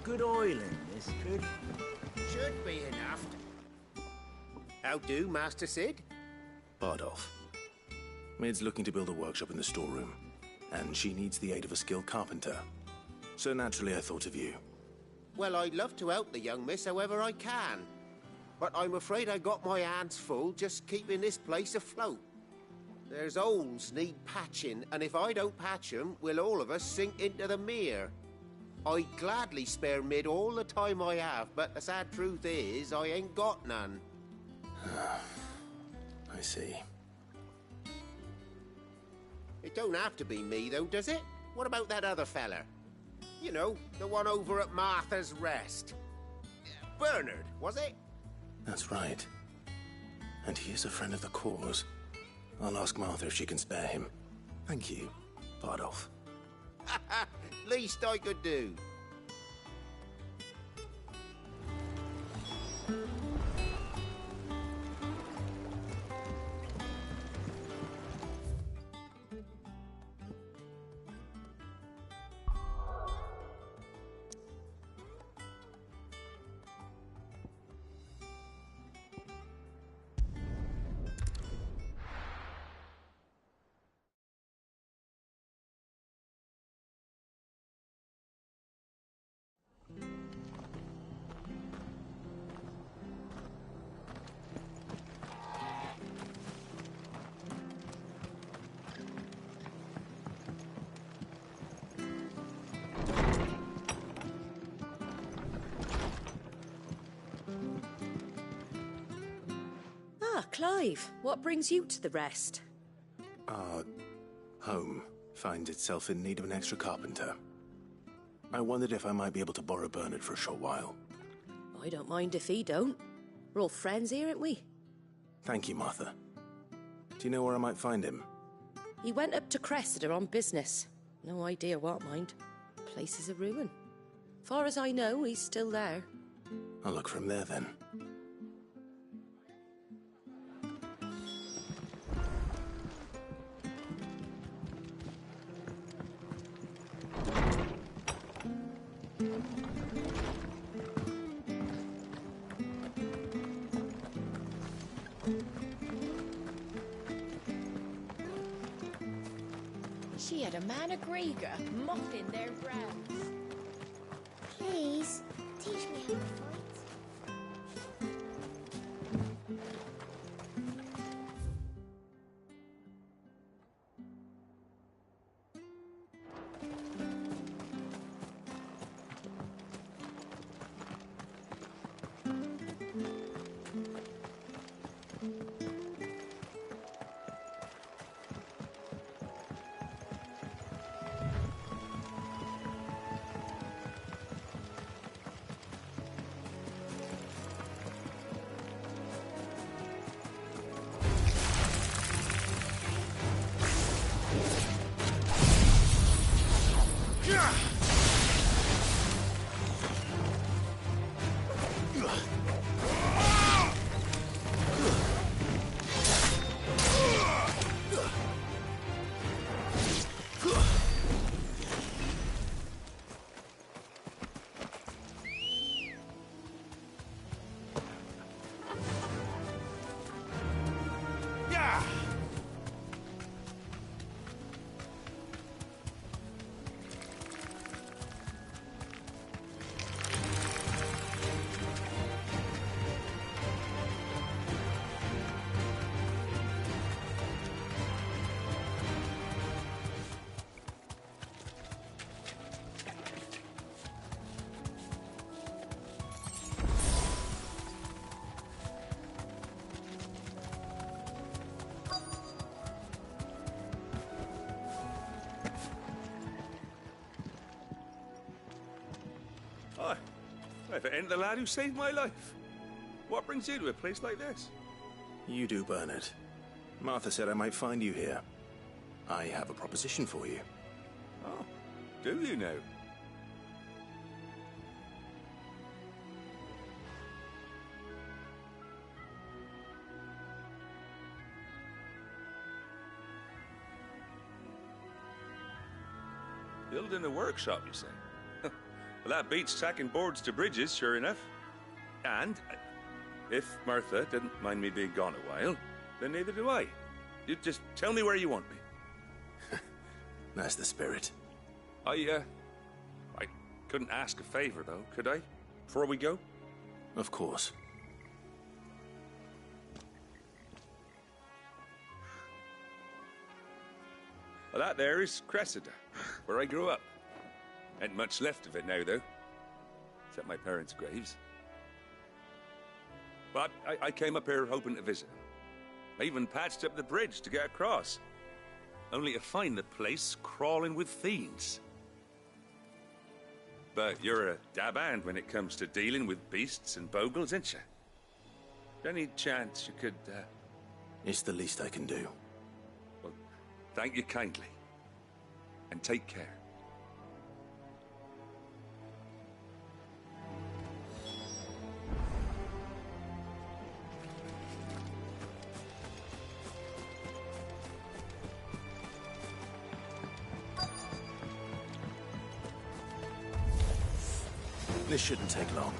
good oiling, Mistred. Should be enough. How do, Master Sid? Bardolph. Mid's looking to build a workshop in the storeroom, and she needs the aid of a skilled carpenter. So naturally I thought of you. Well, I'd love to help the young miss however I can. But I'm afraid I got my hands full just keeping this place afloat. There's holes need patching, and if I don't patch them, we'll all of us sink into the mere. I'd gladly spare Mid all the time I have, but the sad truth is, I ain't got none. I see. It don't have to be me, though, does it? What about that other fella? You know, the one over at Martha's Rest. Bernard, was it? That's right. And he is a friend of the cause. I'll ask Martha if she can spare him. Thank you, Bardolph. Least I could do. Clive, what brings you to the Rest? Our home finds itself in need of an extra carpenter. I wondered if I might be able to borrow Bernard for a short while. I don't mind if he don't. We're all friends here, aren't we? Thank you, Martha. Do you know where I might find him? He went up to Cressida on business. No idea what, mind. Place is a ruin. Far as I know, he's still there. I'll look for him there, then. She had a man of Grieger mopping their grounds. Please, teach me how to fight. Hi. If it ain't the lad who saved my life. What brings you to a place like this? You do, Bernard. Martha said I might find you here. I have a proposition for you. Oh, do you now? Building a workshop, you say? Well, that beats tacking boards to bridges, sure enough. And if Martha didn't mind me being gone a while, then neither do I. You just tell me where you want me. That's the spirit. I couldn't ask a favor, though, could I? Before we go? Of course. Well, that there is Cressida, where I grew up. Ain't much left of it now, though. Except my parents' graves. But I came up here hoping to visit them. I even patched up the bridge to get across. Only to find the place crawling with fiends. But you're a dab hand when it comes to dealing with beasts and bogles, ain't you? Any chance you could, It's the least I can do. Well, thank you kindly. And take care. This shouldn't take long.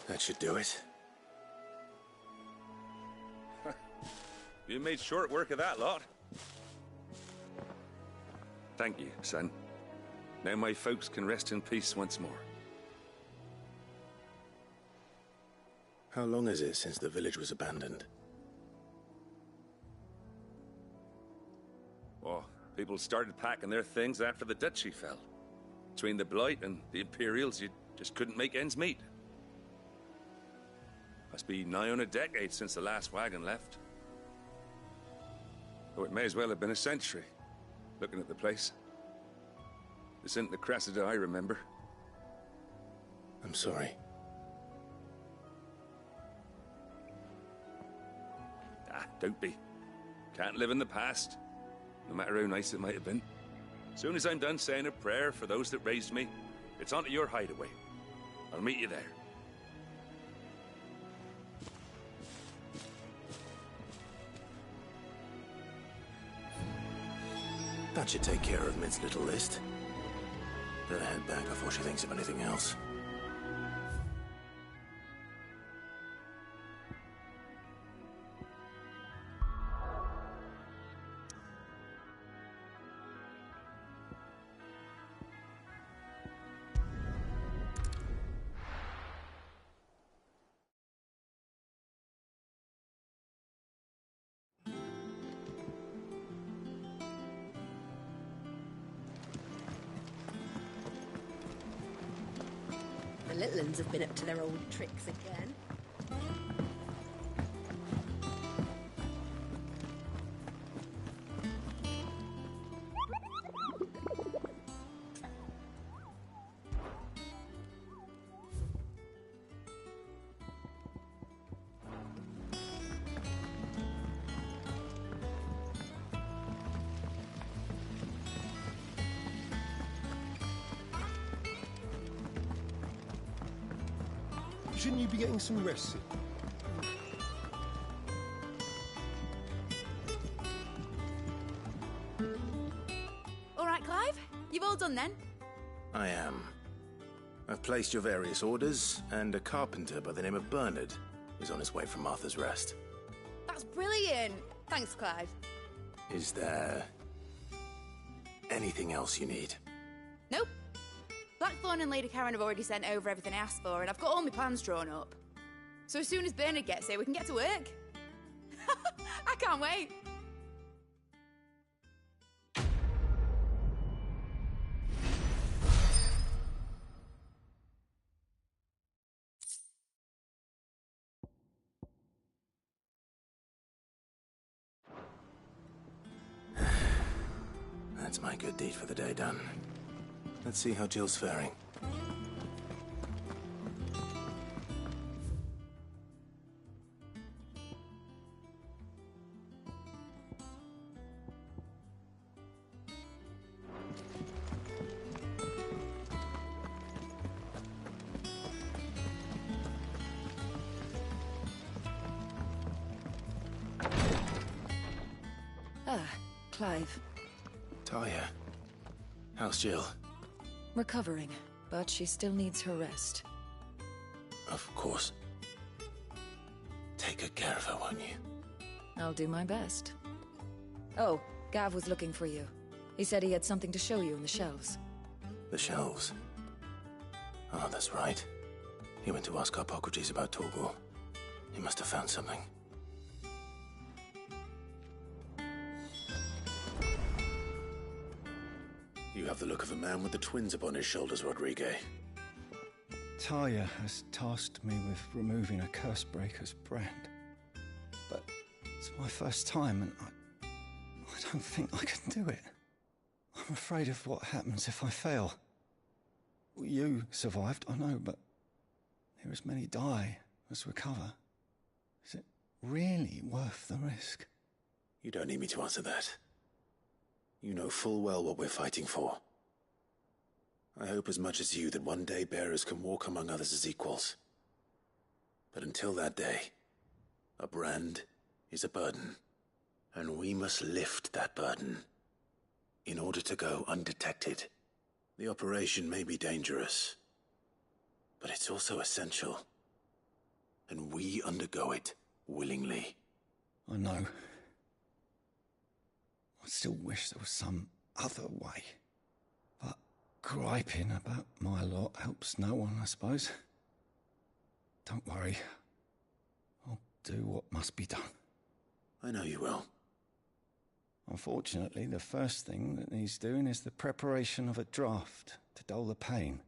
That should do it. You made short work of that lot. Thank you, son. Now my folks can rest in peace once more. How long is it since the village was abandoned? Oh, people started packing their things after the duchy fell. Between the Blight and the Imperials, you just couldn't make ends meet. Must be nigh on a decade since the last wagon left. Oh, it may as well have been a century, looking at the place. This isn't the Cressida I remember. I'm sorry. Ah, don't be. Can't live in the past, no matter how nice it might have been. Soon as I'm done saying a prayer for those that raised me, it's on to your hideaway. I'll meet you there. That should take care of Mid's little list. Better head back before she thinks of anything else. The little uns have been up to their old tricks again. Shouldn't you be getting some rest? All right, Clive. You've all done then? I am. I've placed your various orders, and a carpenter by the name of Bernard is on his way from Martha's Rest. That's brilliant. Thanks, Clive. Is there anything else you need? Nope. Blackthorn and Lady Karen have already sent over everything I asked for, and I've got all my plans drawn up. So as soon as Bernard gets here, we can get to work. I can't wait. That's my good deed for the day done. Let's see how Jill's faring. Ah, Clive. Talia, how's Jill? Recovering, but she still needs her rest. Of course. Take good care of her, won't you? I'll do my best. Oh, Gav was looking for you. He said he had something to show you in the shelves. The shelves. Oh, that's right. He went to ask Hippocrates about Torgor. He must have found something. You have the look of a man with the twins upon his shoulders, Rodrigue. Talia has tasked me with removing a Cursebreaker's brand. But it's my first time, and I don't think I can do it. I'm afraid of what happens if I fail. You survived, I know, but there as many die as recover. Is it really worth the risk? You don't need me to answer that. You know full well what we're fighting for. I hope as much as you that one day bearers can walk among others as equals. But until that day, a brand is a burden, and we must lift that burden in order to go undetected. The operation may be dangerous, but it's also essential, and we undergo it willingly. I know. I still wish there was some other way. But griping about my lot helps no one, I suppose. Don't worry. I'll do what must be done. I know you will. Unfortunately, the first thing that needs doing is the preparation of a draft to dull the pain.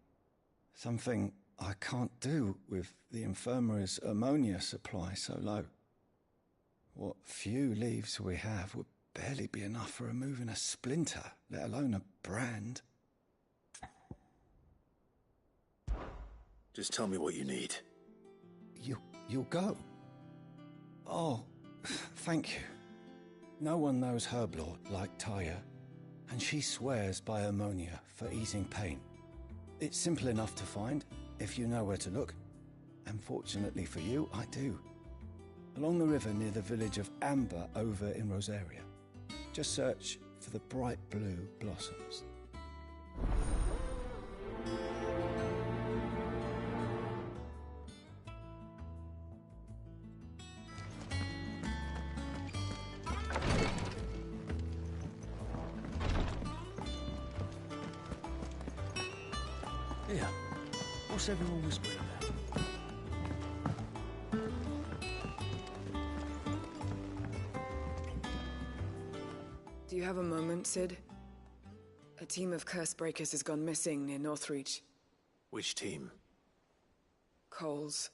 Something I can't do with the infirmary's ammonia supply so low. What few leaves we have would barely be enough for removing a splinter, let alone a brand. Just tell me what you need. You'll go? Oh, thank you. No one knows Herblord like Taya, and she swears by ammonia for easing pain. It's simple enough to find, if you know where to look. And fortunately for you, I do. Along the river near the village of Amber over in Rosaria. Just search for the bright blue blossoms. Here, what's everyone whispering about? Do you have a moment, Sid? A team of curse breakers has gone missing near Northreach. Which team? Coles.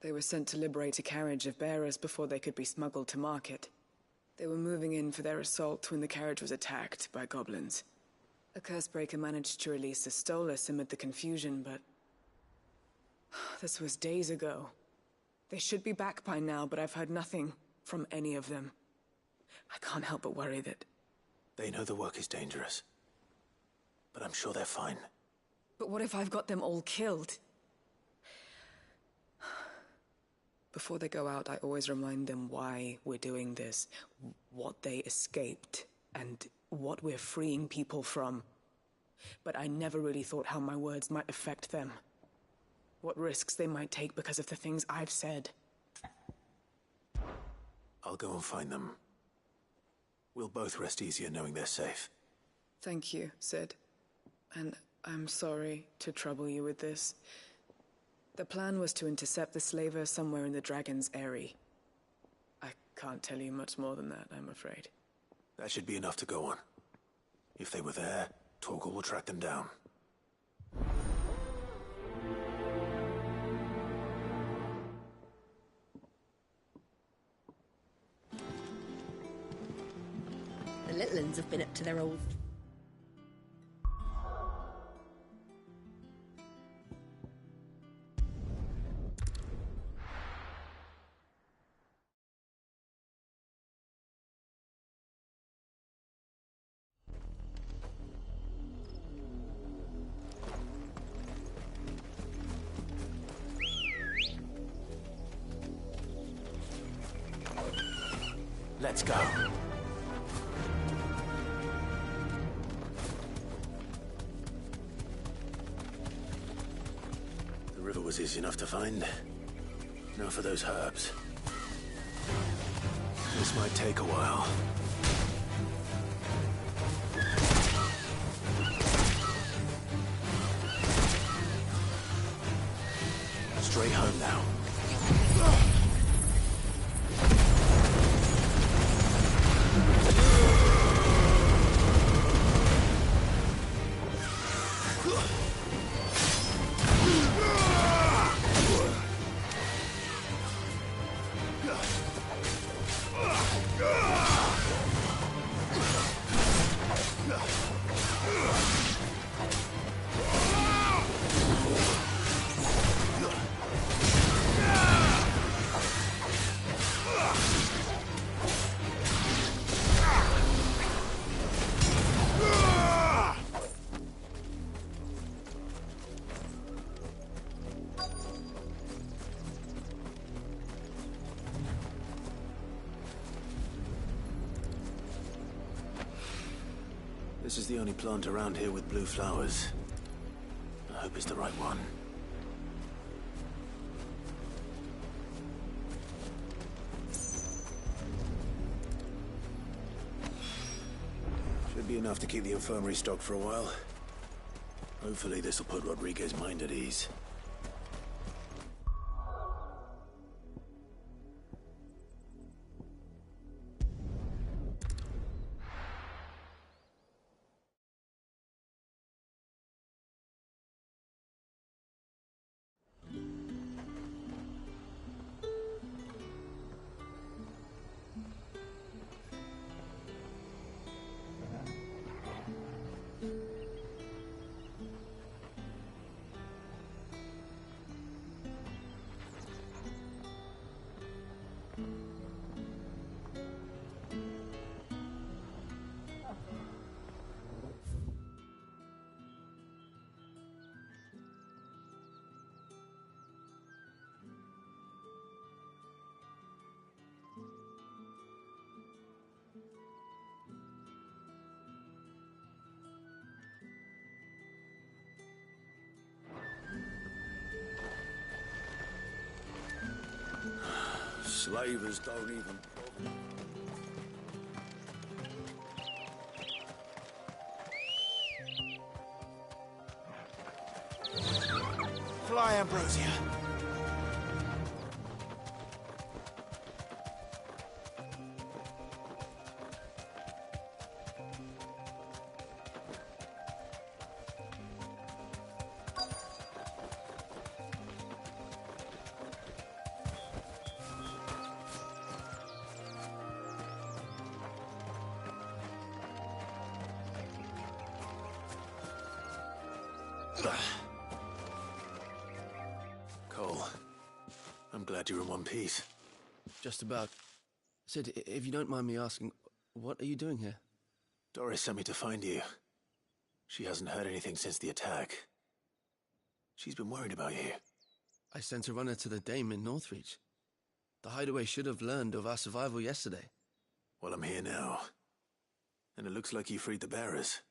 They were sent to liberate a carriage of bearers before they could be smuggled to market. They were moving in for their assault when the carriage was attacked by goblins. A curse breaker managed to release a Stolus amid the confusion, but... this was days ago. They should be back by now, but I've heard nothing from any of them. I can't help but worry that... They know the work is dangerous. But I'm sure they're fine. But what if I've got them all killed? Before they go out, I always remind them why we're doing this, what they escaped, and what we're freeing people from. But I never really thought how my words might affect them. What risks they might take because of the things I've said. I'll go and find them. We'll both rest easier knowing they're safe. Thank you, Sid. And I'm sorry to trouble you with this. The plan was to intercept the slaver somewhere in the Dragon's Eyrie. I can't tell you much more than that, I'm afraid. That should be enough to go on. If they were there, Torgal will track them down. The little uns have been up to their old... Let's go. The river was easy enough to find. Now for those herbs. This might take a while. Straight home now. This is the only plant around here with blue flowers. I hope it's the right one. Should be enough to keep the infirmary stocked for a while. Hopefully this will put Rodriguez's mind at ease. Slavers don't even... Fly, Ambrosia. Cole, I'm glad you're in one piece. Just about. Sid, if you don't mind me asking, what are you doing here? Doris sent me to find you. She hasn't heard anything since the attack. She's been worried about you. I sent a runner to the Dame in Northreach. The hideaway should have learned of our survival yesterday. Well, I'm here now. And it looks like you freed the bearers.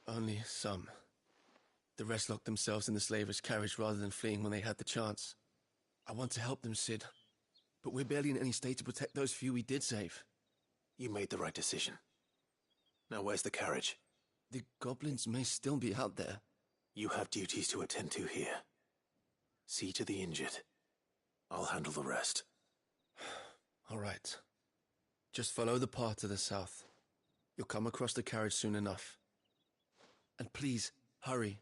Only some. The rest locked themselves in the slavers' carriage rather than fleeing when they had the chance. I want to help them, Sid. But we're barely in any state to protect those few we did save. You made the right decision. Now where's the carriage? The goblins may still be out there. You have duties to attend to here. See to the injured. I'll handle the rest. All right. Just follow the path to the south. You'll come across the carriage soon enough. And please, hurry.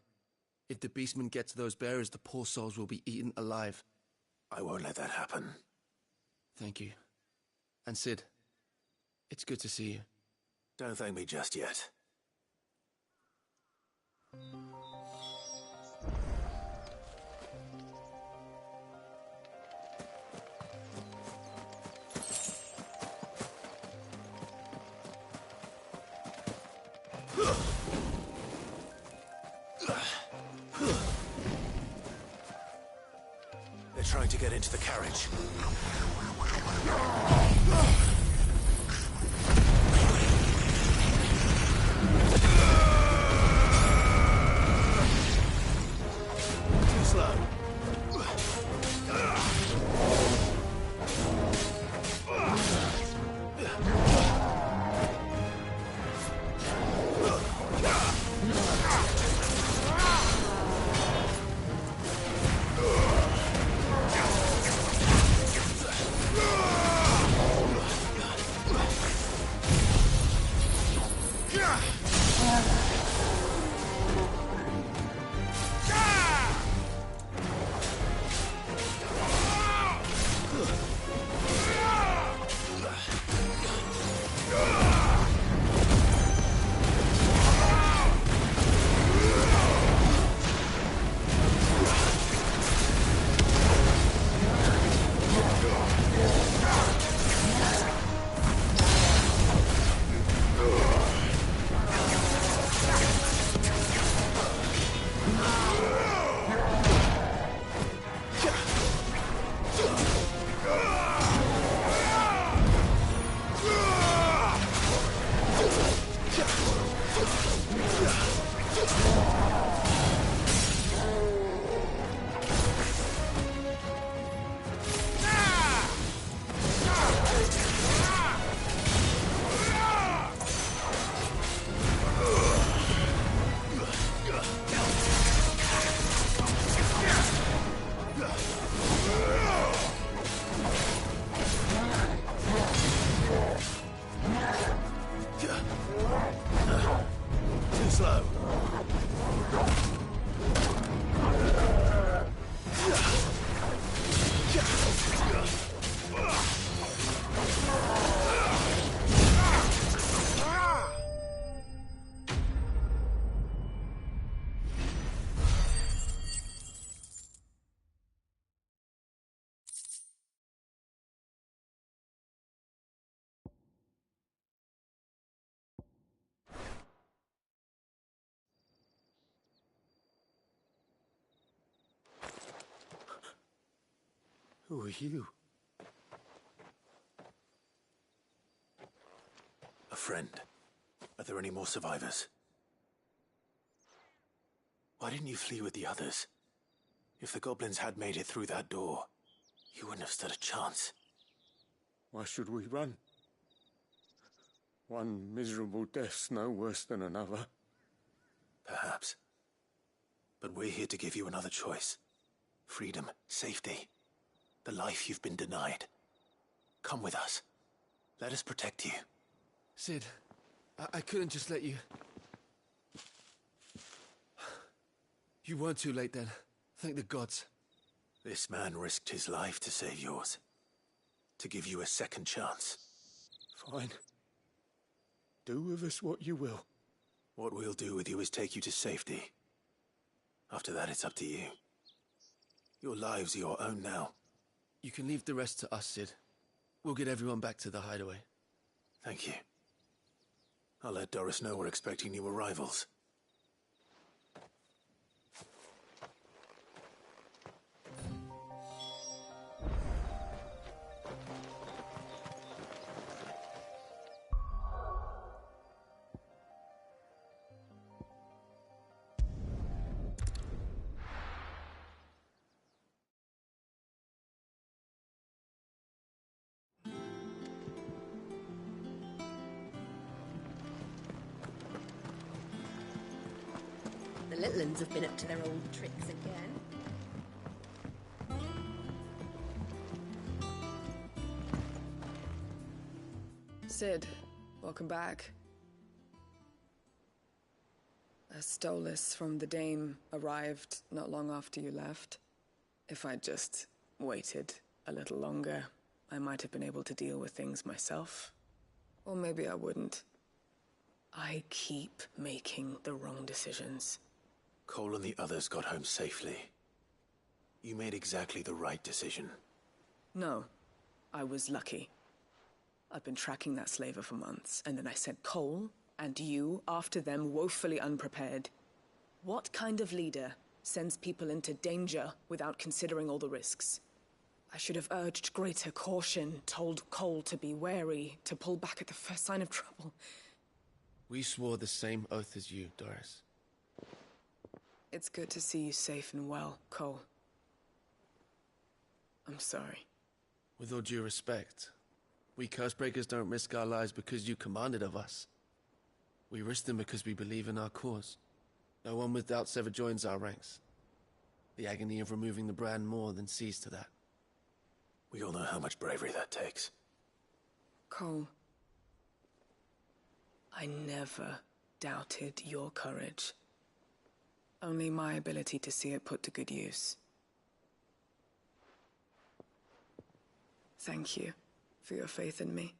If the beastmen get to those bearers, the poor souls will be eaten alive. I won't let that happen. Thank you. And Sid, it's good to see you. Don't thank me just yet. They're trying to get into the carriage. Too slow. Who are you? A friend. Are there any more survivors? Why didn't you flee with the others? If the goblins had made it through that door, You wouldn't have stood a chance. Why should we run? One miserable death's no worse than another. Perhaps. But we're here to give you another choice. Freedom, safety, the life you've been denied. Come with us. Let us protect you. Sid, I couldn't just let you... You weren't too late then. Thank the gods. This man risked his life to save yours. To give you a second chance. Fine. Do with us what you will. What we'll do with you is take you to safety. After that, it's up to you. Your lives are your own now. You can leave the rest to us, Sid. We'll get everyone back to the hideaway. Thank you. I'll let Doris know we're expecting new arrivals. The little uns have been up to their old tricks again. Sid, welcome back. A Stolas from the Dame arrived not long after you left. If I'd just waited a little longer, I might have been able to deal with things myself. Or maybe I wouldn't. I keep making the wrong decisions. Cole and the others got home safely. You made exactly the right decision. No, I was lucky. I've been tracking that slaver for months, and then I sent Cole and you after them woefully unprepared. What kind of leader sends people into danger without considering all the risks? I should have urged greater caution, told Cole to be wary, to pull back at the first sign of trouble. We swore the same oath as you, Doris. It's good to see you safe and well, Cole. I'm sorry. With all due respect, we Cursebreakers don't risk our lives because you commanded of us. We risk them because we believe in our cause. No one with doubts ever joins our ranks. The agony of removing the brand more than sees to that. We all know how much bravery that takes. Cole, I never doubted your courage. Only my ability to see it put to good use. Thank you for your faith in me.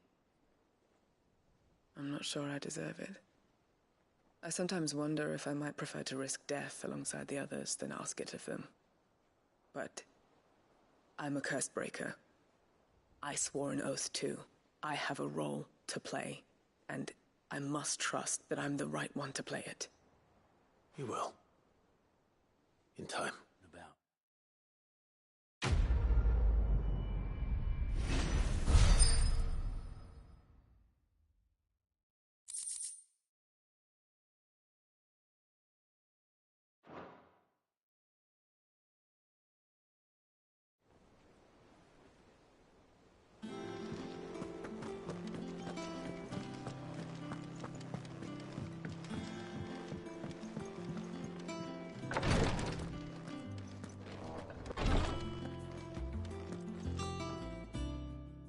I'm not sure I deserve it. I sometimes wonder if I might prefer to risk death alongside the others than ask it of them. But I'm a Cursebreaker. I swore an oath too. I have a role to play, and I must trust that I'm the right one to play it. You will. In time.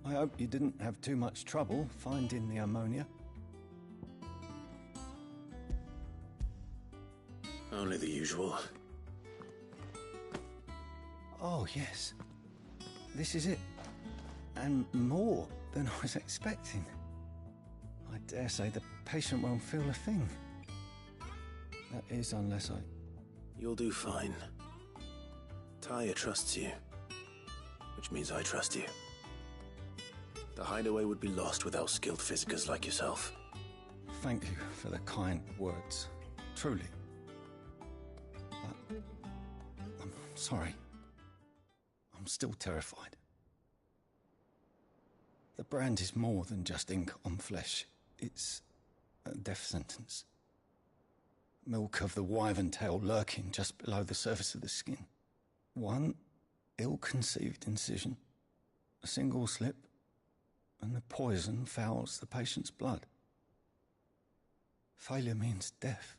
I hope you didn't have too much trouble finding the ammonia. Only the usual. Oh, yes. This is it. And more than I was expecting. I dare say the patient won't feel a thing. That is, unless I... You'll do fine. Taya trusts you. Which means I trust you. The hideaway would be lost without skilled physicers like yourself. Thank you for the kind words. Truly. But... I'm sorry. I'm still terrified. The brand is more than just ink on flesh. It's a death sentence. Milk of the wyvern tail lurking just below the surface of the skin. One ill-conceived incision, A single slip, and the poison fouls the patient's blood. Failure means death,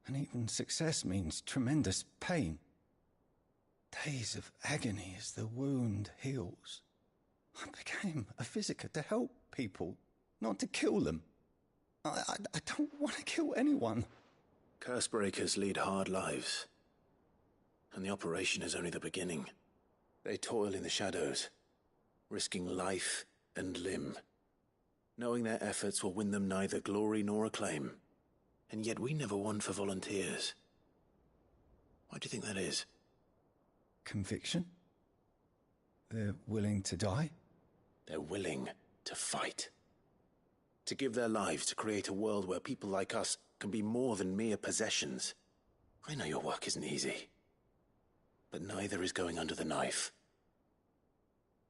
and even success means tremendous pain. Days of agony as the wound heals. I became a physiker to help people, not to kill them. I don't want to kill anyone. Cursebreakers lead hard lives. And the operation is only the beginning. They toil in the shadows, risking life and limb, knowing their efforts will win them neither glory nor acclaim. And yet we never won for volunteers. Why do you think that is? Conviction? They're willing to die? They're willing to fight. To give their lives to create a world where people like us can be more than mere possessions. I know your work isn't easy. But neither is going under the knife.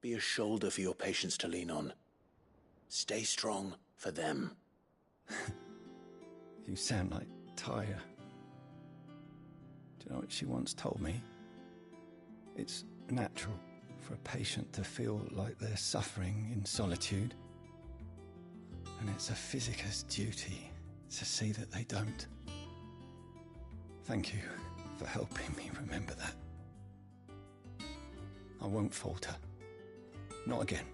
Be a shoulder for your patients to lean on. Stay strong for them. You sound like Taya. Do you know what she once told me? It's natural for a patient to feel like they're suffering in solitude. And it's a physiker's duty to see that they don't. Thank you for helping me remember that. I won't falter. Not again.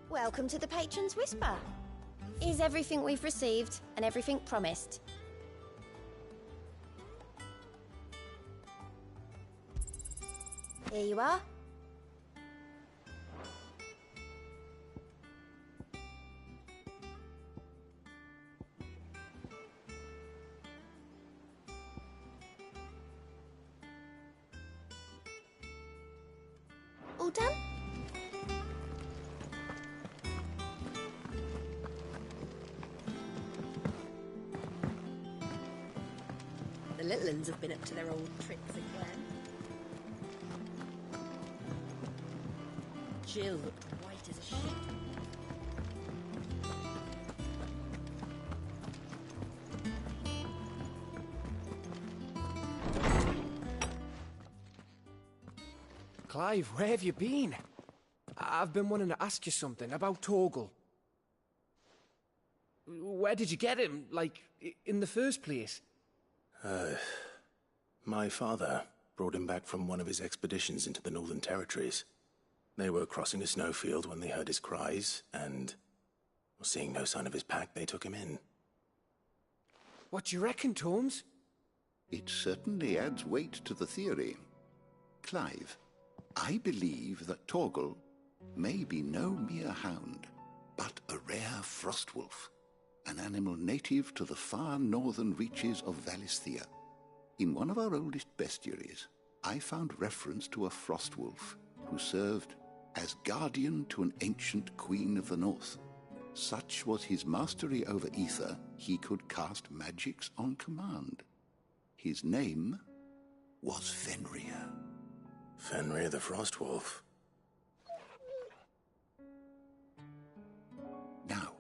Welcome to the Patron's Whisper. Is everything we've received and everything promised? Here you are. All done? The little uns have been up to their old tricks again. Jill looked white as a sheet. Clive, where have you been? I've been wanting to ask you something about Torgal. Where did you get him, like, in the first place? My father brought him back from one of his expeditions into the Northern Territories. They were crossing a snowfield when they heard his cries, and, seeing no sign of his pack, they took him in. What do you reckon, Tomes? It certainly adds weight to the theory. Clive, I believe that Torgal may be no mere hound, but a rare frostwolf, an animal native to the far northern reaches of Valisthea. In one of our oldest bestiaries, I found reference to a frostwolf who served as guardian to an ancient queen of the north. Such was his mastery over ether, he could cast magics on command. His name was Fenrir. Fenrir the Frostwolf. Now,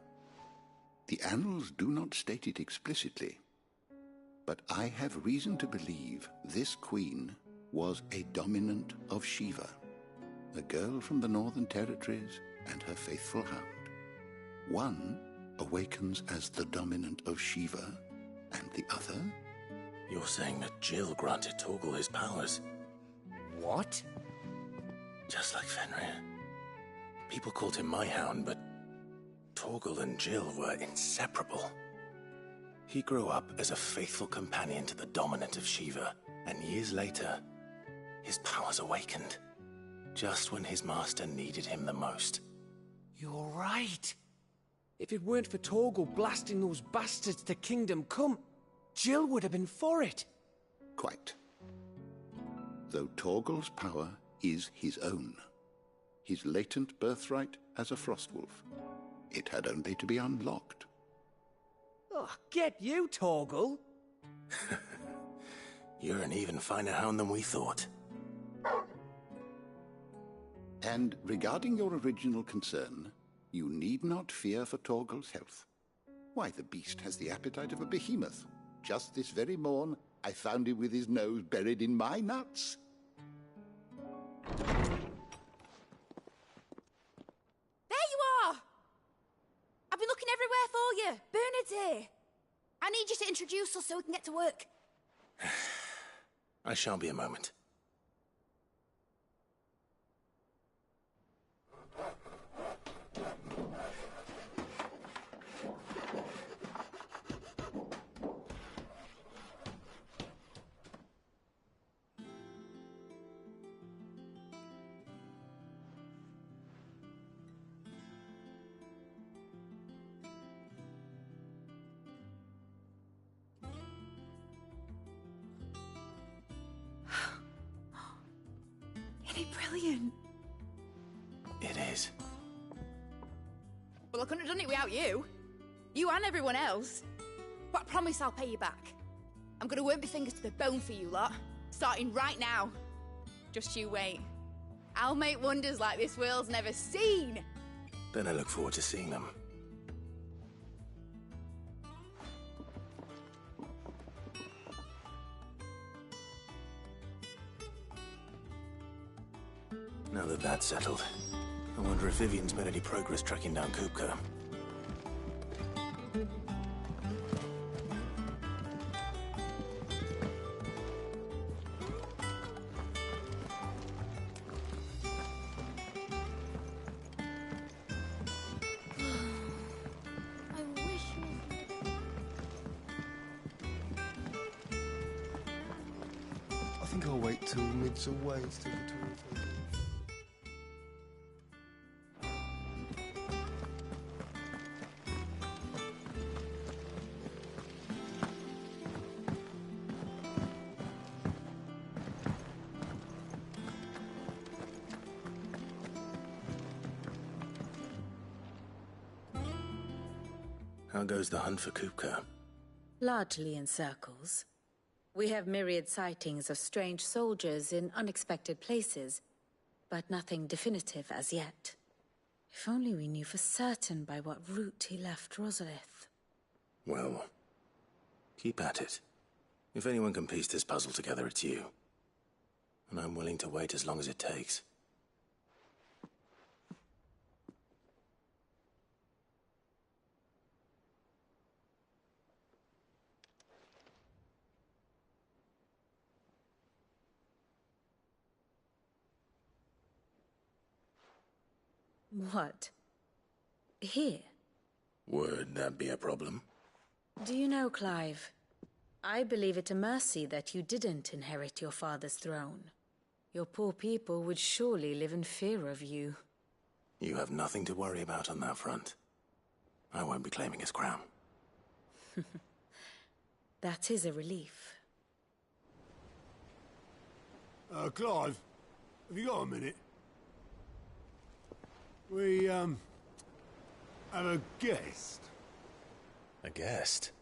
the annals do not state it explicitly, but I have reason to believe this queen was a dominant of Shiva, a girl from the Northern Territories and her faithful hound. One awakens as the dominant of Shiva, and the other... You're saying that Jill granted Torgal his powers? What? Just like Fenrir. People called him my hound, but Torgal and Jill were inseparable. He grew up as a faithful companion to the dominant of Shiva, and years later, his powers awakened, just when his master needed him the most. You're right. If it weren't for Torgal blasting those bastards to Kingdom Come, Jill would have been for it. Quite. Though Torgal's power is his own, his latent birthright as a Frostwolf. It had only to be unlocked. Oh, get you, Torgal! You're an even finer hound than we thought. And regarding your original concern, you need not fear for Torgal's health. Why, the beast has the appetite of a behemoth. Just this very morn, I found him with his nose buried in my nuts. There you are! I've been looking everywhere for you. Bernard's here. I need you to introduce us so we can get to work. I shan't be a moment. Isn't it brilliant? It is. Well, I couldn't have done it without you. You and everyone else. But I promise I'll pay you back. I'm gonna work my fingers to the bone for you lot, starting right now. Just you wait. I'll make wonders like this world's never seen. Then I look forward to seeing them. Now that that's settled, I wonder if Vivian's made any progress tracking down Kupka. I think I'll wait till mid's away instead of between. How goes the hunt for Kupka? Largely in circles. We have myriad sightings of strange soldiers in unexpected places, but nothing definitive as yet. If only we knew for certain by what route he left Rosalith. Well, keep at it. If anyone can piece this puzzle together, it's you. And I'm willing to wait as long as it takes. What? Here? Would that be a problem? Do you know, Clive? I believe it a mercy that you didn't inherit your father's throne. Your poor people would surely live in fear of you. You have nothing to worry about on that front. I won't be claiming his crown. That is a relief. Clive, have you got a minute? We, have a guest. A guest?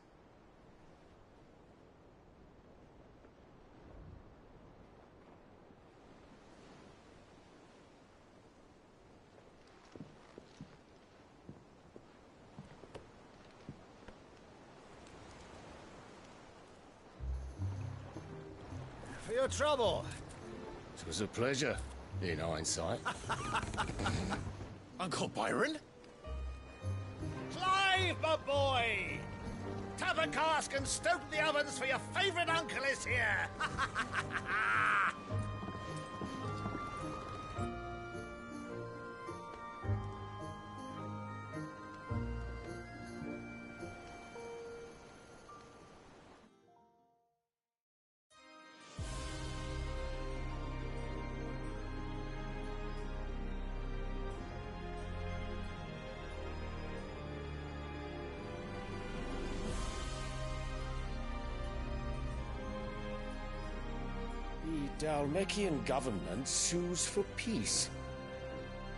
For your trouble. It was a pleasure, in hindsight. Uncle Byron? Clive, my boy! Tap a cask and stoke the ovens, for your favourite uncle is here! The Dalmekian government sues for peace.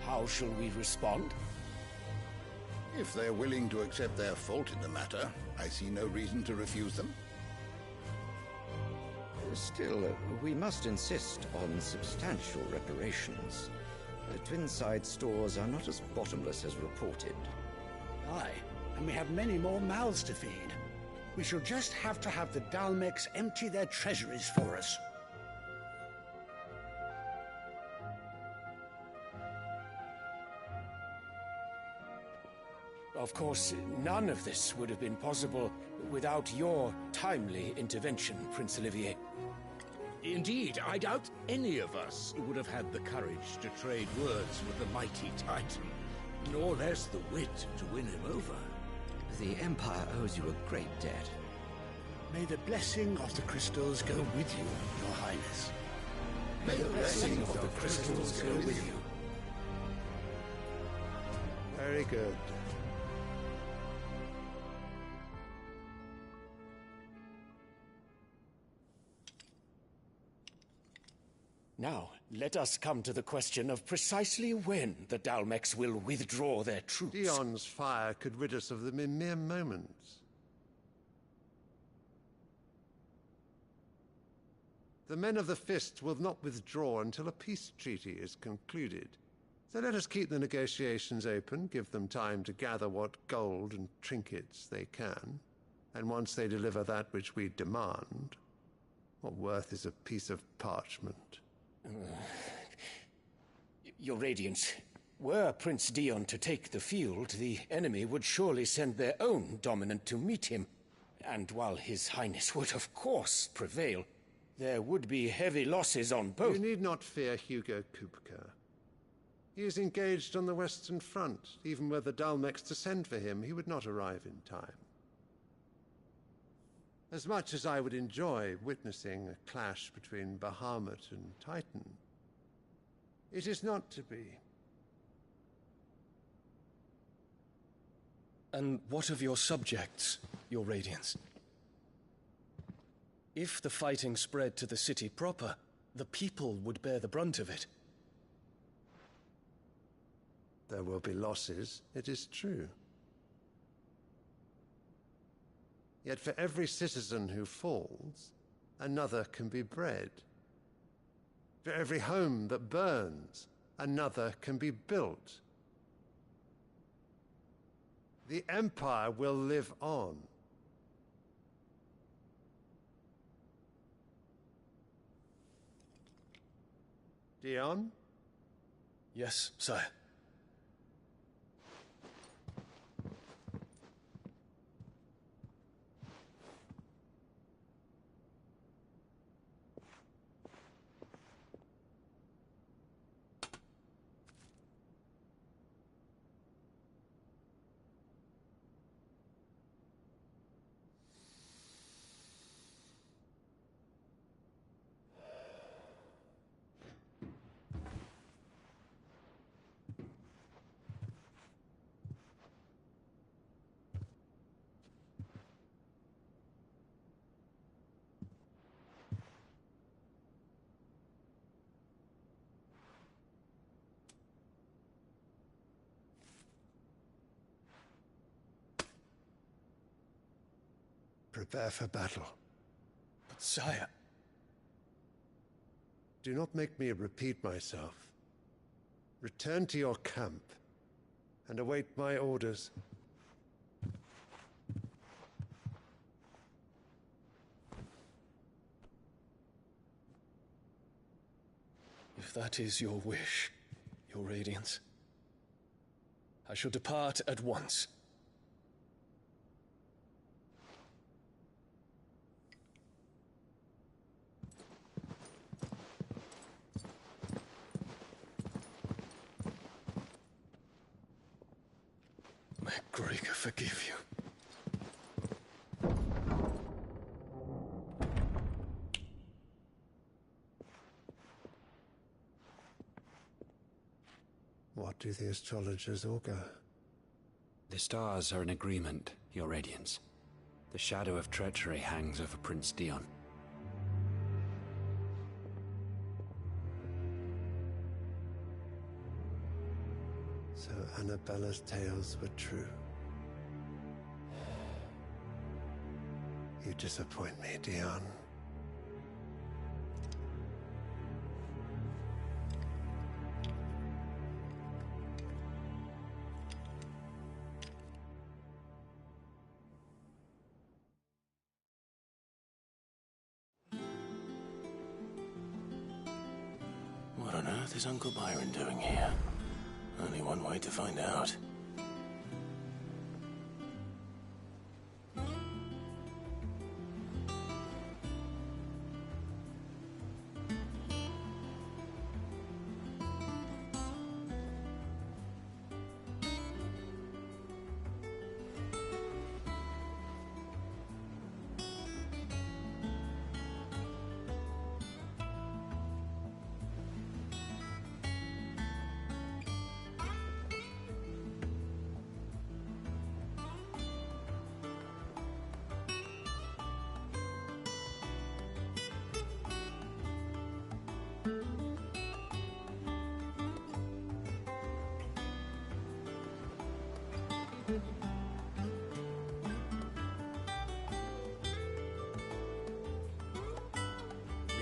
How shall we respond? If they're willing to accept their fault in the matter, I see no reason to refuse them. Still, we must insist on substantial reparations. Twinside stores are not as bottomless as reported. Aye, and we have many more mouths to feed. We shall just have to have the Dalmex empty their treasuries for us. Of course, none of this would have been possible without your timely intervention, Prince Olivier. Indeed, I doubt any of us would have had the courage to trade words with the mighty Titan, nor less the wit to win him over. The Empire owes you a great debt. May the blessing of the crystals go with you, Your Highness. May the blessing of the crystals go with you. Very good. Now, let us come to the question of precisely when the Dalmex will withdraw their troops. Dion's fire could rid us of them in mere moments. The men of the Fist will not withdraw until a peace treaty is concluded. So let us keep the negotiations open, give them time to gather what gold and trinkets they can, and once they deliver that which we demand, what worth is a piece of parchment? Your Radiance, were Prince Dion to take the field, the enemy would surely send their own dominant to meet him. And while His Highness would of course prevail, there would be heavy losses on both. You need not fear Hugo Kupka. He is engaged on the Western Front. Even were the Dalmex to send for him, he would not arrive in time. As much as I would enjoy witnessing a clash between Bahamut and Titan, it is not to be. And what of your subjects, Your Radiance? If the fighting spread to the city proper, the people would bear the brunt of it. There will be losses, it is true. Yet for every citizen who falls, another can be bred. For every home that burns, another can be built. The Empire will live on. Dion? Yes, sire. Prepare for battle. But sire... Do not make me repeat myself. Return to your camp and await my orders. If that is your wish, Your Radiance, I shall depart at once. May Gregor forgive you. What do the astrologers augur? The stars are in agreement, Your Radiance. The shadow of treachery hangs over Prince Dion. So Annabella's tales were true. You disappoint me, Dion. What on earth is Uncle Byron doing here? Only one way to find out.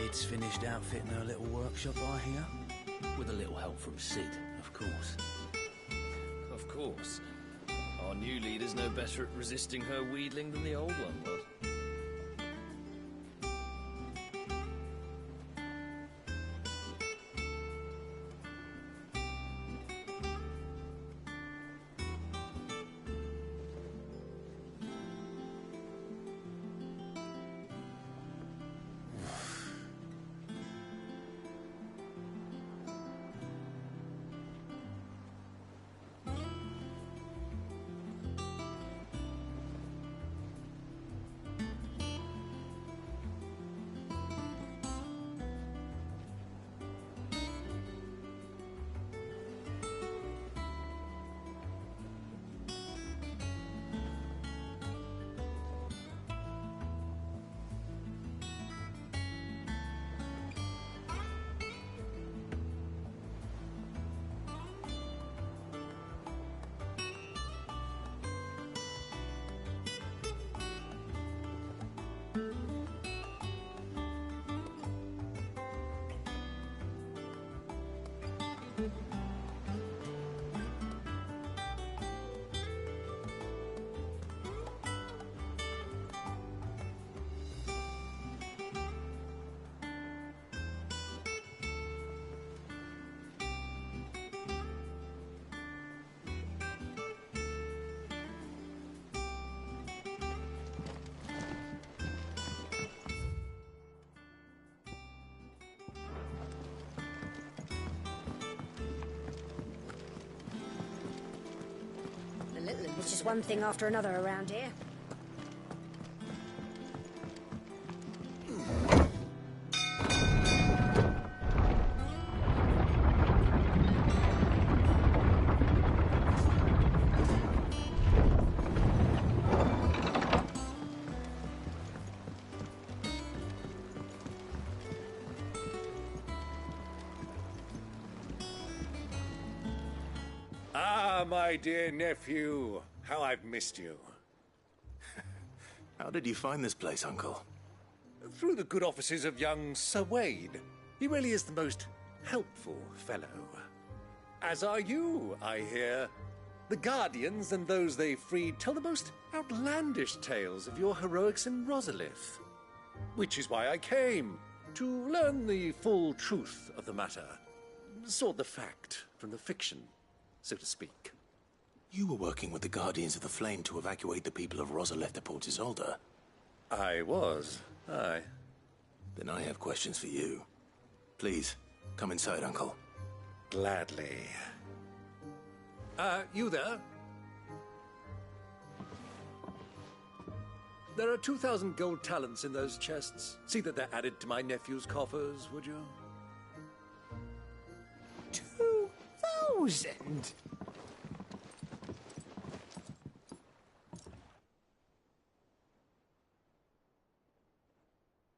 Lid's finished outfitting her little workshop, I hear. With a little help from Sid, of course. Of course. Our new leader's no better at resisting her wheedling than the old one was. It's just one thing after another around here. Ah, my dear nephew. How I've missed you. How did you find this place, Uncle? Through the good offices of young Sir Wade. He really is the most helpful fellow. As are you, I hear. The Guardians and those they freed tell the most outlandish tales of your heroics in Rosalith. Which is why I came, to learn the full truth of the matter. Sort the fact from the fiction, so to speak. You were working with the Guardians of the Flame to evacuate the people of Rosalith to Port Isolde. I was, aye. Then I have questions for you. Please, come inside, Uncle. Gladly. You there? There are 2,000 gold talents in those chests. See that they're added to my nephew's coffers, would you? 2,000?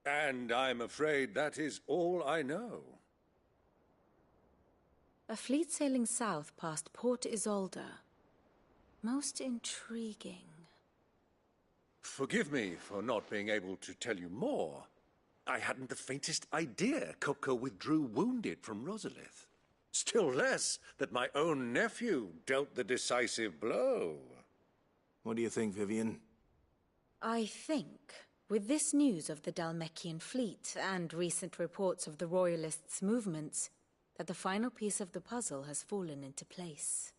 And I'm afraid that is all I know. A fleet sailing south past Port Isolde. Most intriguing. Forgive me for not being able to tell you more. I hadn't the faintest idea Kupka withdrew wounded from Rosalith. Still less that my own nephew dealt the decisive blow. What do you think, Vivian? I think, with this news of the Dhalmekian fleet and recent reports of the Royalists' movements, that the final piece of the puzzle has fallen into place.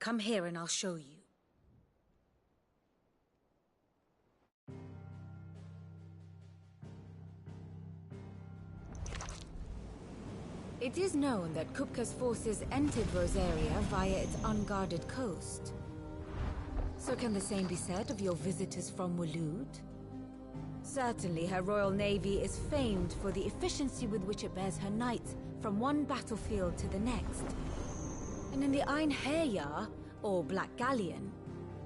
Come here and I'll show you. It is known that Kupka's forces entered Rosaria via its unguarded coast. So can the same be said of your visitors from Waloed? Certainly her Royal Navy is famed for the efficiency with which it bears her knights from one battlefield to the next. And in the Einherjar, or Black Galleon,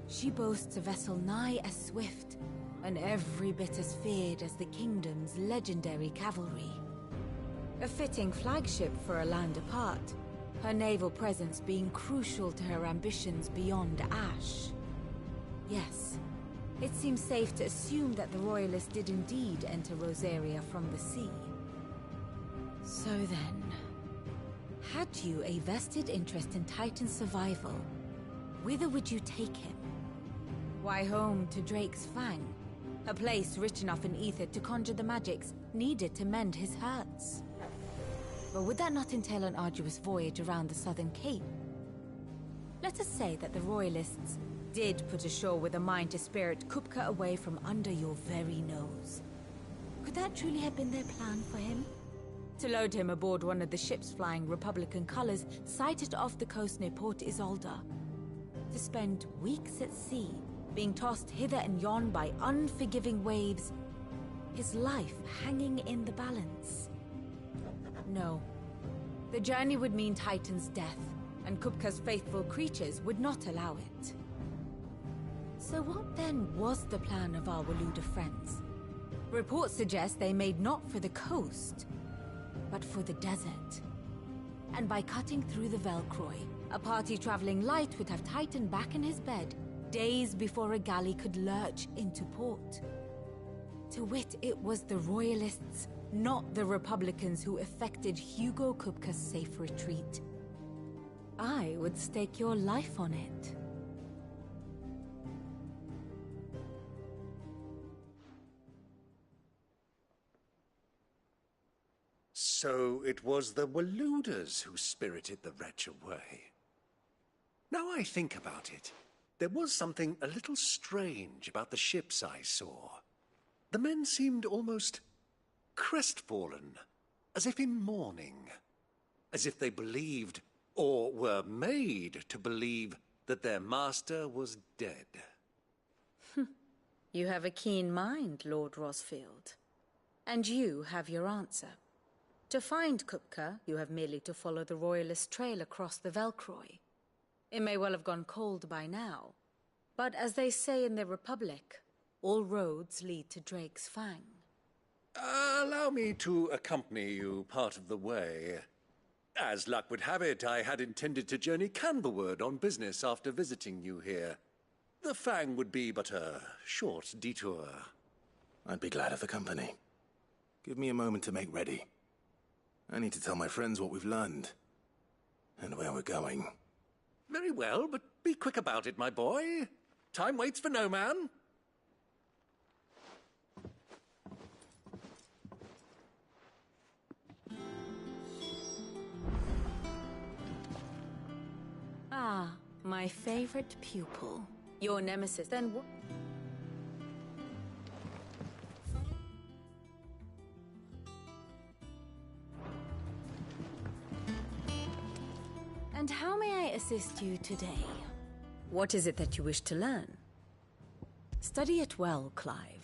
she boasts a vessel nigh as swift and every bit as feared as the kingdom's legendary cavalry. A fitting flagship for a land apart, her naval presence being crucial to her ambitions beyond Ash. Yes, it seems safe to assume that the Royalists did indeed enter Rosaria from the sea. So then, had you a vested interest in Titan's survival, whither would you take him? Why, home to Drake's Fang, a place rich enough in ether to conjure the magics needed to mend his hurts. But would that not entail an arduous voyage around the southern cape? Let us say that the Royalists did put ashore with a mind to spirit Kupka away from under your very nose. Could that truly have been their plan for him? To load him aboard one of the ships flying Republican colors sighted off the coast near Port Isolde. To spend weeks at sea, being tossed hither and yon by unforgiving waves, his life hanging in the balance. No. The journey would mean Titan's death, and Kupka's faithful creatures would not allow it. So what then was the plan of our Waluda friends? Reports suggest they made not for the coast, but for the desert. And by cutting through the Velcroy, a party traveling light would have Titan back in his bed days before a galley could lurch into port. To wit, it was the Royalists, not the Republicans, who effected Hugo Kupka's safe retreat. I would stake your life on it. So it was the Waluders who spirited the wretch away. Now I think about it, there was something a little strange about the ships I saw. The men seemed almost crestfallen, as if in mourning, as if they believed, or were made to believe, that their master was dead. You have a keen mind, Lord Rosfield. And you have your answer. To find Kupka, you have merely to follow the Royalist trail across the Velcroy. It may well have gone cold by now, but as they say in the Republic, all roads lead to Drake's Fang. Allow me to accompany you part of the way. As luck would have it, I had intended to journey Canberward on business after visiting you here. The Fang would be but a short detour. I'd be glad of the company. Give me a moment to make ready. I need to tell my friends what we've learned, and where we're going. Very well, but be quick about it, my boy. Time waits for no man. Ah, my favorite pupil. Your nemesis, then what? And how may I assist you today? What is it that you wish to learn? Study it well, Clive.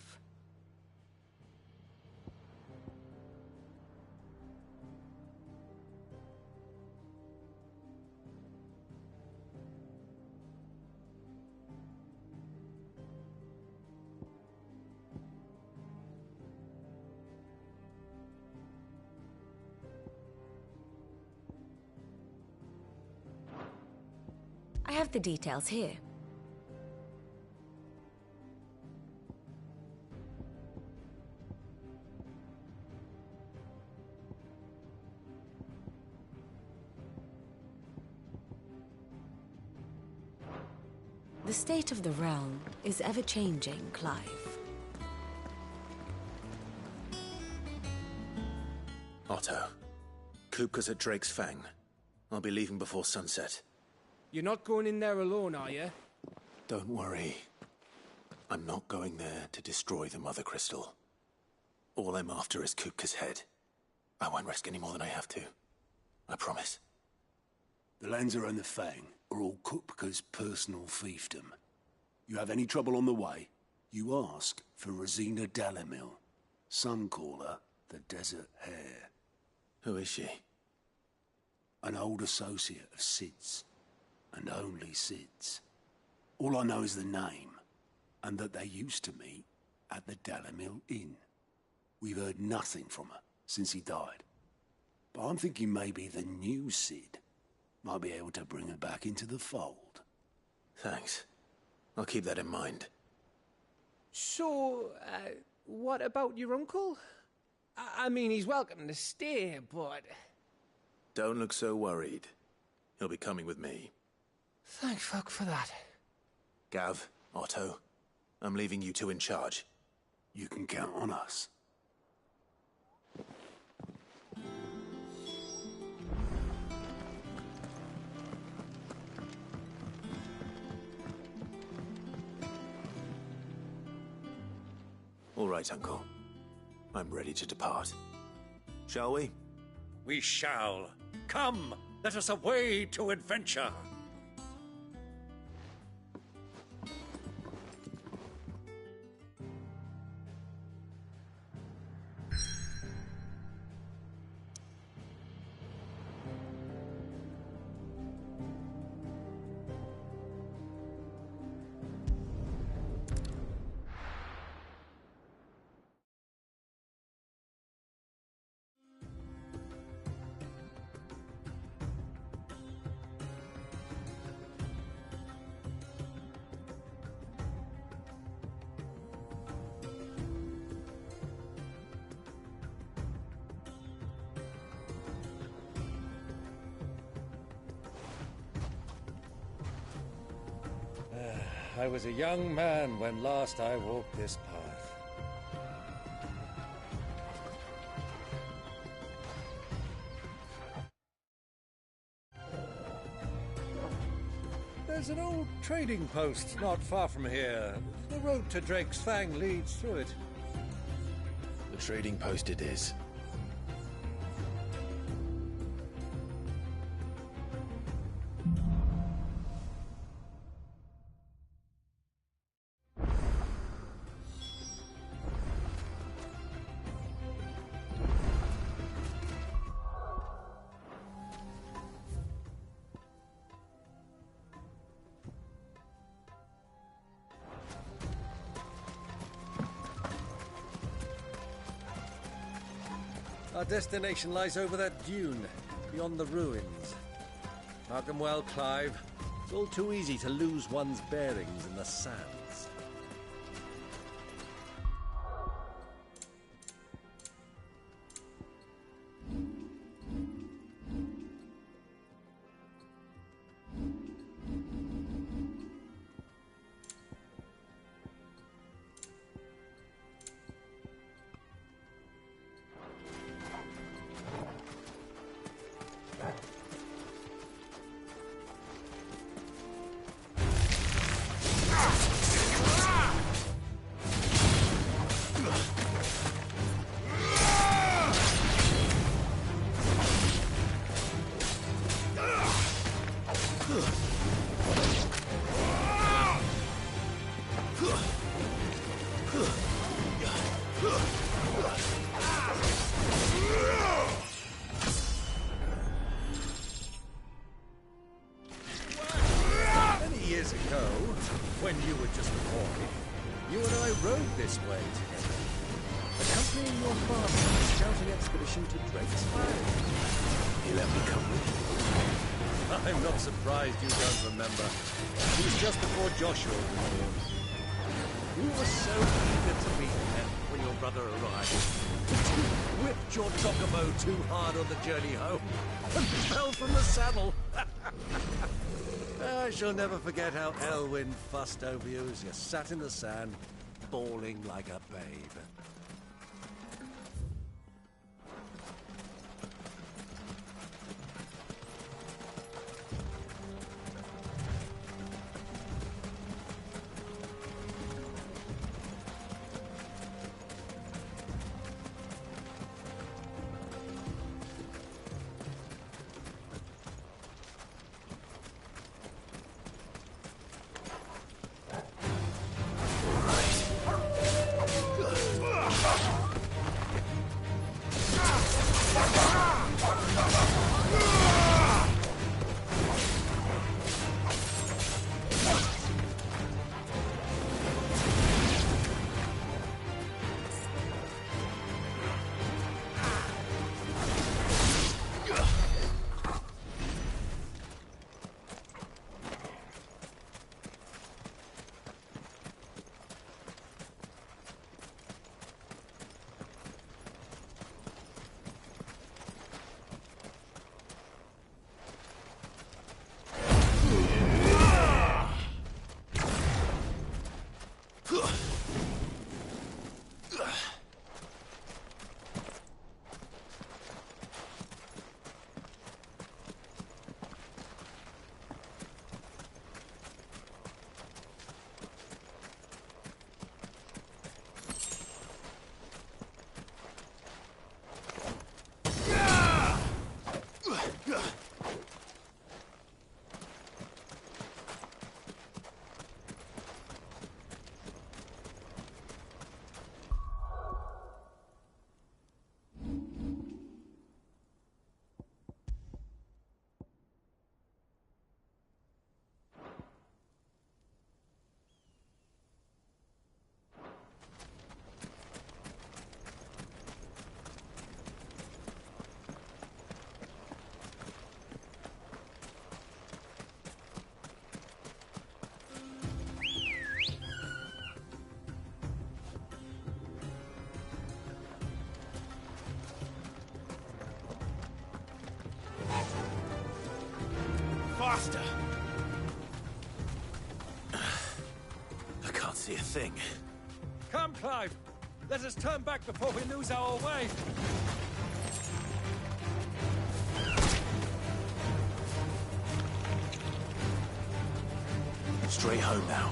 have the details here. The state of the realm is ever-changing, Clive. Otto, Kupka's at Drake's Fang. I'll be leaving before sunset. You're not going in there alone, are you? Don't worry. I'm not going there to destroy the Mother Crystal. All I'm after is Kupka's head. I won't risk any more than I have to. I promise. The lands around the Fang are all Kupka's personal fiefdom. You have any trouble on the way, you ask for Rosina Dalamil. Some call her the Desert Hare. Who is she? An old associate of Sid's, and only Sid's. All I know is the name, and that they used to meet at the Dalamil Inn. We've heard nothing from her since he died. But I'm thinking maybe the new Sid might be able to bring her back into the fold. Thanks. I'll keep that in mind. So, what about your uncle? I mean, he's welcome to stay, but... Don't look so worried. He'll be coming with me. Thank fuck for that. Gav, Otto, I'm leaving you two in charge. You can count on us. All right, Uncle. I'm ready to depart. Shall we? We shall. Come, let us away to adventure. I was a young man when last I walked this path. There's an old trading post not far from here. The road to Drake's Fang leads through it. The trading post it is. Our destination lies over that dune, beyond the ruins. Mark 'em well, Clive. It's all too easy to lose one's bearings in the sands. Many years ago, when you were just a boy, you and I rode this way together, accompanying your father on a scouting expedition to Drake's Fang. You let me come with you. I'm not surprised you don't remember. It was just before Joshua was born. You were so eager to meet him when your brother arrived. You whipped your chocobo too hard on the journey home and fell from the saddle. I shall never forget how Elwyn fussed over you as you sat in the sand, bawling like a babe. Faster! I can't see a thing. Come, Clive! Let us turn back before we lose our way! Straight home now.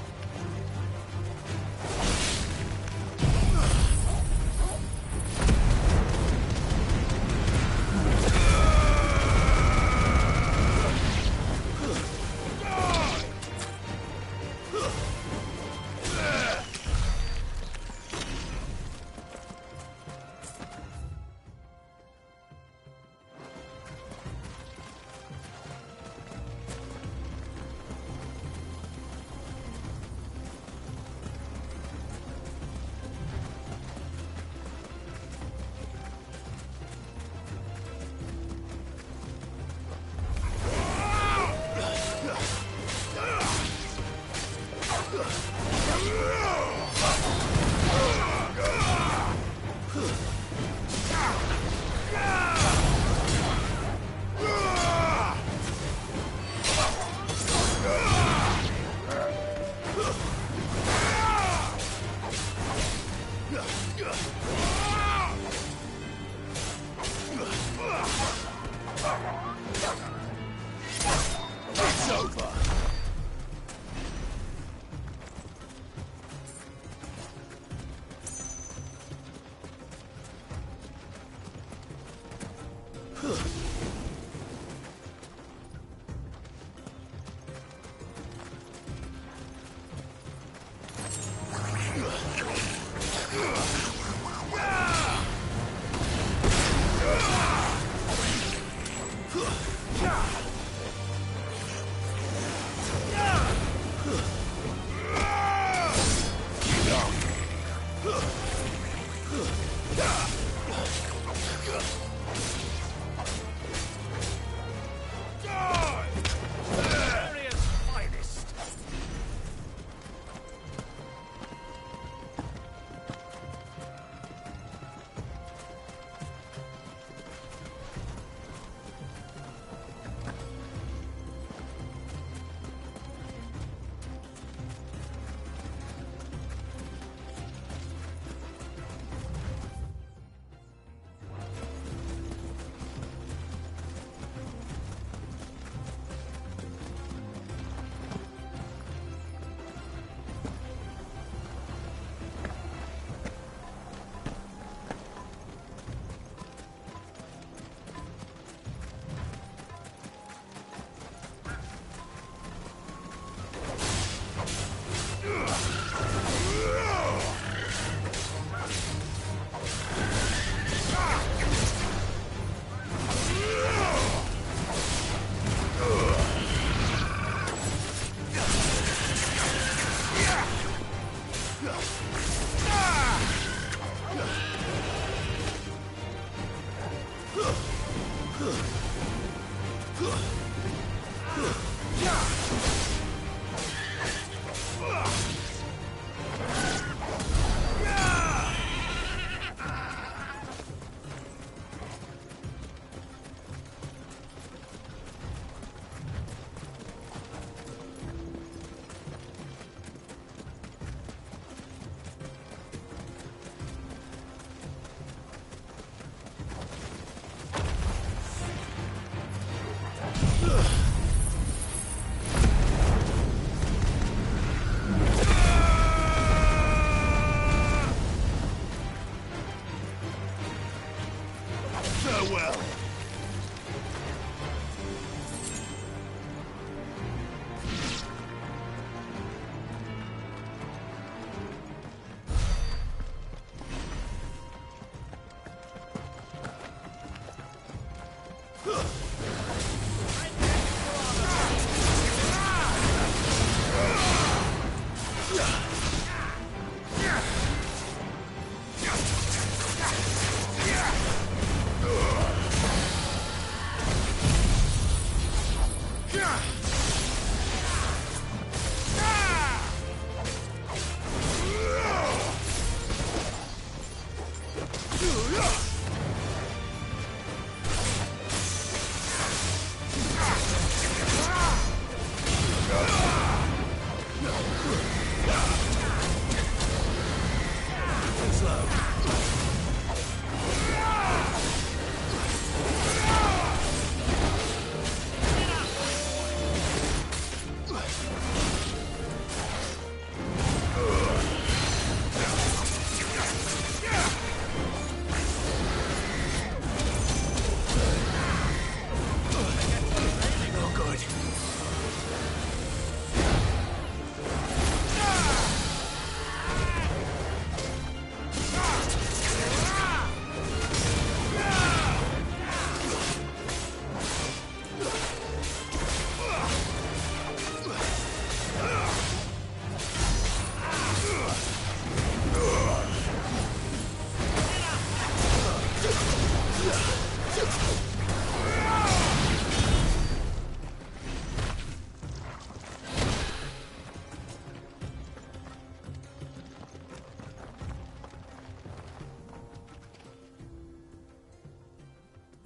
well.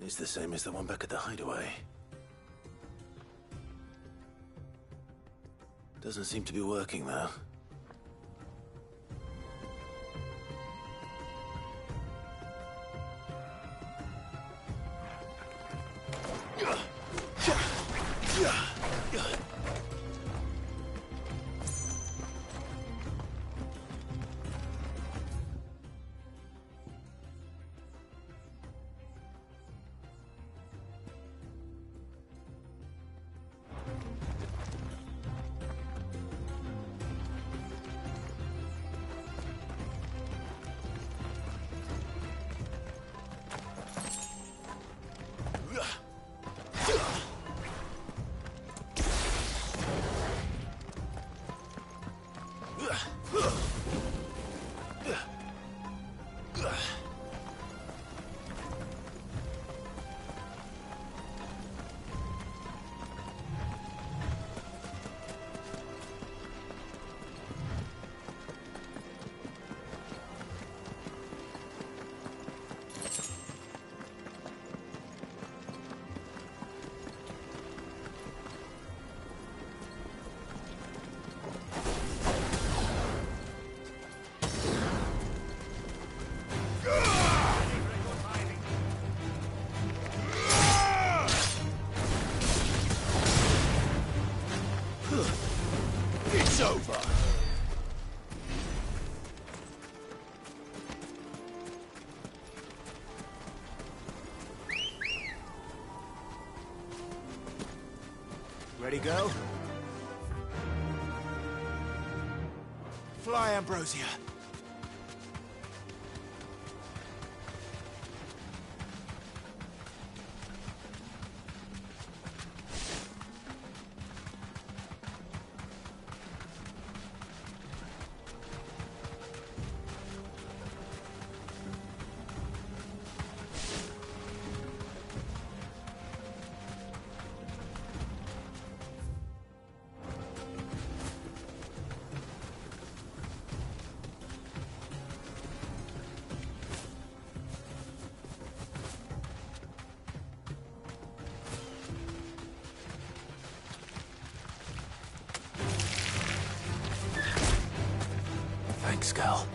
It's the same as the one back at the hideaway. Doesn't seem to be working, though. It's over. Ready, go? Fly, Ambrosia. Thanks, girl.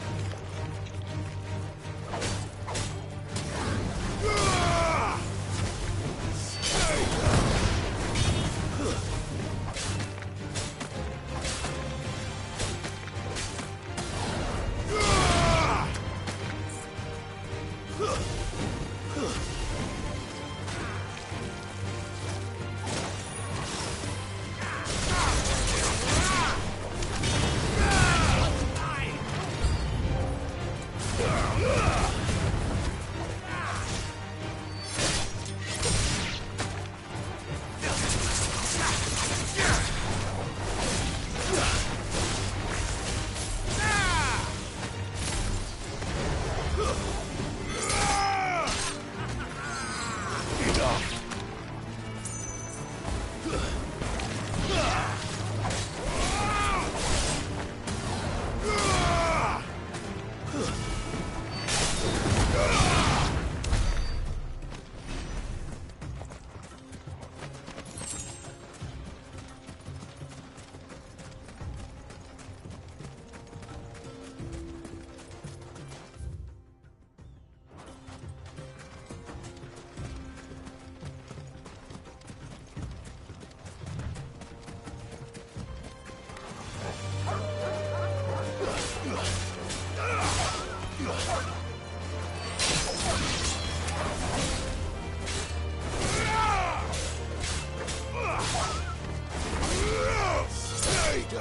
It's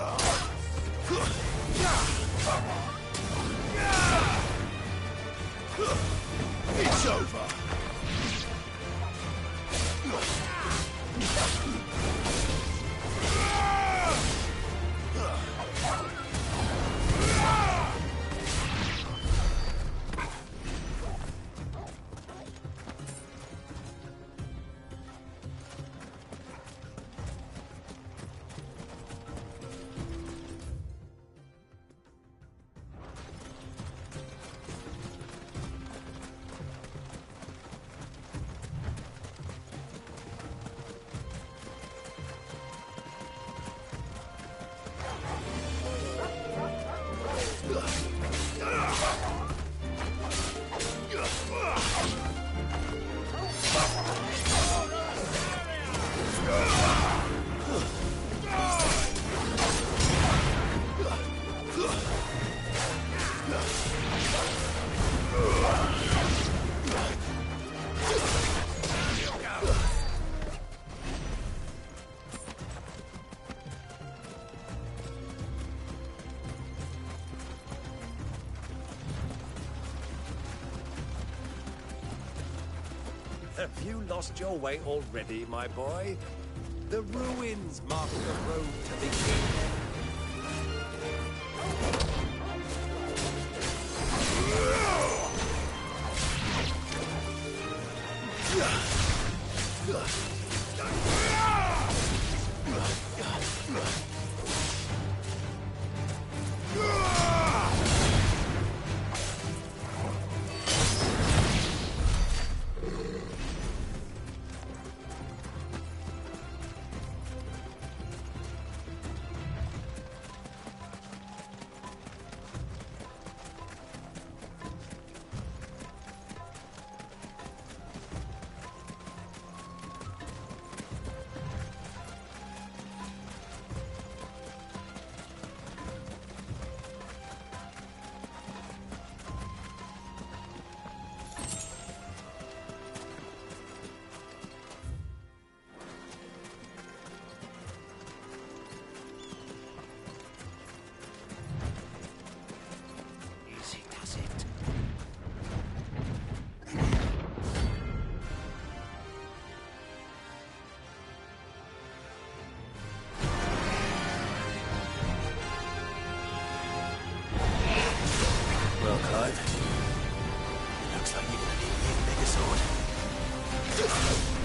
over. Have you lost your way already, my boy? The ruins mark the road to the king. Well, Clive, looks like you're gonna need a bit bigger sword. Too slow.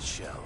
shall.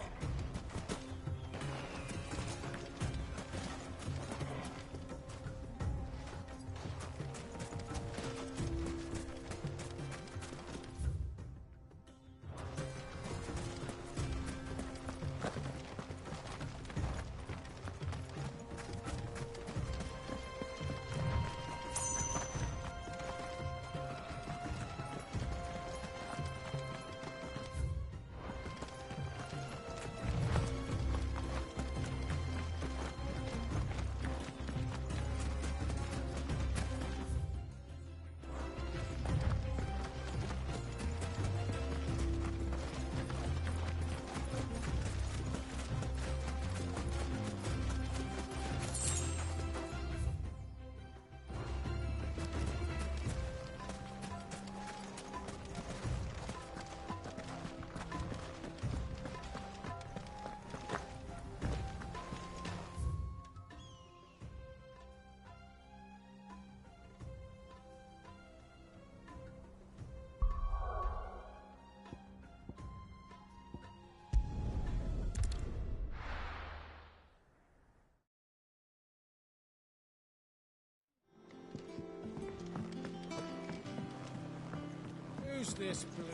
Who's this blue?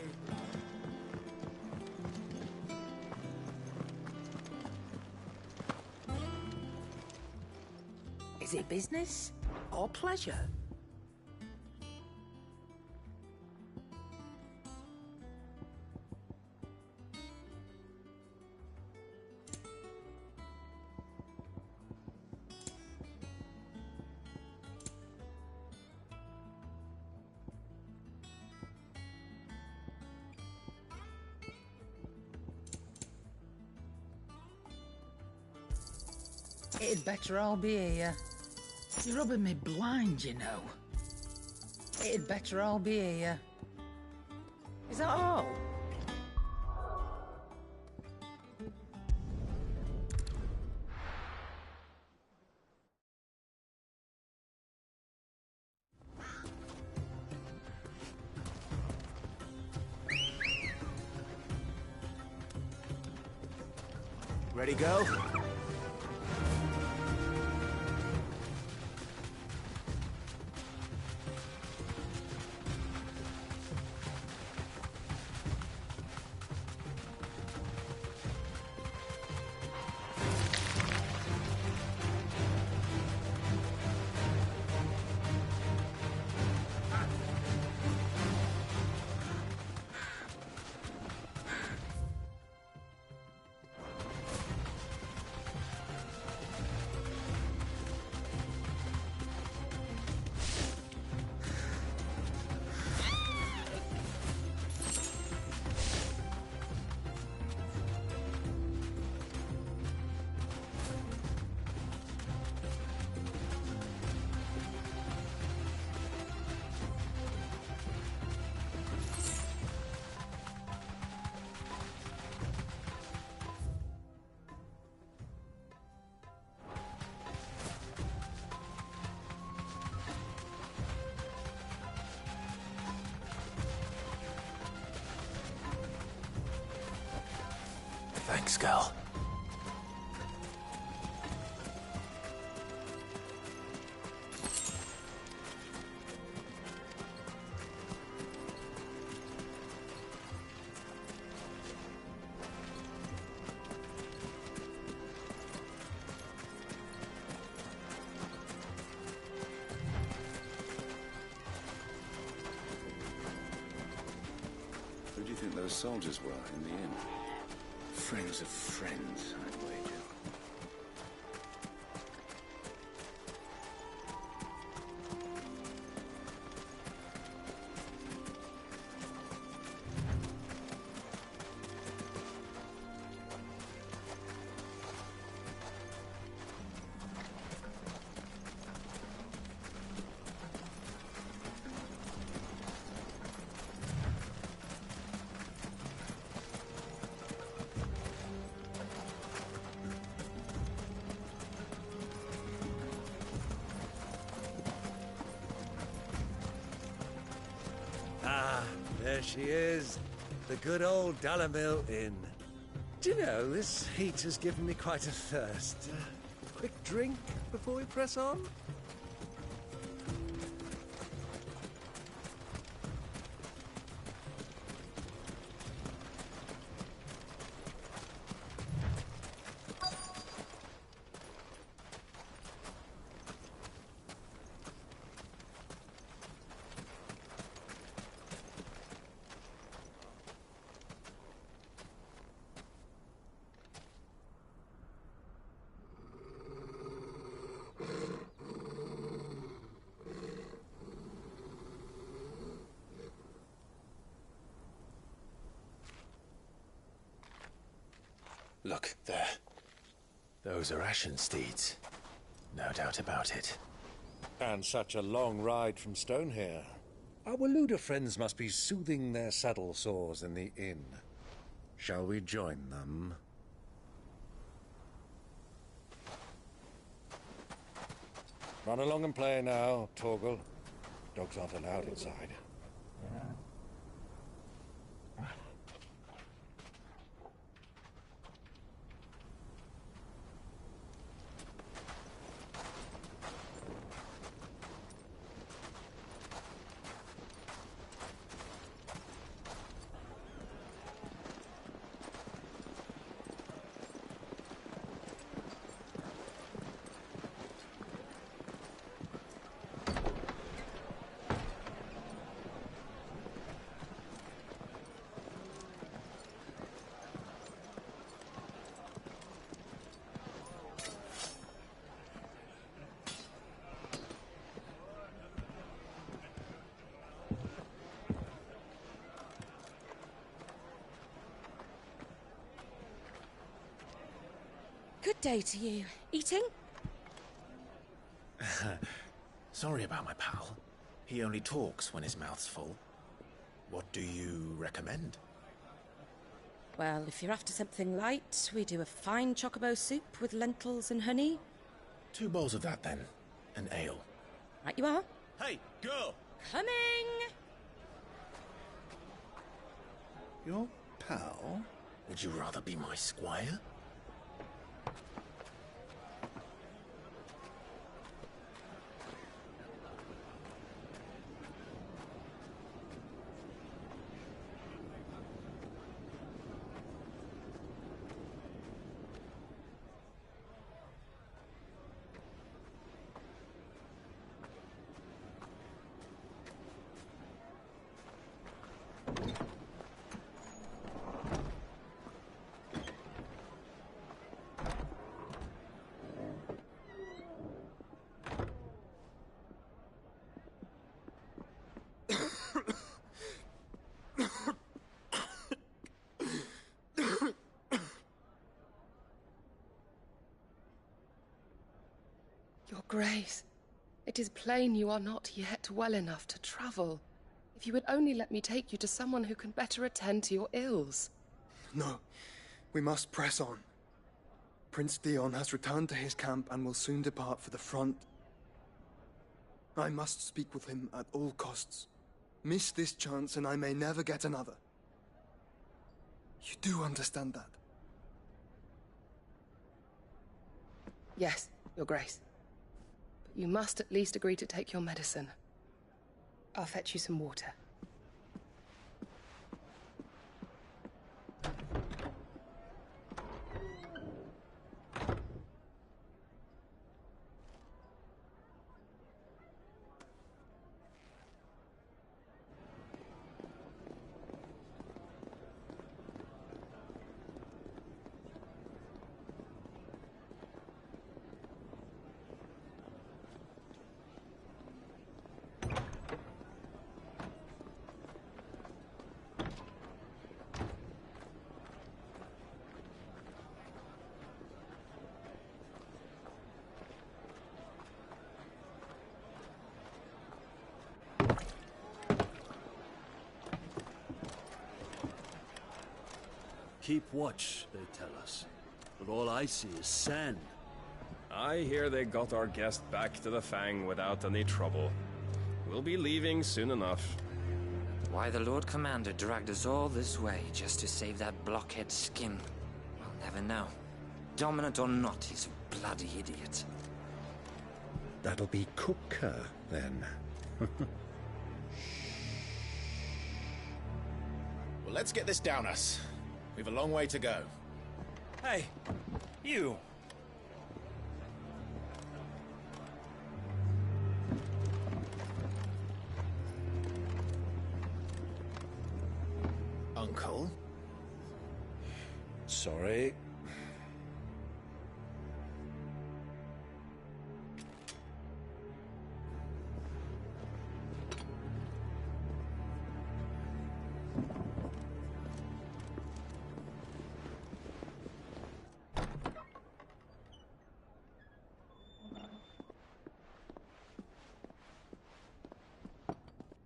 Is it business or pleasure? It'd better all be here. You're rubbing me blind, you know. It'd better all be here. Is that all? Ready, go? Thanks, girl. Who do you think those soldiers were in the inn? Friends of friends, I'd wager. Ah, there she is. The good old Dalamil Inn. Do you know, this heat has given me quite a thirst. Quick drink before we press on? Look, there. Those are Ashen steeds. No doubt about it. And such a long ride from Stonehere. Our Luda friends must be soothing their saddle sores in the inn. Shall we join them? Run along and play now, Torgal. Dogs aren't allowed inside. Good day to you. Eating? Sorry about my pal. He only talks when his mouth's full. What do you recommend? Well, if you're after something light, we do a fine chocobo soup with lentils and honey. 2 bowls of that, then. An ale. Right you are. Hey, girl! Coming! Your pal? Would you rather be my squire? Your Grace, it is plain you are not yet well enough to travel. If you would only let me take you to someone who can better attend to your ills. No, we must press on. Prince Dion has returned to his camp and will soon depart for the front. I must speak with him at all costs. Miss this chance and I may never get another. You do understand that? Yes, Your Grace. But you must at least agree to take your medicine. I'll fetch you some water. Keep watch, they tell us. But all I see is sand. I hear they got our guest back to the Fang without any trouble. We'll be leaving soon enough. Why the Lord Commander dragged us all this way just to save that blockhead skin, Never know. Dominant or not, he's a bloody idiot. That'll be Cooker, then. Well, let's get this down us. We've a long way to go. Hey, you! Uncle? Sorry.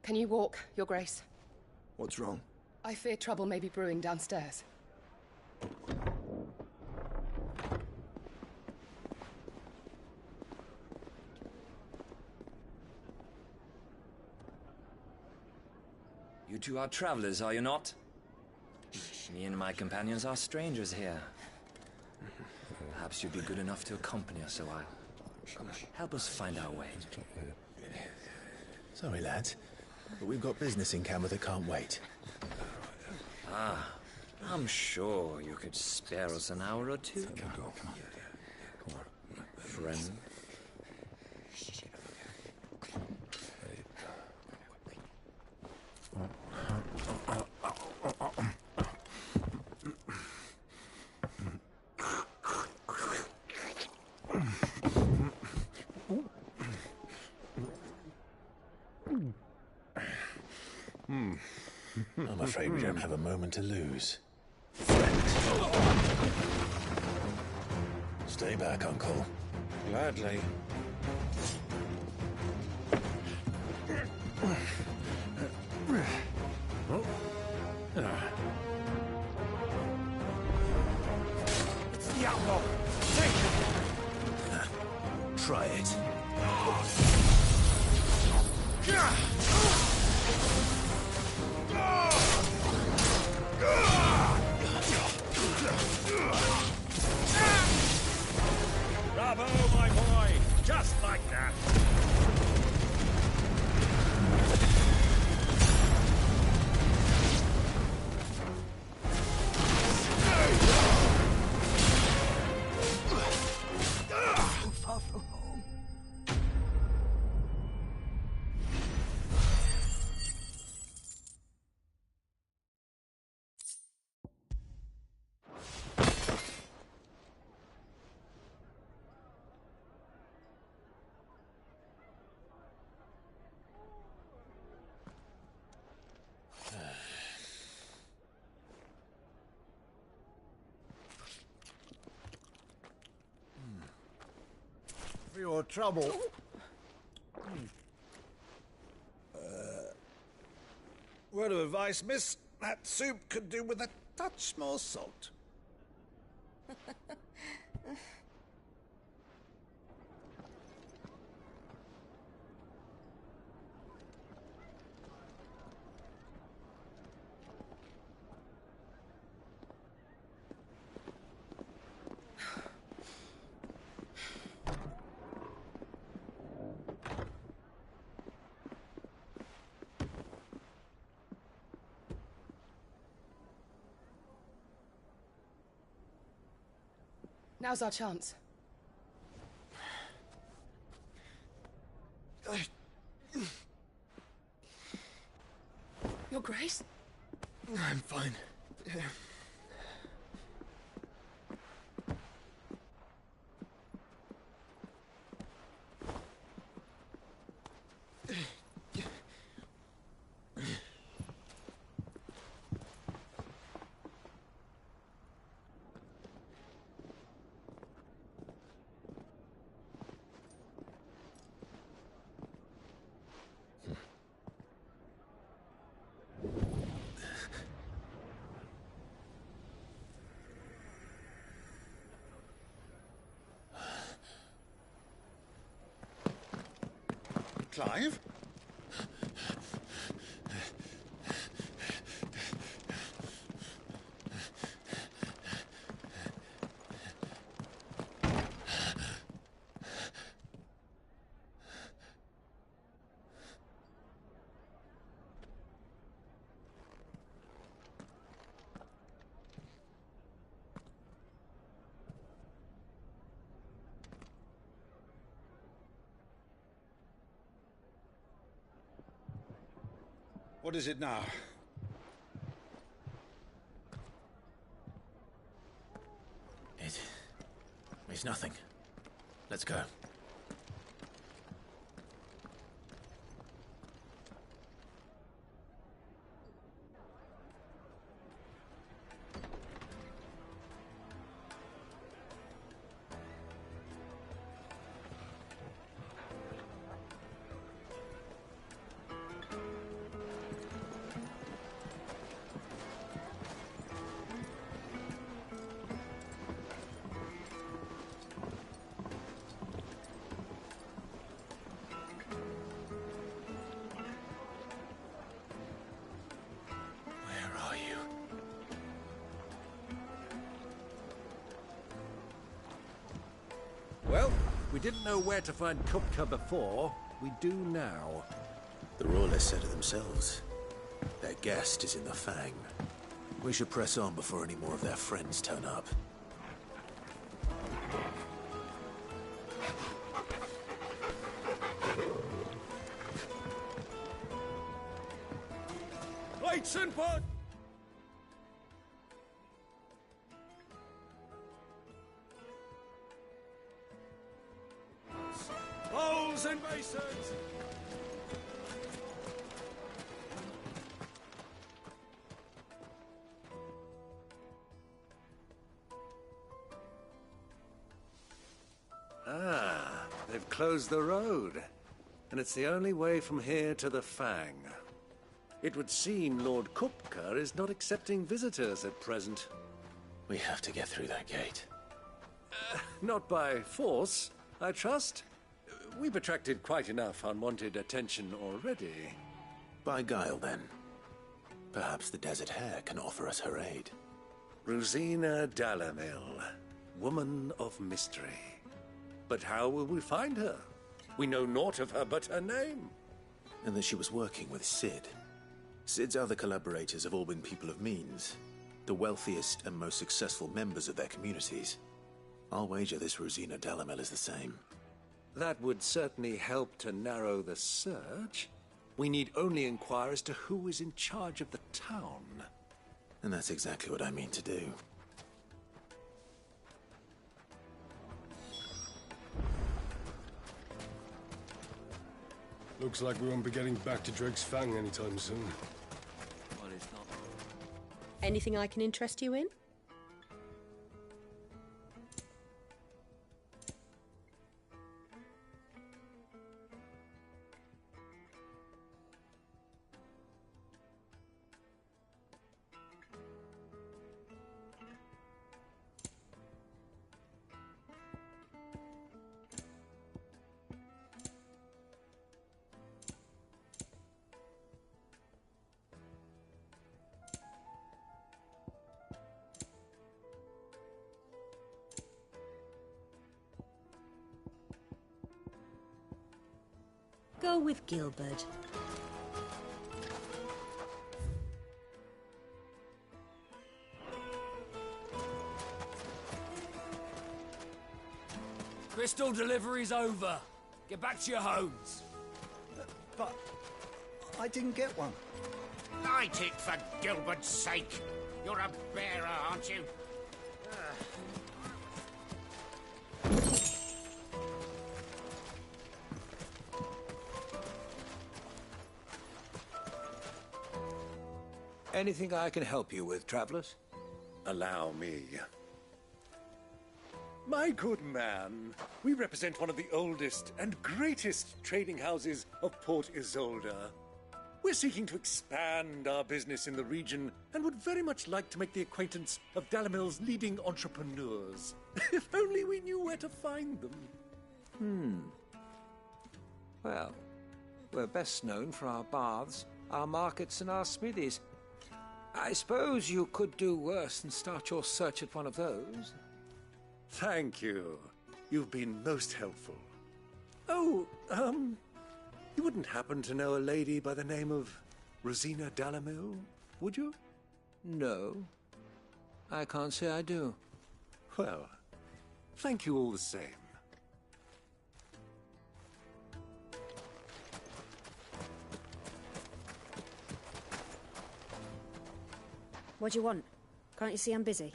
Can you walk, Your Grace? What's wrong? I fear trouble may be brewing downstairs. You two are travelers, are you not? Me and my companions are strangers here. Perhaps you'd be good enough to accompany us a while. Help us find our way. Sorry, lads, but we've got business in camera that can't wait. Ah, I'm sure you could spare us an hour or two. Come on. Friend. I'm afraid we don't have a moment to lose. Stay back, Uncle. Gladly. It's the outlaw! Take him! Try it. Bravo, my boy! Just like that! So far from home. For your trouble. Word of advice, miss. That soup could do with a touch more salt. Now's our chance. Your Grace? I'm fine. Clive? What is it now? It's nothing. Let's go. Well, we didn't know where to find Kupka before. We do now. The Rawless said it themselves. Their guest is in the Fang. We should press on before any more of their friends turn up. Lights and put! Bowls and basins! Ah, they've closed the road. And it's the only way from here to the Fang. It would seem Lord Kupka is not accepting visitors at present. We have to get through that gate. Not by force, I trust. We've attracted quite enough unwanted attention already. By guile, then. Perhaps the Desert Hare can offer us her aid. Rosina Dalamil, woman of mystery. But how will we find her? We know naught of her but her name. And that she was working with Cid. Cid's other collaborators have all been people of means, the wealthiest and most successful members of their communities. I'll wager this Rosina Dalamil is the same. That would certainly help to narrow the search. We need only inquire as to who is in charge of the town. And that's exactly what I mean to do. Looks like we won't be getting back to Drake's Fang anytime soon. Well, it's not. Anything I can interest you in? Go with Gilbert. Crystal delivery's over. Get back to your homes. But I didn't get one. Light it for Gilbert's sake. You're a bearer, aren't you? Anything I can help you with, travelers? Allow me. My good man, we represent one of the oldest and greatest trading houses of Port Isolde. We're seeking to expand our business in the region and would very much like to make the acquaintance of Dalamil's leading entrepreneurs. If only we knew where to find them. Well, we're best known for our baths, our markets, and our smithies. I suppose you could do worse than start your search at one of those. Thank you. You've been most helpful. Oh, you wouldn't happen to know a lady by the name of Rosina Dalamil, would you? No. I can't say I do. Well, thank you all the same. What do you want? Can't you see I'm busy?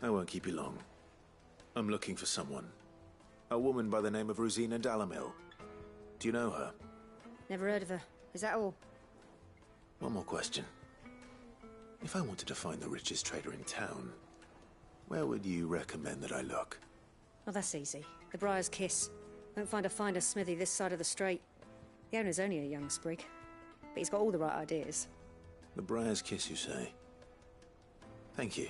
I won't keep you long. I'm looking for someone. A woman by the name of Rosina Dalamil. Do you know her? Never heard of her. Is that all? One more question. If I wanted to find the richest trader in town, where would you recommend that I look? Oh, that's easy. The Briar's Kiss. Won't find a finer smithy this side of the strait. The owner's only a young sprig, but he's got all the right ideas. The Briar's Kiss, you say? Thank you.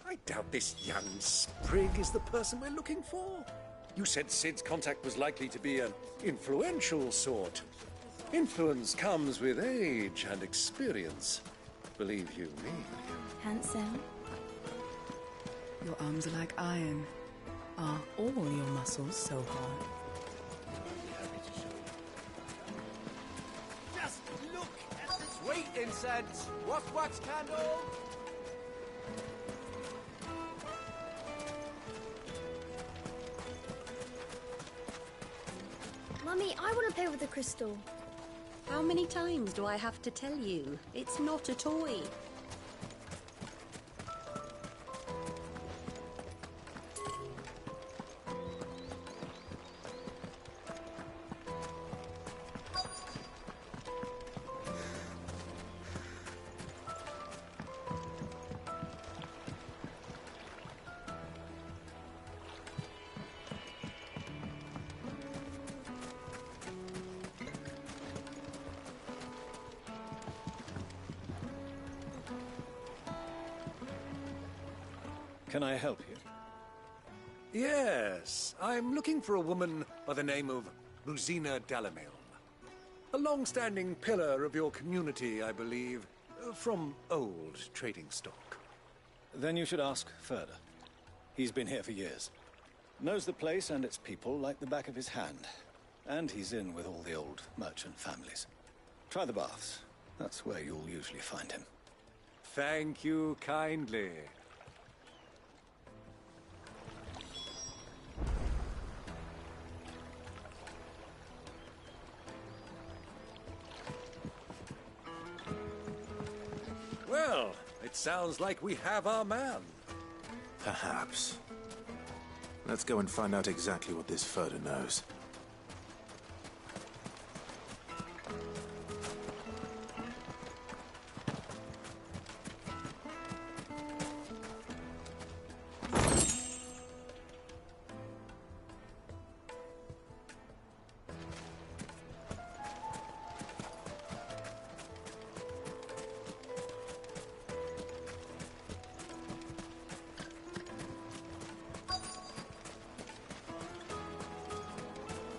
I doubt this young sprig is the person we're looking for. You said Sid's contact was likely to be an influential sort. Influence comes with age and experience. Believe you me. Handsome. Your arms are like iron. Are all your muscles so hard? Just look at this sweet incense. What's wax candle? Mummy, I want to play with the crystal. How many times do I have to tell you? It's not a toy. Can I help you? Yes, I'm looking for a woman by the name of Rosina Dalamil. A long-standing pillar of your community, I believe, from old trading stock. Then you should ask further. He's been here for years. Knows the place and its people like the back of his hand. And he's in with all the old merchant families. Try the baths. That's where you'll usually find him. Thank you kindly. Well, it sounds like we have our man. Perhaps. Let's go and find out exactly what this Furder knows.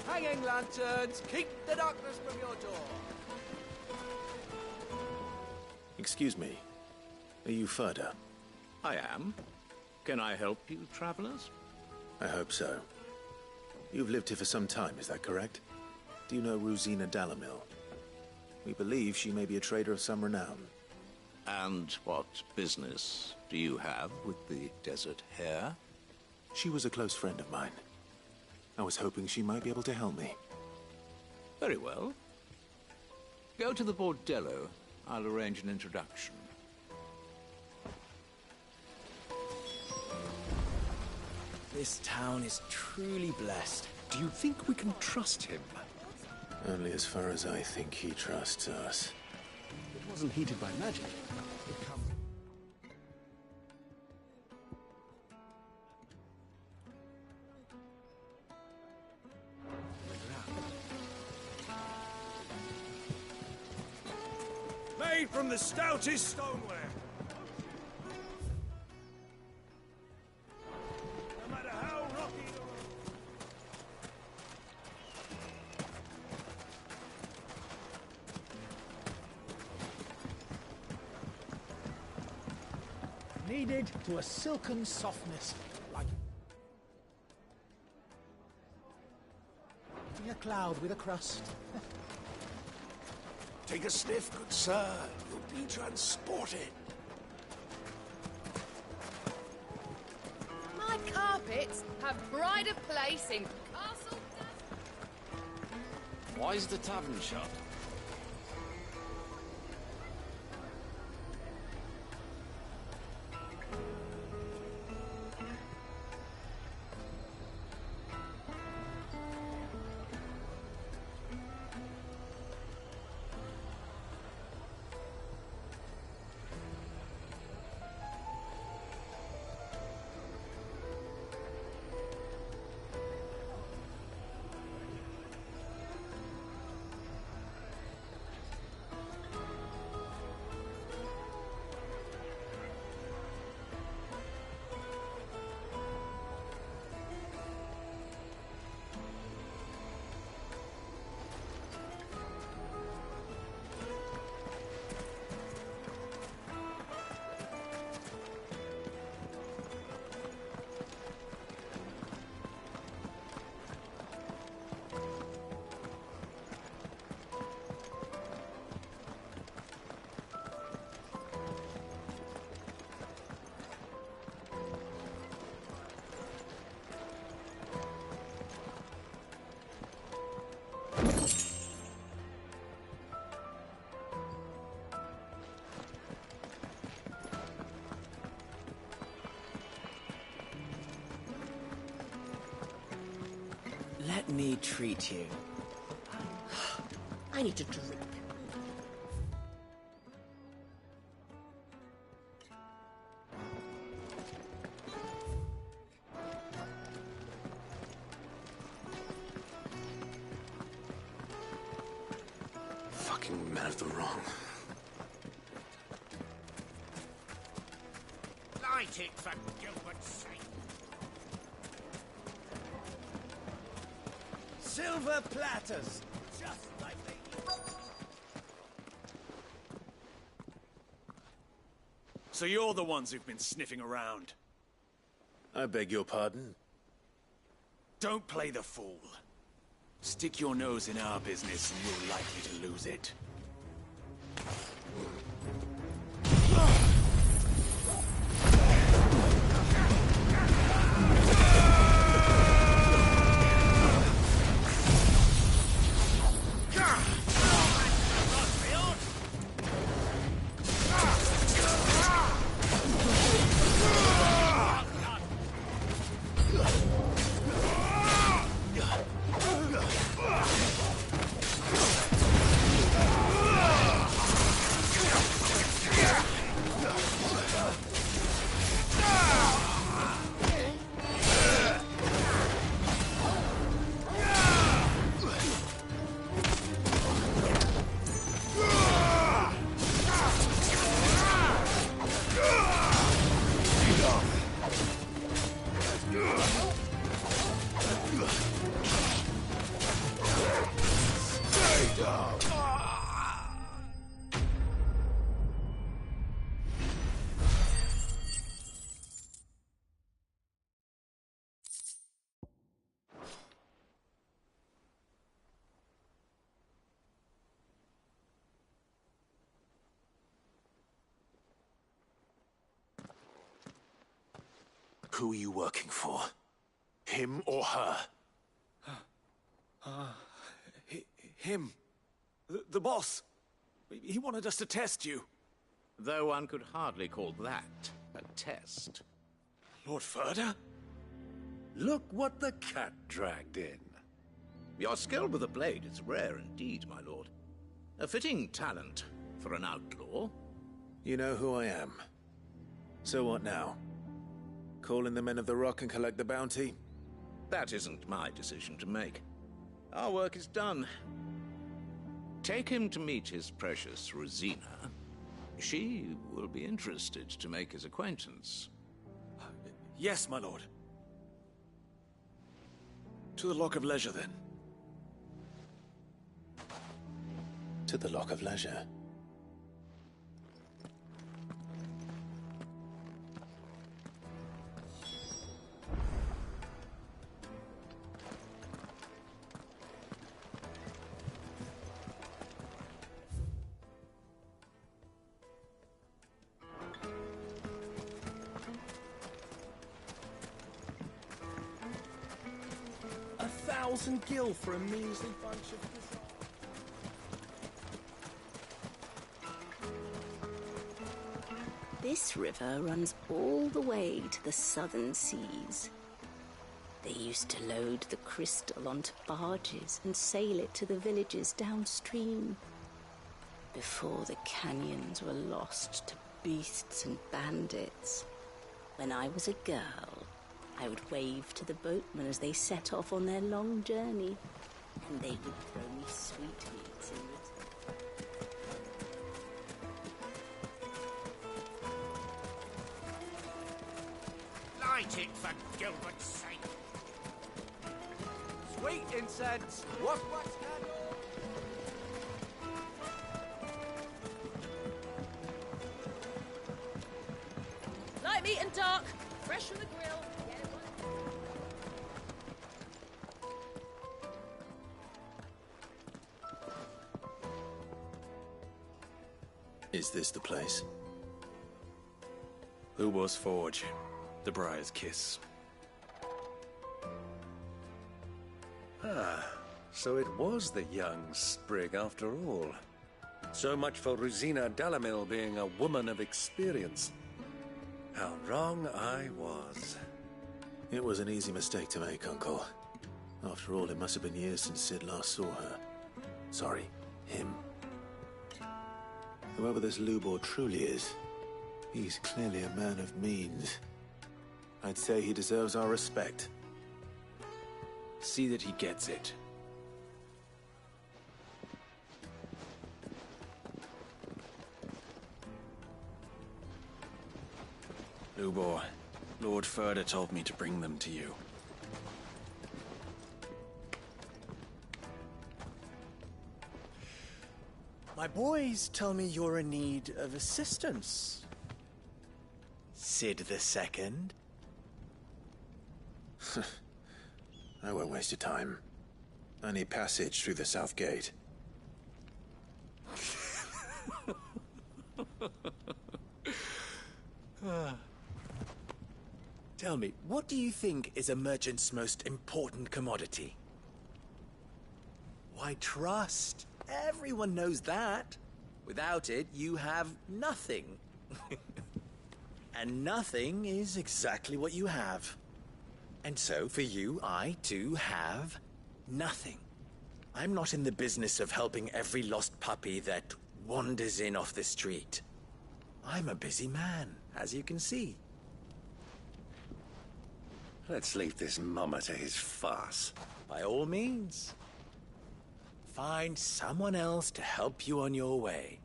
Hanging lanterns, keep the darkness from your door. Excuse me. Are you Furder? I am. Can I help you, travelers? I hope so. You've lived here for some time, is that correct? Do you know Rosina Dalamil? We believe she may be a trader of some renown. And what business do you have with the Desert Hare? She was a close friend of mine. I was hoping she might be able to help me. Very well. Go to the Bordello. I'll arrange an introduction. This town is truly blessed. Do you think we can trust him? Only as far as I think he trusts us. It wasn't heated by magic. Made from the stoutest stoneware. No matter how rocky the road. Kneaded to a silken softness, like a cloud with a crust. Take a sniff, good sir. You'll be transported. My carpets have pride of place in Castle. Why is the tavern shut? Let me treat you. I need to drink. Fucking men of the wrong. Light it for Gilbert's sake. Silver platters, just like they used. So you're the ones who've been sniffing around. I beg your pardon? Don't play the fool. Stick your nose in our business and you're likely to lose it. Who are you working for? Him or her? Him. The boss. He wanted us to test you. Though one could hardly call that a test. Lord Furder? Look what the cat dragged in. Your skill with a blade is rare indeed, my lord. A fitting talent for an outlaw. You know who I am. So what now? Call in the Men of the Rock and collect the bounty? That isn't my decision to make. Our work is done. Take him to meet his precious Rosina. She will be interested to make his acquaintance. Yes, my lord. To the Lock of Leisure, then. To the Lock of Leisure. $1,000 for a measly bunch of This river runs all the way to the southern seas. They used to load the crystal onto barges and sail it to the villages downstream. Before the canyons were lost to beasts and bandits. When I was a girl, I would wave to the boatmen as they set off on their long journey, and they would throw me sweetmeats in return. Light it for Gilbert's sake. Sweet incense. What candle? Light meat and dark, fresh from the grill. Is this the place? Ubor's Forge. The Briar's Kiss. Ah, so it was the young sprig after all. So much for Rosina Dalamil being a woman of experience. How wrong I was. It was an easy mistake to make, Uncle. After all, it must have been years since Sid last saw her. Sorry, him. Whoever this Lubor truly is, he's clearly a man of means. I'd say he deserves our respect. See that he gets it. Lubor, Lord Furder told me to bring them to you. My boys tell me you're in need of assistance. Sid the Second? I won't waste your time. I need passage through the south gate. Tell me, what do you think is a merchant's most important commodity? Why, trust. Everyone knows that. Without it, you have nothing. And nothing is exactly what you have. And so, for you, I, too, have nothing. I'm not in the business of helping every lost puppy that wanders in off the street. I'm a busy man, as you can see. Let's leave this mummer to his farce. By all means. Find someone else to help you on your way.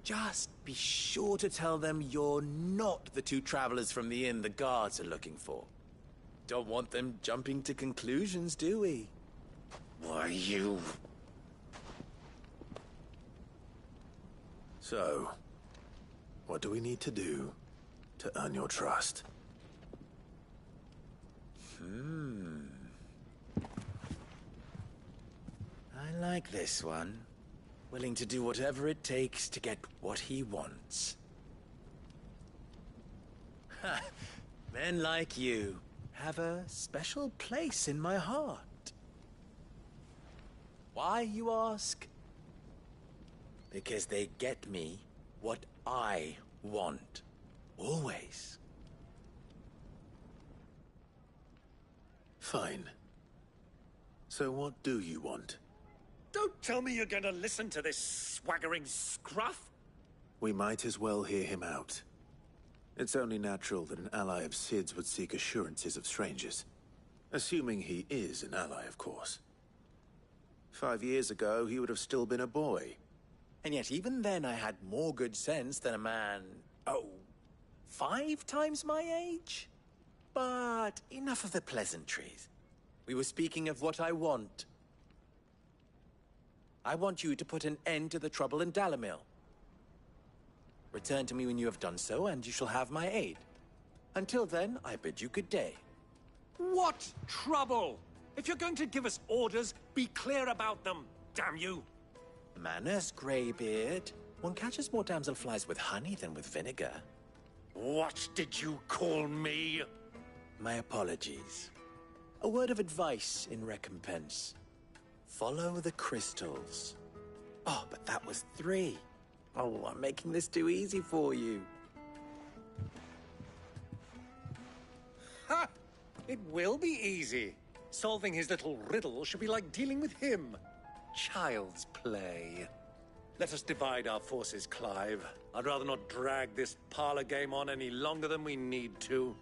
Just be sure to tell them you're not the two travelers from the inn the guards are looking for. Don't want them jumping to conclusions, do we? Why, you... So, what do we need to do to earn your trust? I like this one. Willing to do whatever it takes to get what he wants. Ha! Men like you have a special place in my heart. Why, you ask? Because they get me what I want. Always. Fine. So what do you want? Don't tell me you're going to listen to this swaggering scruff! We might as well hear him out. It's only natural that an ally of Sid's would seek assurances of strangers. Assuming he is an ally, of course. 5 years ago, he would have still been a boy. And yet even then I had more good sense than a man, 5 times my age? But enough of the pleasantries. We were speaking of what I want. I want you to put an end to the trouble in Dalamil. Return to me when you have done so, and you shall have my aid. Until then, I bid you good day. What trouble? If you're going to give us orders, be clear about them, damn you! Manners, Greybeard. One catches more damselflies with honey than with vinegar. What did you call me? My apologies. A word of advice in recompense. Follow the crystals. Oh, but that was 3. Oh, I'm making this too easy for you. Ha! It will be easy. Solving his little riddle should be like dealing with him. Child's play. Let us divide our forces, Clive. I'd rather not drag this parlor game on any longer than we need to.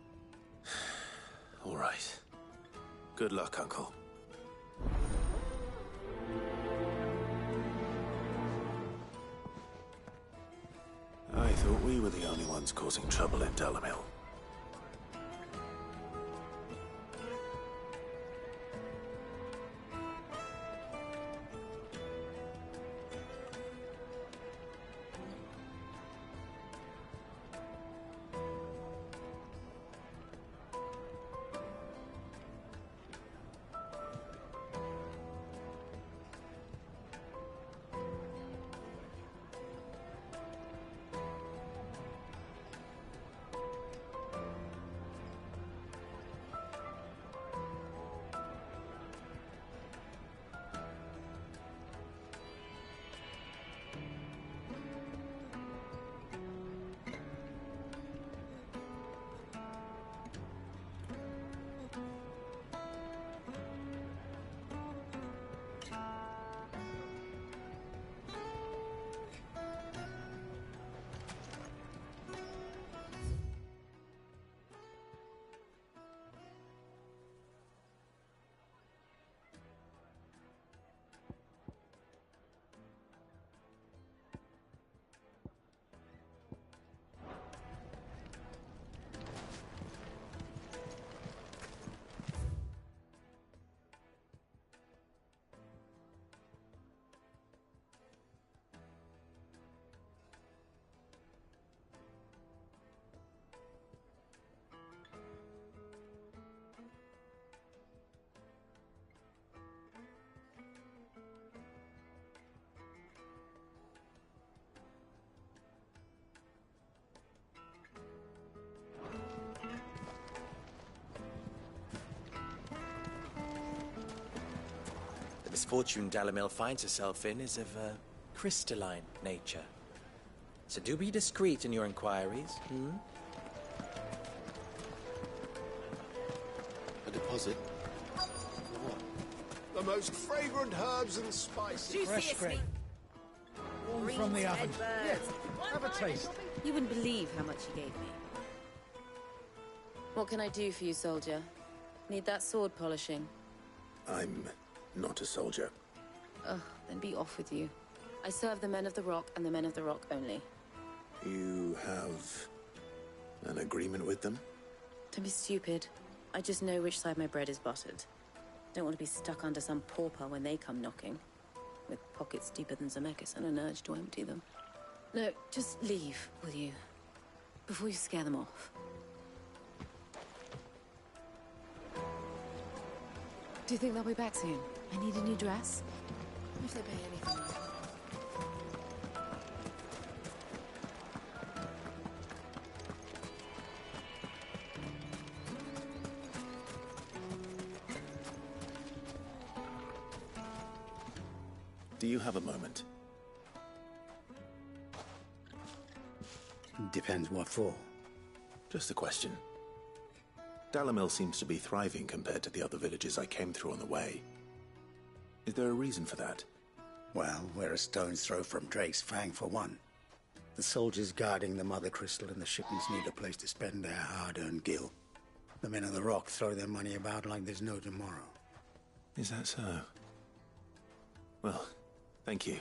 All right. Good luck, Uncle. I thought we were the only ones causing trouble in Dalamil. misfortune Dalamil finds herself in is of a crystalline nature. So do be discreet in your inquiries, hmm? A deposit? The most fragrant herbs and spices. Fresh grape. Warm from the oven. Yes, have a taste. You wouldn't believe how much he gave me. What can I do for you, soldier? Need that sword polishing? I'm not a soldier. Ugh, then be off with you. I serve the men of the Rock and the men of the Rock only. You have an agreement with them? Don't be stupid. I just know which side my bread is buttered. Don't want to be stuck under some pauper when they come knocking. With pockets deeper than Zemeckis and an urge to empty them. No, just leave, will you? Before you scare them off. Do you think they'll be back soon? I need a new dress. If they pay anything. Do you have a moment? Depends what for. Just a question. Dalamil seems to be thriving compared to the other villages I came through on the way. Is there a reason for that? Well, we're a stone's throw from Drake's Fang for one. The soldiers guarding the Mother Crystal and the shipments need a place to spend their hard-earned gil. The men of the Rock throw their money about like there's no tomorrow. Is that so? Well, thank you.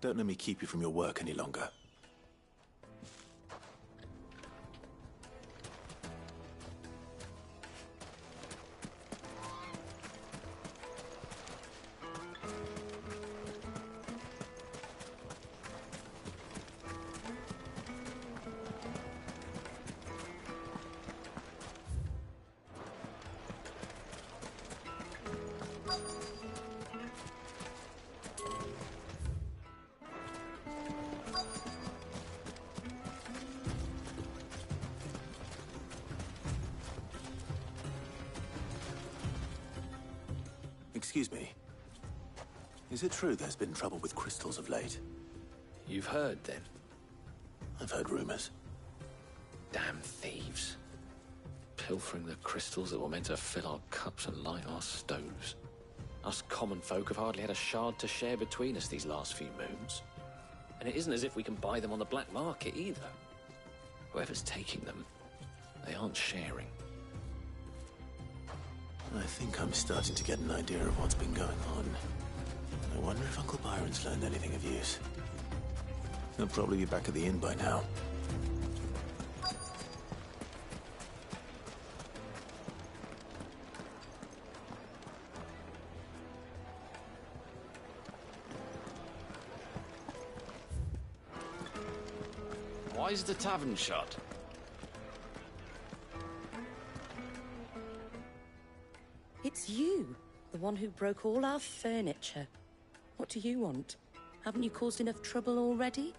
Don't let me keep you from your work any longer. Excuse me. Is it true there's been trouble with crystals of late? You've heard, then? I've heard rumors. Damn thieves. Pilfering the crystals that were meant to fill our cups and light our stoves. Us common folk have hardly had a shard to share between us these last few moons. And it isn't as if we can buy them on the black market, either. Whoever's taking them, they aren't sharing. I think I'm starting to get an idea of what's been going on. I wonder if Uncle Byron's learned anything of use. He'll probably be back at the inn by now. Why is the tavern shut? It's you, the one who broke all our furniture. What do you want? Haven't you caused enough trouble already?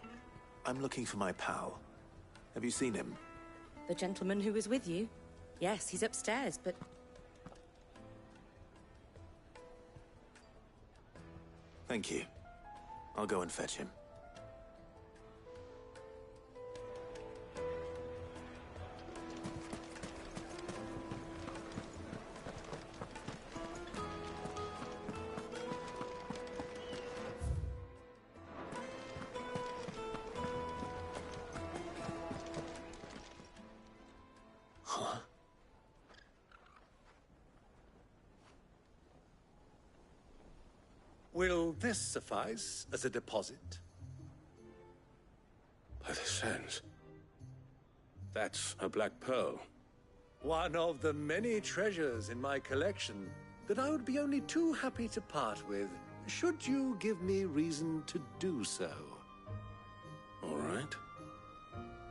I'm looking for my pal. Have you seen him? The gentleman who was with you? Yes, he's upstairs, but... Thank you. I'll go and fetch him. Will this suffice as a deposit? By the sands. That's a black pearl. One of the many treasures in my collection that I would be only too happy to part with, should you give me reason to do so. All right.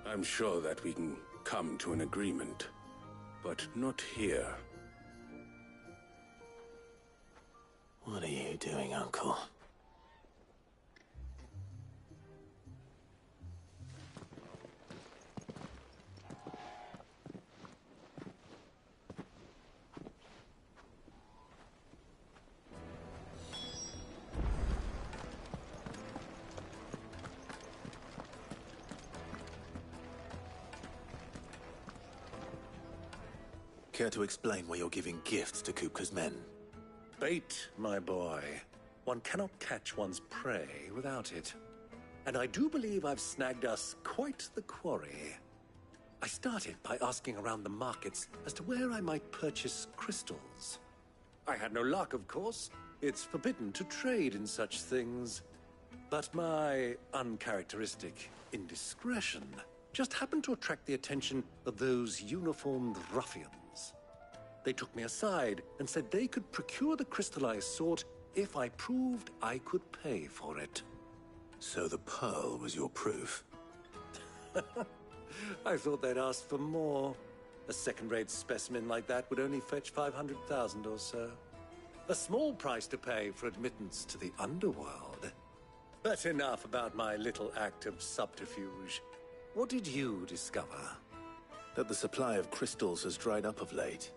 I'm sure that we can come to an agreement, but not here. What are you doing, Uncle? Care to explain why you're giving gifts to Kupka's men? Bait, my boy. One cannot catch one's prey without it. And I do believe I've snagged us quite the quarry. I started by asking around the markets as to where I might purchase crystals. I had no luck, of course. It's forbidden to trade in such things. But my uncharacteristic indiscretion just happened to attract the attention of those uniformed ruffians. They took me aside and said they could procure the crystal I sought if I proved I could pay for it. So the pearl was your proof? I thought they'd ask for more. A second-rate specimen like that would only fetch 500,000 or so. A small price to pay for admittance to the underworld. But enough about my little act of subterfuge. What did you discover? That the supply of crystals has dried up of late.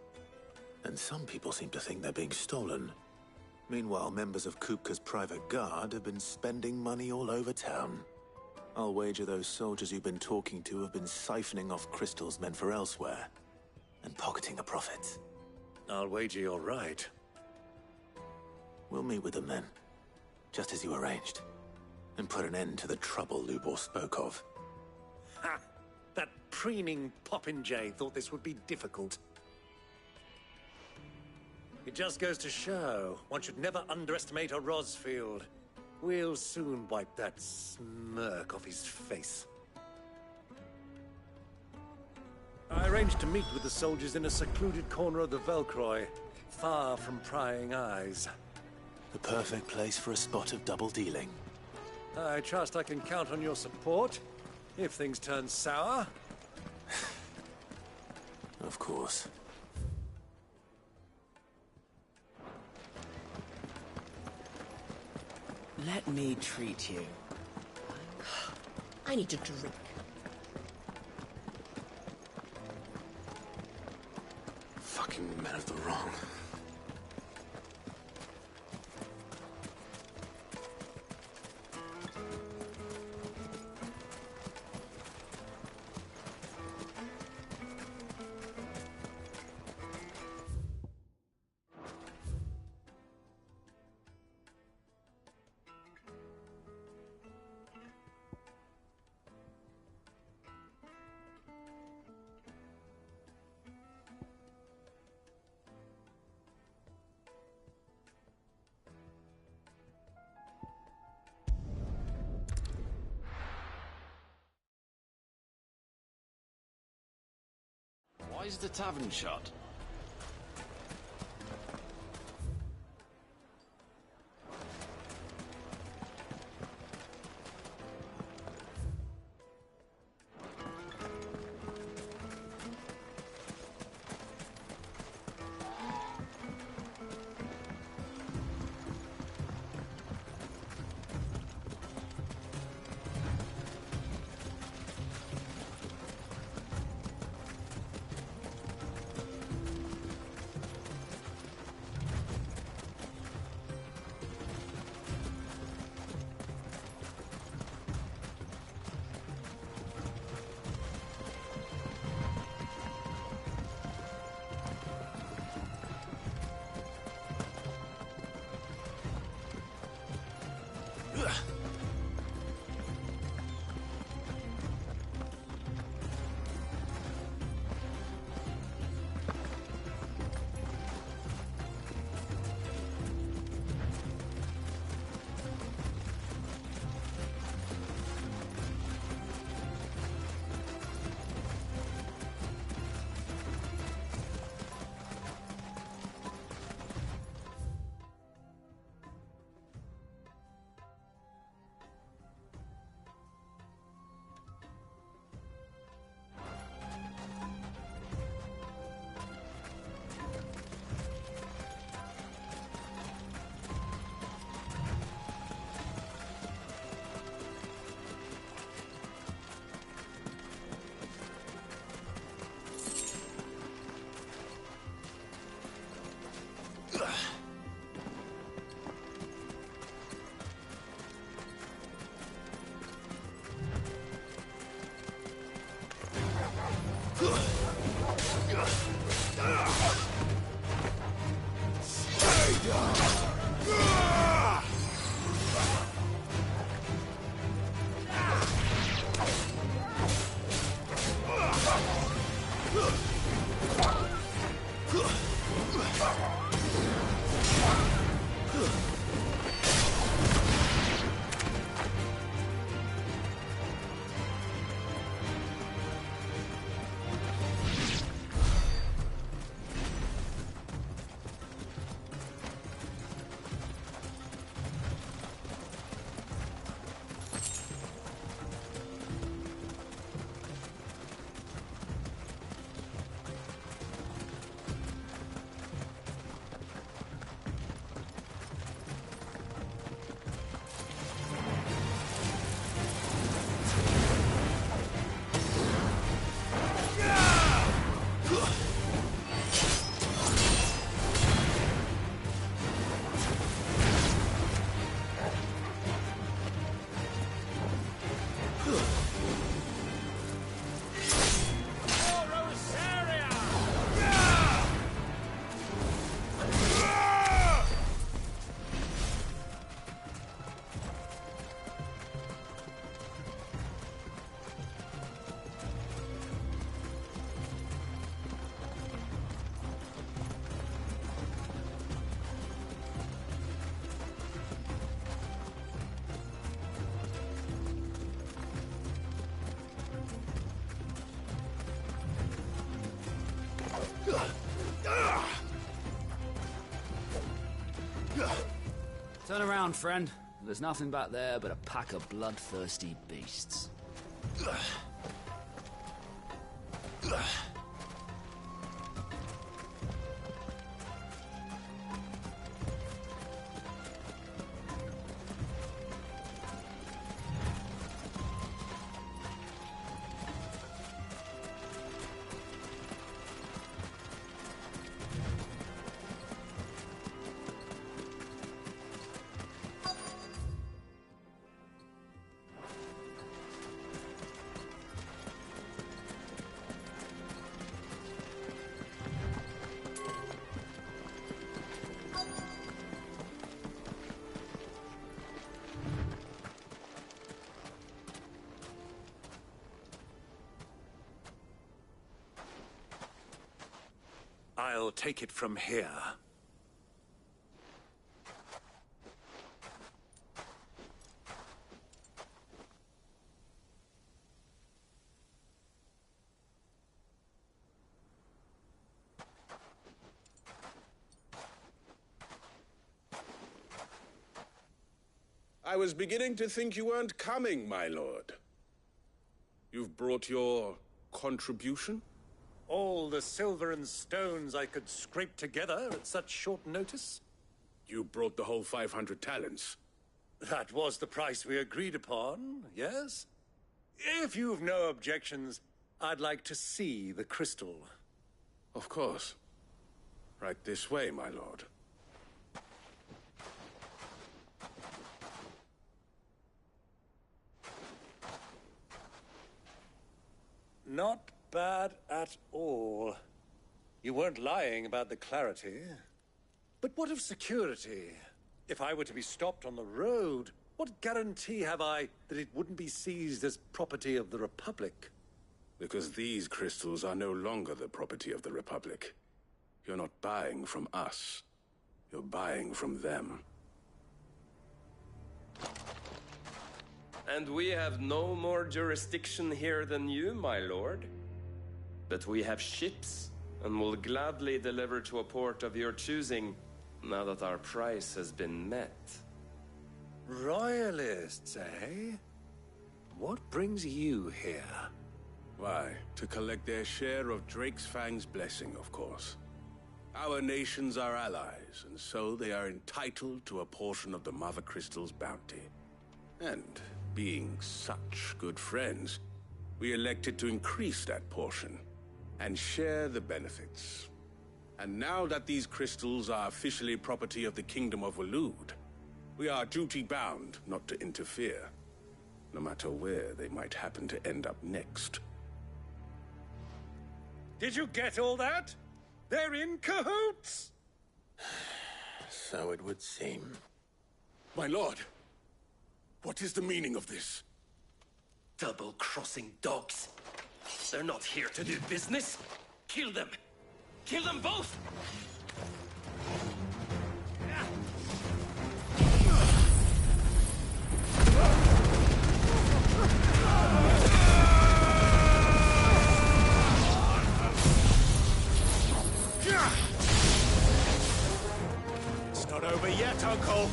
And some people seem to think they're being stolen. Meanwhile, members of Kupka's private guard have been spending money all over town. I'll wager those soldiers you've been talking to have been siphoning off crystals meant for elsewhere, and pocketing the profits. I'll wager you're right. We'll meet with them then, just as you arranged, and put an end to the trouble Lubor spoke of. Ha! That preening popinjay thought this would be difficult. It just goes to show, one should never underestimate a Rosfield. We'll soon wipe that smirk off his face. I arranged to meet with the soldiers in a secluded corner of the Velcroy, far from prying eyes. The perfect place for a spot of double dealing. I trust I can count on your support, if things turn sour. Of course. Let me treat you. I need to drink. Fucking men of the wrong. Why is the tavern shut? Turn around, friend. There's nothing back there but a pack of bloodthirsty beasts. I'll take it from here. I was beginning to think you weren't coming, my lord. You've brought your contribution? All the silver and stones I could scrape together at such short notice? You brought the whole 500 talents. That was the price we agreed upon, yes? If you've no objections, I'd like to see the crystal. Of course. Right this way, my lord. Not bad at all. You weren't lying about the clarity. But what of security? If I were to be stopped on the road, what guarantee have I that it wouldn't be seized as property of the Republic? Because these crystals are no longer the property of the Republic. You're not buying from us. You're buying from them. And we have no more jurisdiction here than you, my lord. But we have ships, and will gladly deliver to a port of your choosing, now that our price has been met. Royalists, eh? What brings you here? Why, to collect their share of Drake's Fang's blessing, of course. Our nations are allies, and so they are entitled to a portion of the Mother Crystal's bounty. And being such good friends, we elected to increase that portion and share the benefits. And now that these crystals are officially property of the Kingdom of Waloed, we are duty-bound not to interfere, no matter where they might happen to end up next. Did you get all that? They're in cahoots! So it would seem. My lord, what is the meaning of this? Double-crossing dogs. They're not here to do business. Kill them. Kill them both! It's not over yet, Uncle.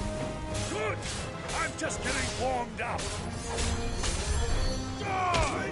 Good. I'm just getting warmed up. Die!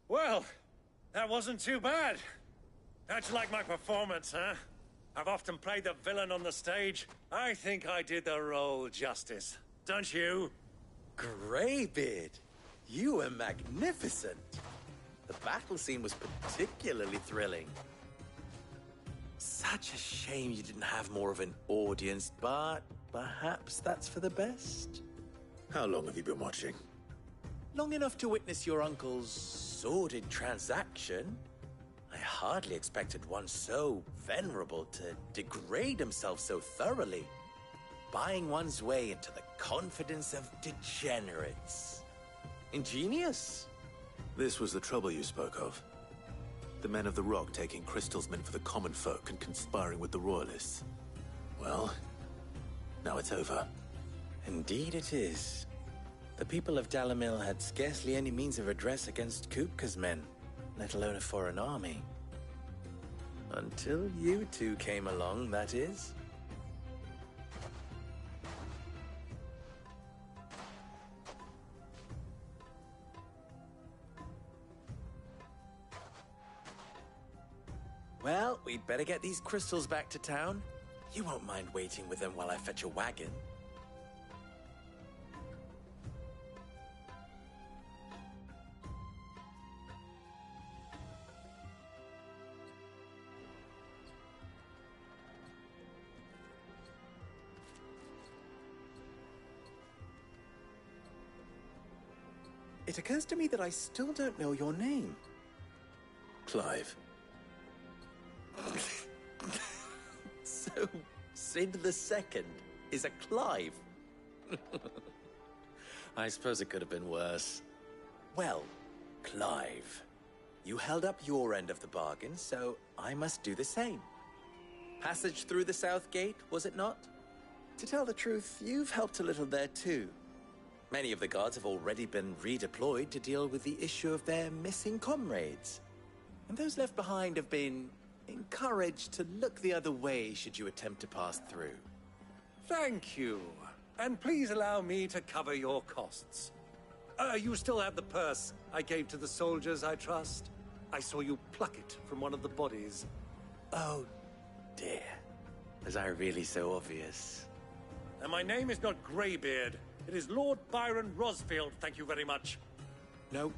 Well, that wasn't too bad. How'd you like my performance, huh? I've often played the villain on the stage. I think I did the role justice. Don't you? Greybeard, you were magnificent. The battle scene was particularly thrilling. Such a shame you didn't have more of an audience, but perhaps that's for the best. How long have you been watching? Long enough to witness your uncle's sordid transaction. I hardly expected one so venerable to degrade himself so thoroughly, buying one's way into the confidence of degenerates. Ingenious. This was the trouble you spoke of. The men of the Rock taking crystals meant for the common folk and conspiring with the Royalists. Well, now it's over. Indeed it is. The people of Dalamil had scarcely any means of redress against Kupka's men, let alone a foreign army. Until you two came along, that is. Well, we'd better get these crystals back to town. You won't mind waiting with them while I fetch a wagon. It occurs to me that I still don't know your name. Clive. So, Sid the Second is a Clive? I suppose it could have been worse. Well, Clive, you held up your end of the bargain, so I must do the same. Passage through the South Gate, was it not? To tell the truth, you've helped a little there too. Many of the guards have already been redeployed to deal with the issue of their missing comrades. And those left behind have been encouraged to look the other way should you attempt to pass through. Thank you. And please allow me to cover your costs. You still have the purse I gave to the soldiers, I trust? I saw you pluck it from one of the bodies. Oh, dear. Was I really so obvious? And my name is not Greybeard. It is Lord Byron Rosfield, thank you very much. No,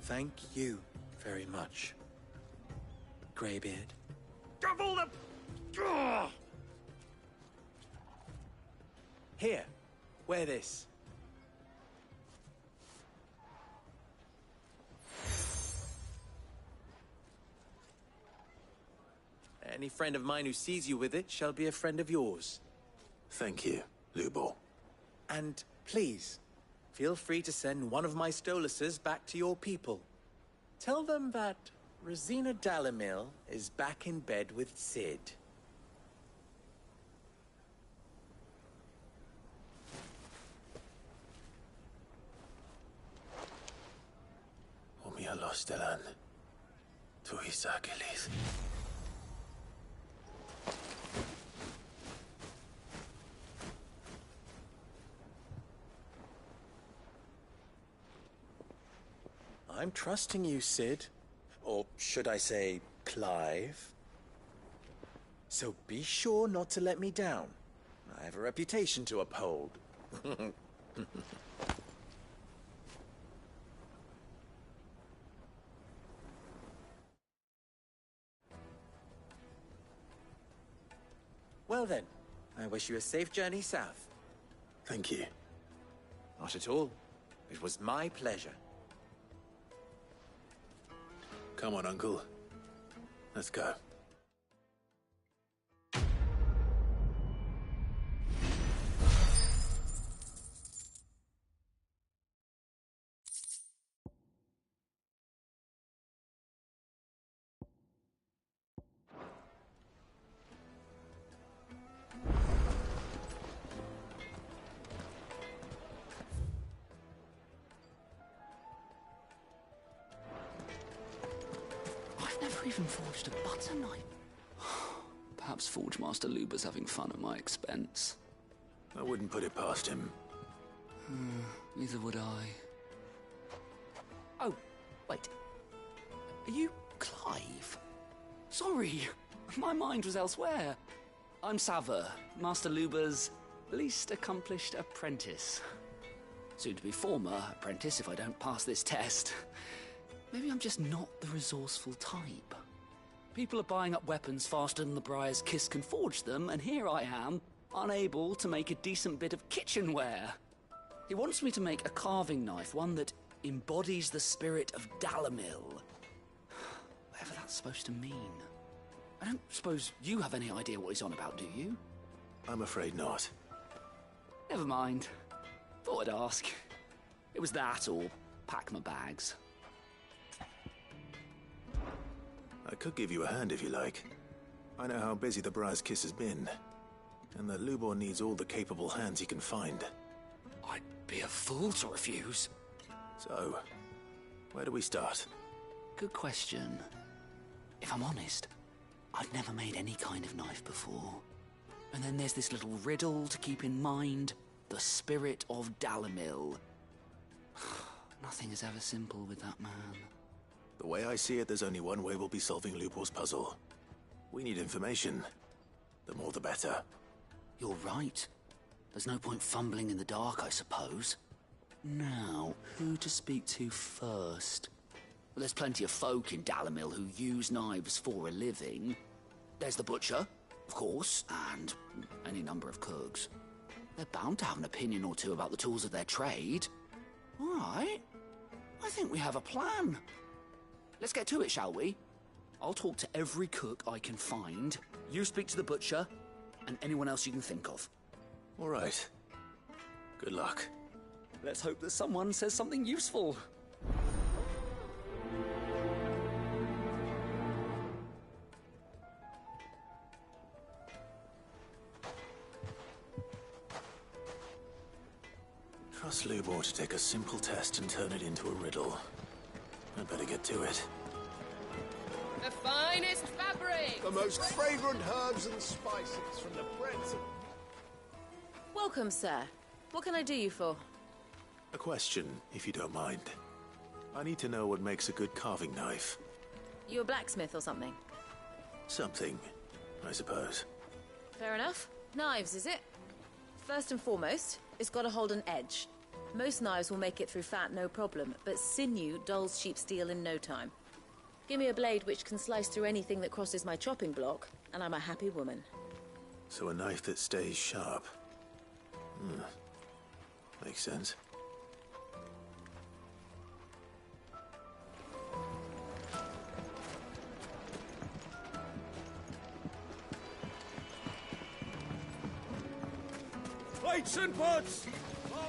thank you very much, Greybeard. Of all the... Ugh! Here, wear this. Any friend of mine who sees you with it shall be a friend of yours. Thank you, Lubor. And please, feel free to send one of my Stoluses back to your people. Tell them that Rosina Dalamil is back in bed with Sid. Omia Lostelan. Tuisa Achilles. I'm trusting you, Sid. Or should I say, Clive. So be sure not to let me down. I have a reputation to uphold. Well then, I wish you a safe journey south. Thank you. Not at all. It was my pleasure. Come on, Uncle. Let's go. Never even forged a butter knife. Perhaps Forge Master Luber's having fun at my expense. I wouldn't put it past him. Neither would I. Oh, wait. Are you Clive? Sorry, my mind was elsewhere. I'm Sava, Master Luber's least accomplished apprentice. Soon to be former apprentice if I don't pass this test. Maybe I'm just not the resourceful type. People are buying up weapons faster than the Briar's Kiss can forge them, and here I am, unable to make a decent bit of kitchenware. He wants me to make a carving knife, one that embodies the spirit of Dalamil. Whatever that's supposed to mean. I don't suppose you have any idea what he's on about, do you? I'm afraid not. Never mind. Thought I'd ask. It was that or pack my bags. I could give you a hand if you like. I know how busy the Briar's Kiss has been, and that Lubor needs all the capable hands he can find. I'd be a fool to refuse. So, where do we start? Good question. If I'm honest, I've never made any kind of knife before. And then there's this little riddle to keep in mind. The spirit of Dalamil. Nothing is ever simple with that man. The way I see it, there's only one way we'll be solving Lubor's puzzle. We need information. The more the better. You're right. There's no point fumbling in the dark, I suppose. Now, who to speak to first? Well, there's plenty of folk in Dalamil who use knives for a living. There's the butcher, of course, and any number of cooks. They're bound to have an opinion or two about the tools of their trade. All right. I think we have a plan. Let's get to it, shall we? I'll talk to every cook I can find. You speak to the butcher, and anyone else you can think of. All right. Good luck. Let's hope that someone says something useful. Trust Lubor to take a simple test and turn it into a riddle. I'd better get to it. The finest fabric! The most fragrant herbs and spices from the breadth of... Welcome, sir. What can I do you for? A question, if you don't mind. I need to know what makes a good carving knife. You a blacksmith or something? Something, I suppose. Fair enough. Knives, is it? First and foremost, it's got to hold an edge. Most knives will make it through fat, no problem, but sinew dulls cheap steel in no time. Give me a blade which can slice through anything that crosses my chopping block, and I'm a happy woman. So a knife that stays sharp. Makes sense. Plates and pots! Bowls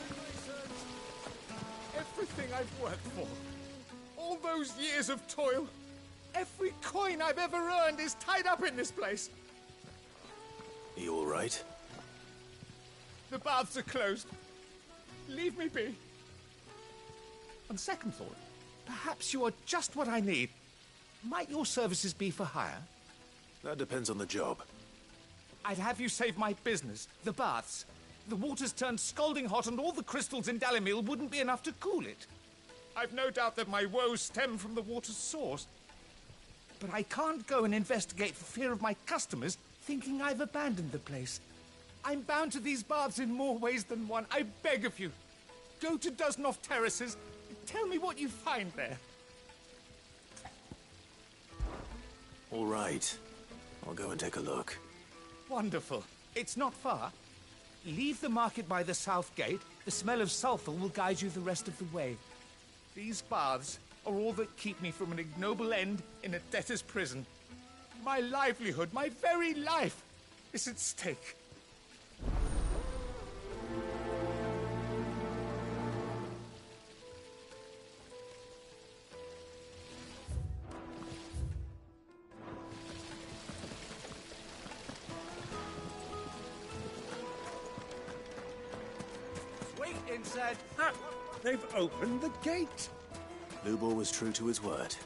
and basins! Everything I've worked for. All those years of toil. Every coin I've ever earned is tied up in this place. You all right? The baths are closed. Leave me be. On second thought, perhaps you are just what I need. Might your services be for hire? That depends on the job. I'd have you save my business, the baths. The water's turned scalding hot and all the crystals in Dalimil wouldn't be enough to cool it. I've no doubt that my woes stem from the water's source. But I can't go and investigate for fear of my customers thinking I've abandoned the place. I'm bound to these baths in more ways than one. I beg of you, go to Dusnoff Terraces and tell me what you find there. All right. I'll go and take a look. Wonderful. It's not far. Leave the market by the south gate. The smell of sulphur will guide you the rest of the way. These baths are all that keep me from an ignoble end in a debtor's prison. My livelihood, my very life, is at stake. Wait inside. They've opened the gate. Lubor was true to his word.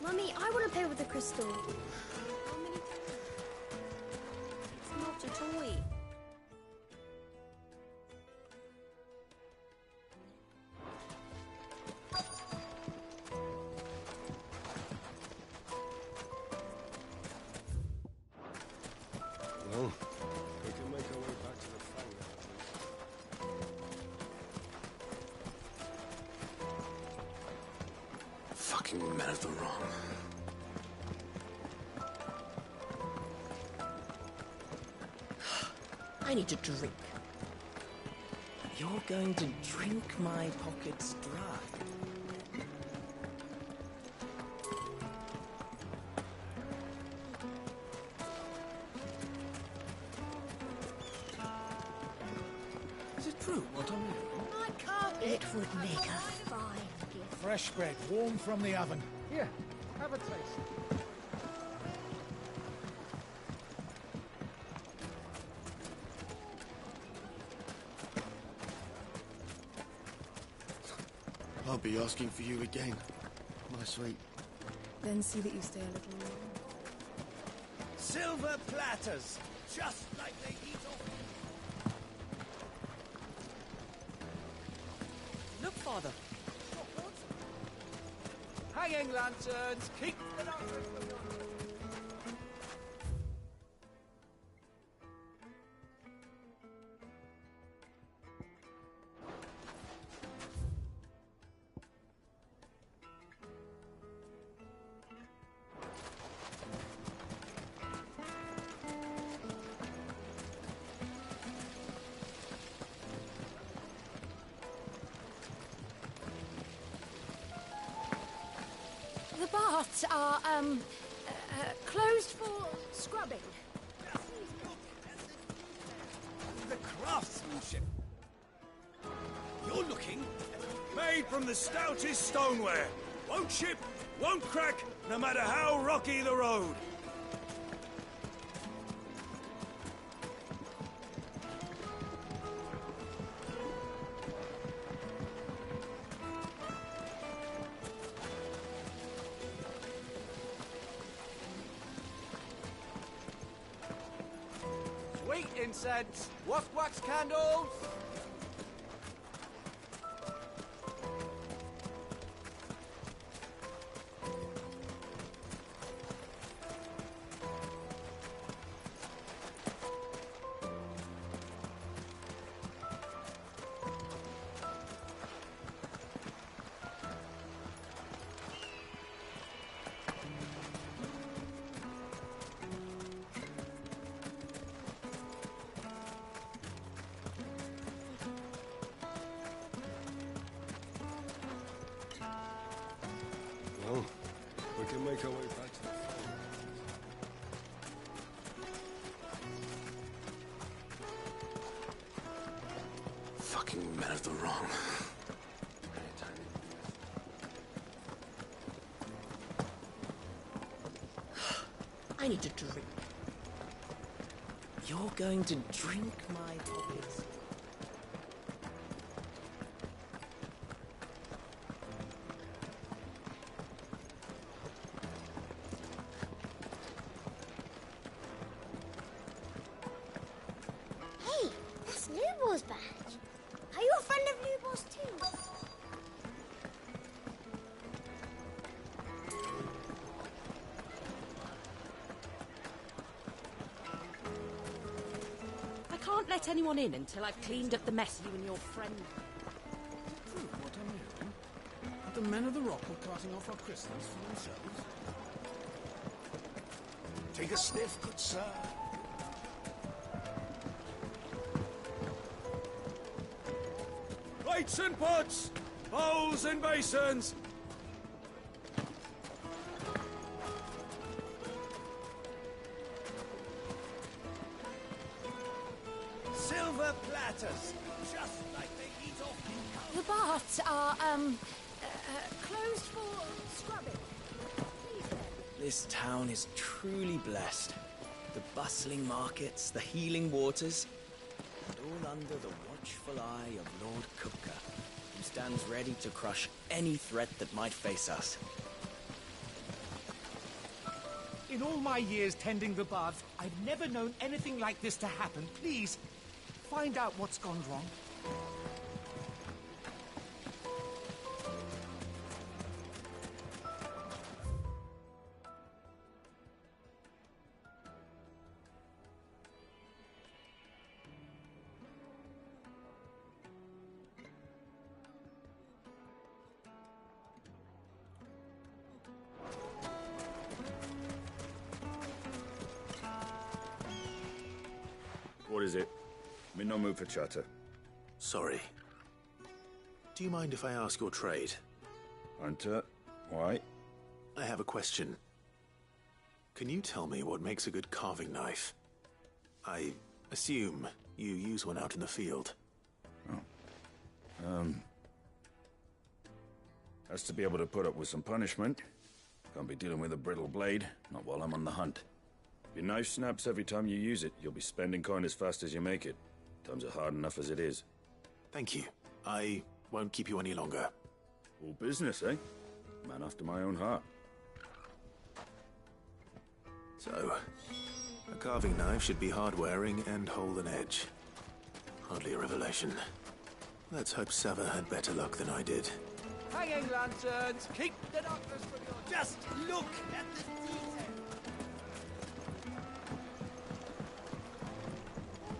Mummy, I want to play with the crystal. How many times? It's not a toy. Well, we can make our way back to the Fang now. Fucking men of the wrong. I need to drink. You're going to drink my pockets dry. Is it true what I'm hearing? I can't. It would make a fine gift. Fresh bread, warm from the oven. Here, have a taste. I'll be asking for you again, my sweet. Then see that you stay a little longer. Silver platters, just like they eat off. Look, Father. Hanging lanterns, keep the lanterns. The baths are, closed for scrubbing. The craftsmanship. You're looking made from the stoutest stoneware. Won't chip, won't crack, no matter how rocky the road. incense. Wax candles. Well, we can make our way back to the Fucking men of the wrong. I need a drink. You're going to drink my pockets? Hey, that's Lubor's badge. Are you a friend of Lubor's too? I can't let anyone in until I've cleaned up the mess you and your friend... True, what I'm hearing. Are the men of the rock were carting off our crystals for themselves? Take a sniff, good sir. Plates and pots! Bowls and basins! Silver platters, just like they eat off The baths are, closed for scrubbing. This town is truly blessed. The bustling markets, the healing waters, and all under the watchful eye of Lord Kupka, who stands ready to crush any threat that might face us. In all my years tending the baths, I've never known anything like this to happen. Please, find out what's gone wrong. What is it? I'm in no mood for chatter. Sorry. Do you mind if I ask your trade? Hunter, why? I have a question. Can you tell me what makes a good carving knife? I assume you use one out in the field. Has to be able to put up with some punishment. Can't be dealing with a brittle blade, not while I'm on the hunt. If your knife snaps every time you use it, you'll be spending coin as fast as you make it. Times are hard enough as it is. Thank you. I won't keep you any longer. All business, eh? Man after my own heart. So, a carving knife should be hard-wearing and hold an edge. Hardly a revelation. Let's hope Sava had better luck than I did. Hanging lanterns, keep the darkness from your... Just look at the detail.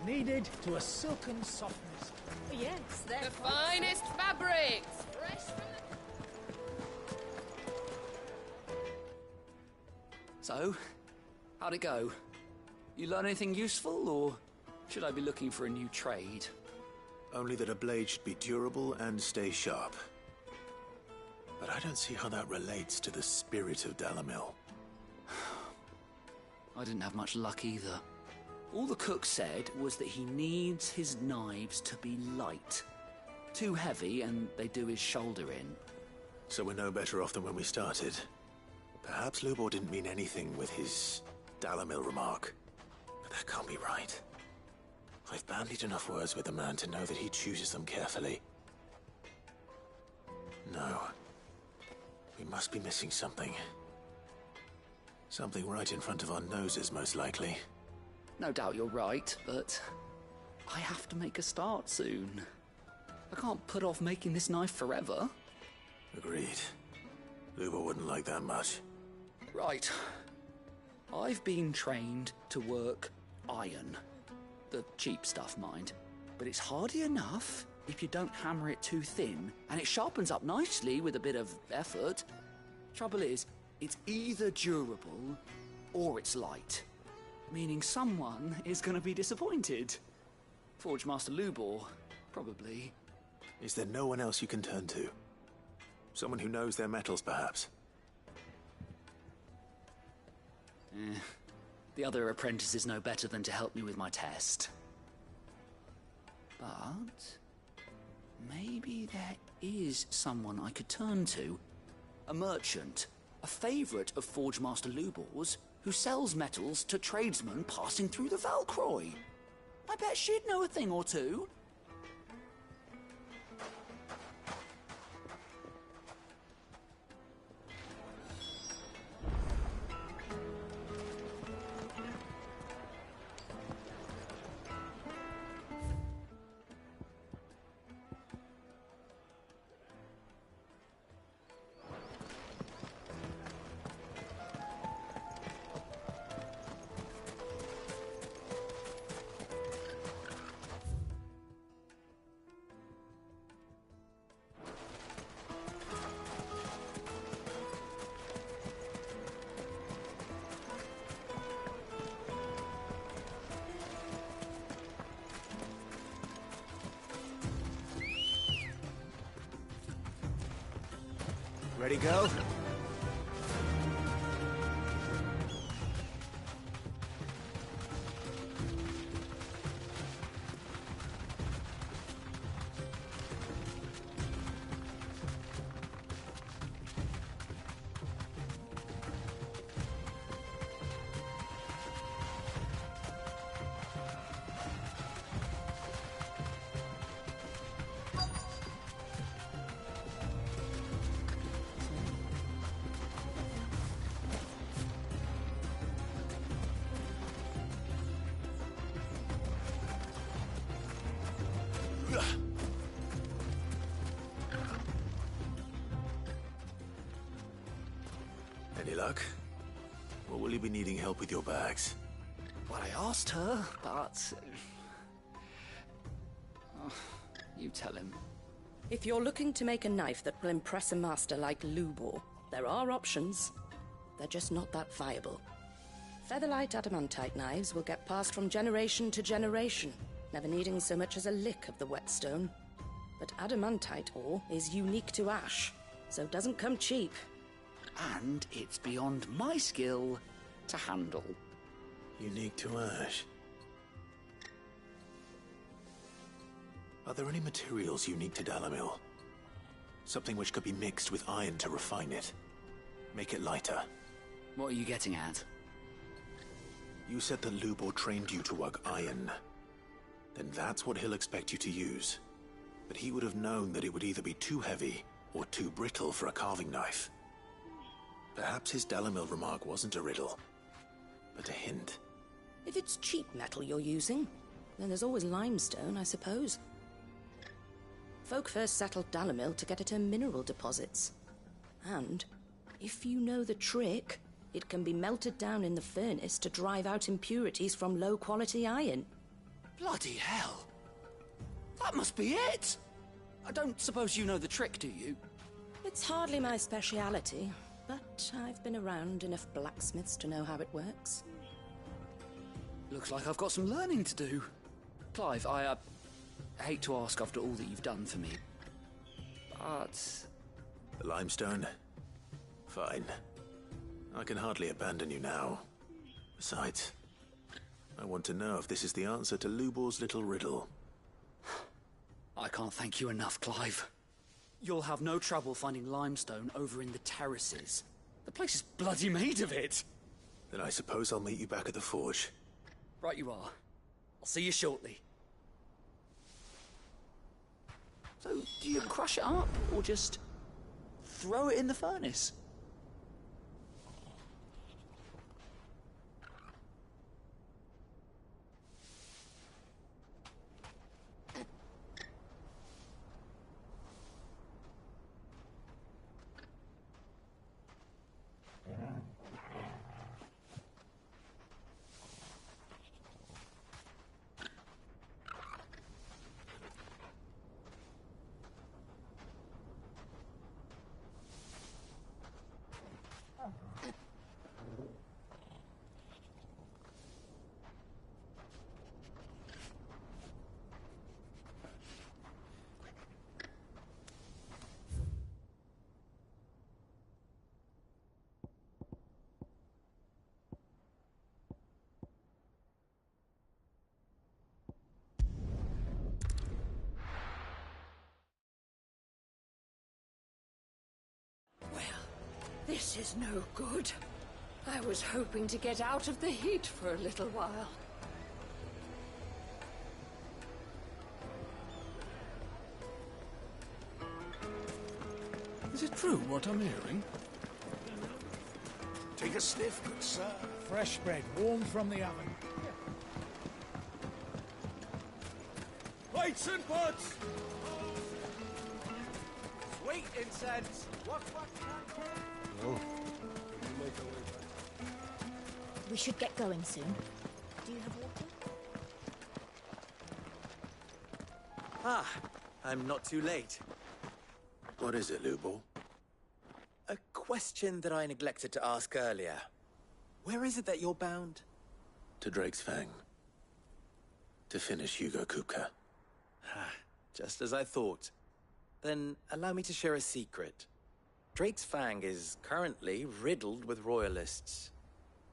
Kneaded to a silken softness. Yes, they're... The finest fabrics! Fresh from the... So, how'd it go? You learn anything useful, or should I be looking for a new trade? Only that a blade should be durable and stay sharp. But I don't see how that relates to the spirit of Dalamil. I didn't have much luck either. All the cook said was that he needs his knives to be light. Too heavy and they do his shoulder in. So we're no better off than when we started. Perhaps Lubor didn't mean anything with his Dalamil remark. But that can't be right. I've bandied enough words with the man to know that he chooses them carefully. No. We must be missing something. Something right in front of our noses, most likely. No doubt you're right, but I have to make a start soon. I can't put off making this knife forever. Agreed. Luba wouldn't like that much. Right. I've been trained to work iron. The cheap stuff, mind. But it's hardy enough if you don't hammer it too thin, and it sharpens up nicely with a bit of effort. Trouble is, it's either durable or it's light, meaning someone is going to be disappointed. Forge Master Lubor, probably. Is there no one else you can turn to? Someone who knows their metals, perhaps? The other apprentices know better than to help me with my test. But maybe there is someone I could turn to. A merchant, a favourite of Forge Master Lubor's, who sells metals to tradesmen passing through the Valcroy. I bet she'd know a thing or two. Ready, go? Any luck? Or will you be needing help with your bags? Well, I asked her, but... Oh, you tell him. If you're looking to make a knife that will impress a master like Lubor, there are options. They're just not that viable. Featherlight adamantite knives will get passed from generation to generation, never needing so much as a lick of the whetstone. But adamantite ore is unique to ash, so it doesn't come cheap. And it's beyond my skill to handle. Unique to ash. Are there any materials unique to Dalamil? Something which could be mixed with iron to refine it. Make it lighter. What are you getting at? You said that Lubor trained you to work iron. Then that's what he'll expect you to use. But he would have known that it would either be too heavy or too brittle for a carving knife. Perhaps his Dalamil remark wasn't a riddle, but a hint. If it's cheap metal you're using, then there's always limestone, I suppose. Folk first settled Dalamil to get at her mineral deposits. And, if you know the trick, it can be melted down in the furnace to drive out impurities from low-quality iron. Bloody hell! That must be it! I don't suppose you know the trick, do you? It's hardly my speciality, but I've been around enough blacksmiths to know how it works. Looks like I've got some learning to do. Clive, I hate to ask after all that you've done for me, but... The limestone? Fine. I can hardly abandon you now. Besides, I want to know if this is the answer to Lubor's little riddle. I can't thank you enough, Clive. You'll have no trouble finding limestone over in the terraces. The place is bloody made of it. Then I suppose I'll meet you back at the forge. Right you are. I'll see you shortly. So, do you crush it up, or just throw it in the furnace? This is no good. I was hoping to get out of the heat for a little while. Is it true what I'm hearing? Take a sniff, good sir. Fresh bread, warm from the oven. Lights and pots! Sweet incense! What? No. We should get going soon. Do you have water? Ah, I'm not too late. What is it, Lubor? A question that I neglected to ask earlier. Where is it that you're bound? To Drake's Fang. To finish Hugo Kupka. Just as I thought. Then allow me to share a secret. Drake's Fang is currently riddled with royalists.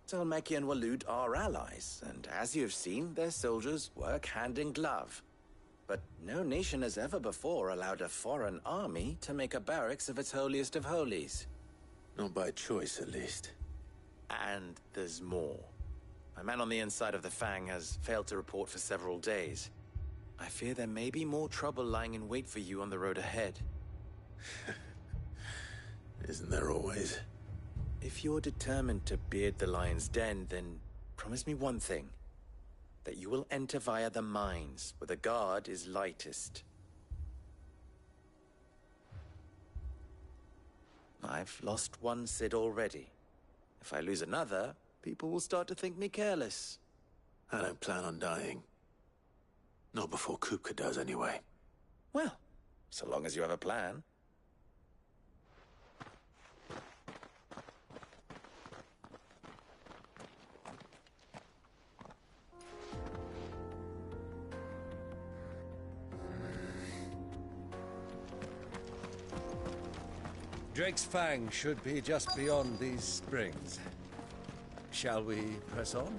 Talmeki and Waloed are allies, and as you have seen, their soldiers work hand in glove. But no nation has ever before allowed a foreign army to make a barracks of its holiest of holies. Not by choice, at least. And there's more. My man on the inside of the Fang has failed to report for several days. I fear there may be more trouble lying in wait for you on the road ahead. Isn't there always? If you're determined to beard the lion's den, then promise me one thing. That you will enter via the mines, where the guard is lightest. I've lost one Cid already. If I lose another, people will start to think me careless. I don't plan on dying. Not before Kupka does, anyway. Well, so long as you have a plan. Drake's Fang should be just beyond these springs. Shall we press on?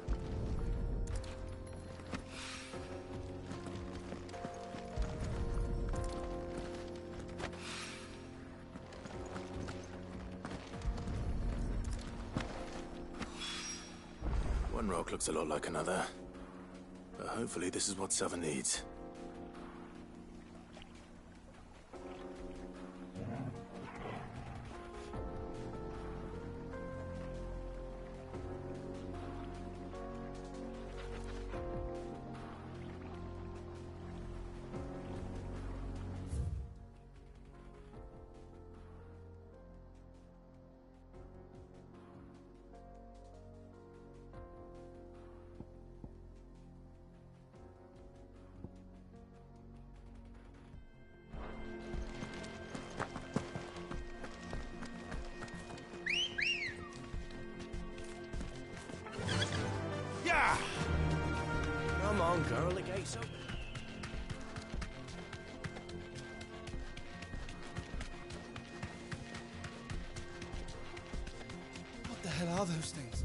One rock looks a lot like another. But hopefully this is what Southern needs. Come on, girl, the gate's open. What the hell are those things?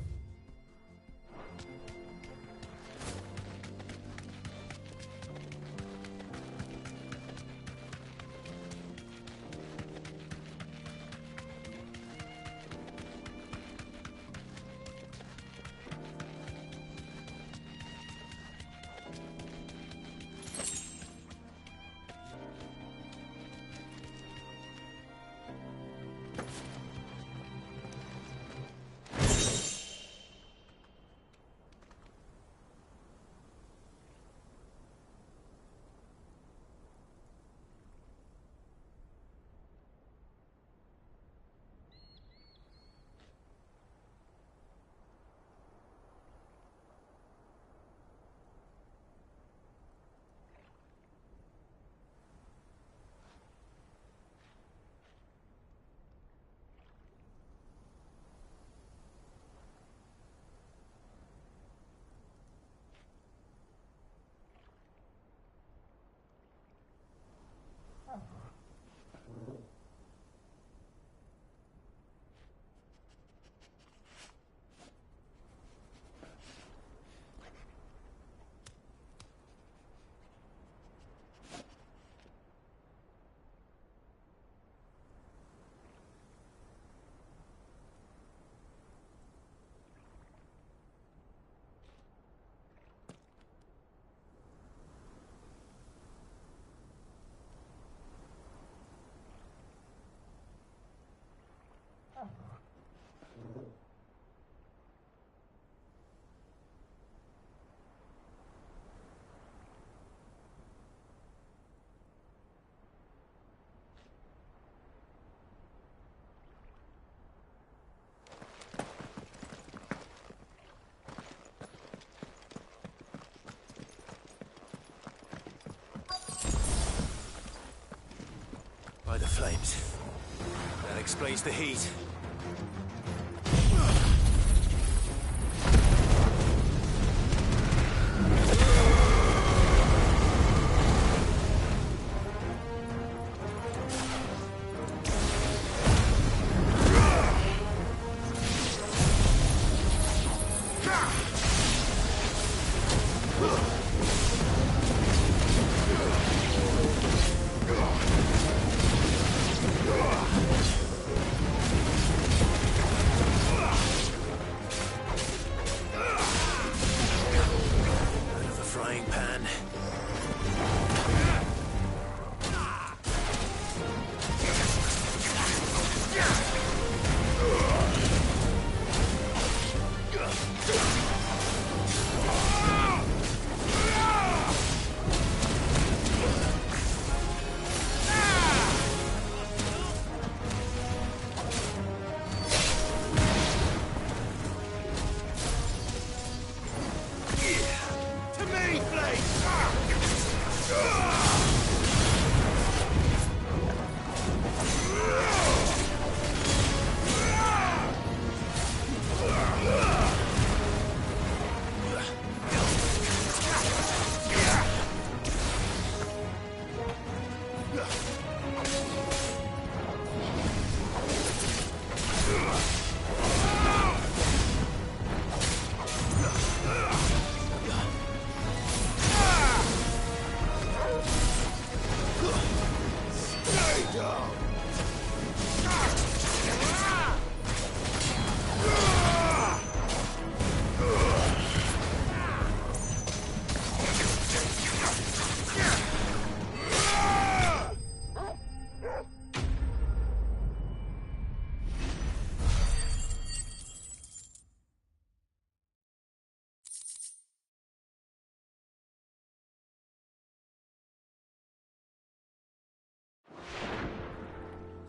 flames. That explains the heat.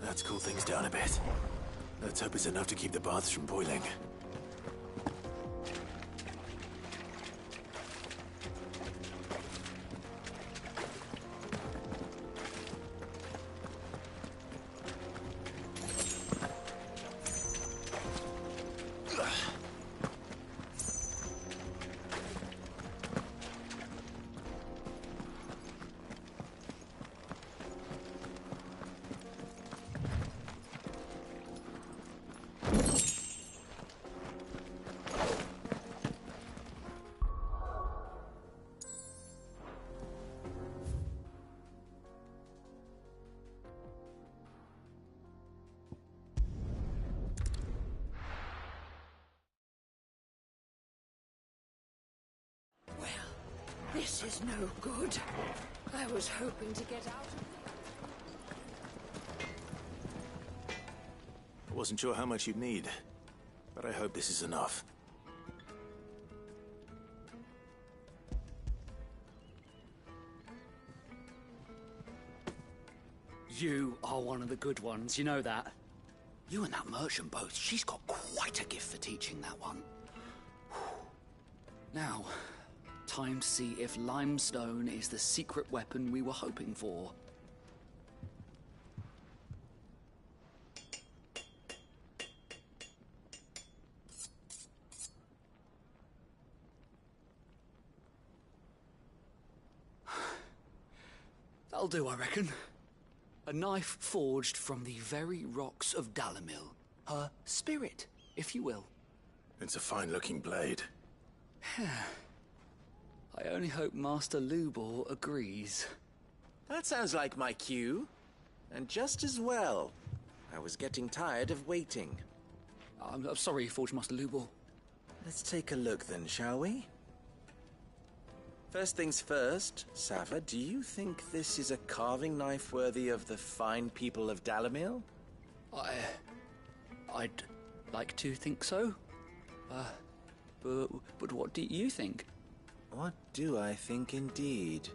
Let's cool things down a bit. Let's hope it's enough to keep the baths from boiling. This is no good. I was hoping to get out of I wasn't sure how much you'd need, but I hope this is enough. You are one of the good ones, you know that. You and that merchant both, she's got quite a gift for teaching that one. Now, time to see if limestone is the secret weapon we were hoping for. That'll do, I reckon. A knife forged from the very rocks of Dalamil. Her spirit, if you will. It's a fine-looking blade. I only hope Master Lubor agrees. That sounds like my cue. And just as well. I was getting tired of waiting. I'm sorry, Forge Master Lubor. Let's take a look then, shall we? First things first, Sava, do you think this is a carving knife worthy of the fine people of Dalamil? I'd like to think so. But what do you think? What do I think indeed?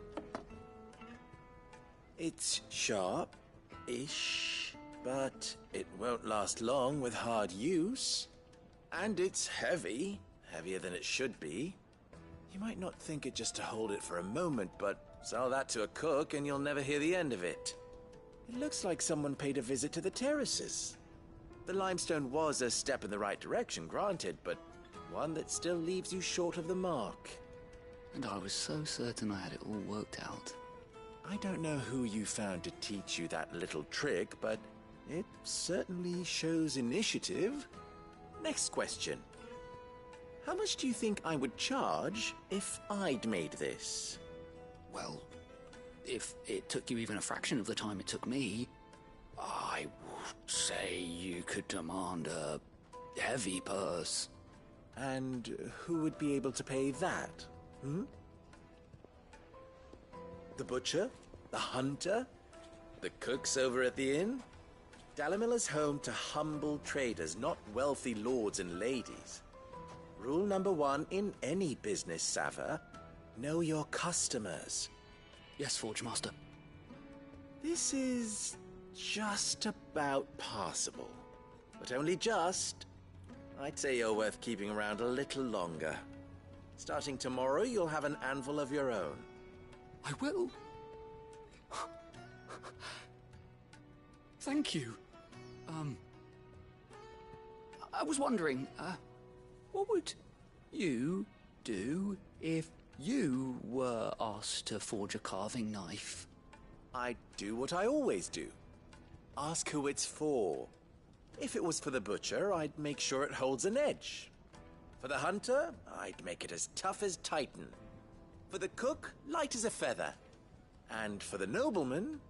It's sharp-ish, but it won't last long with hard use. And it's heavy, heavier than it should be. You might not think it just to hold it for a moment, but sell that to a cook and you'll never hear the end of it. It looks like someone paid a visit to the terraces. The limestone was a step in the right direction, granted, but one that still leaves you short of the mark. And I was so certain I had it all worked out. I don't know who you found to teach you that little trick, but it certainly shows initiative. Next question. How much do you think I would charge if I'd made this? Well, if it took you even a fraction of the time it took me, I would say you could demand a heavy purse. And who would be able to pay that? The butcher? The hunter? The cooks over at the inn? Dalimil is home to humble traders, not wealthy lords and ladies. Rule number 1 in any business, Sava: know your customers. Yes, Forge Master. This is just about passable. But only just. I'd say you're worth keeping around a little longer. Starting tomorrow, you'll have an anvil of your own. I will. Thank you. I was wondering, what would you do if you were asked to forge a carving knife? I'd do what I always do. Ask who it's for. If it was for the butcher, I'd make sure it holds an edge. For the hunter, I'd make it as tough as Titan. For the cook, light as a feather. And for the nobleman,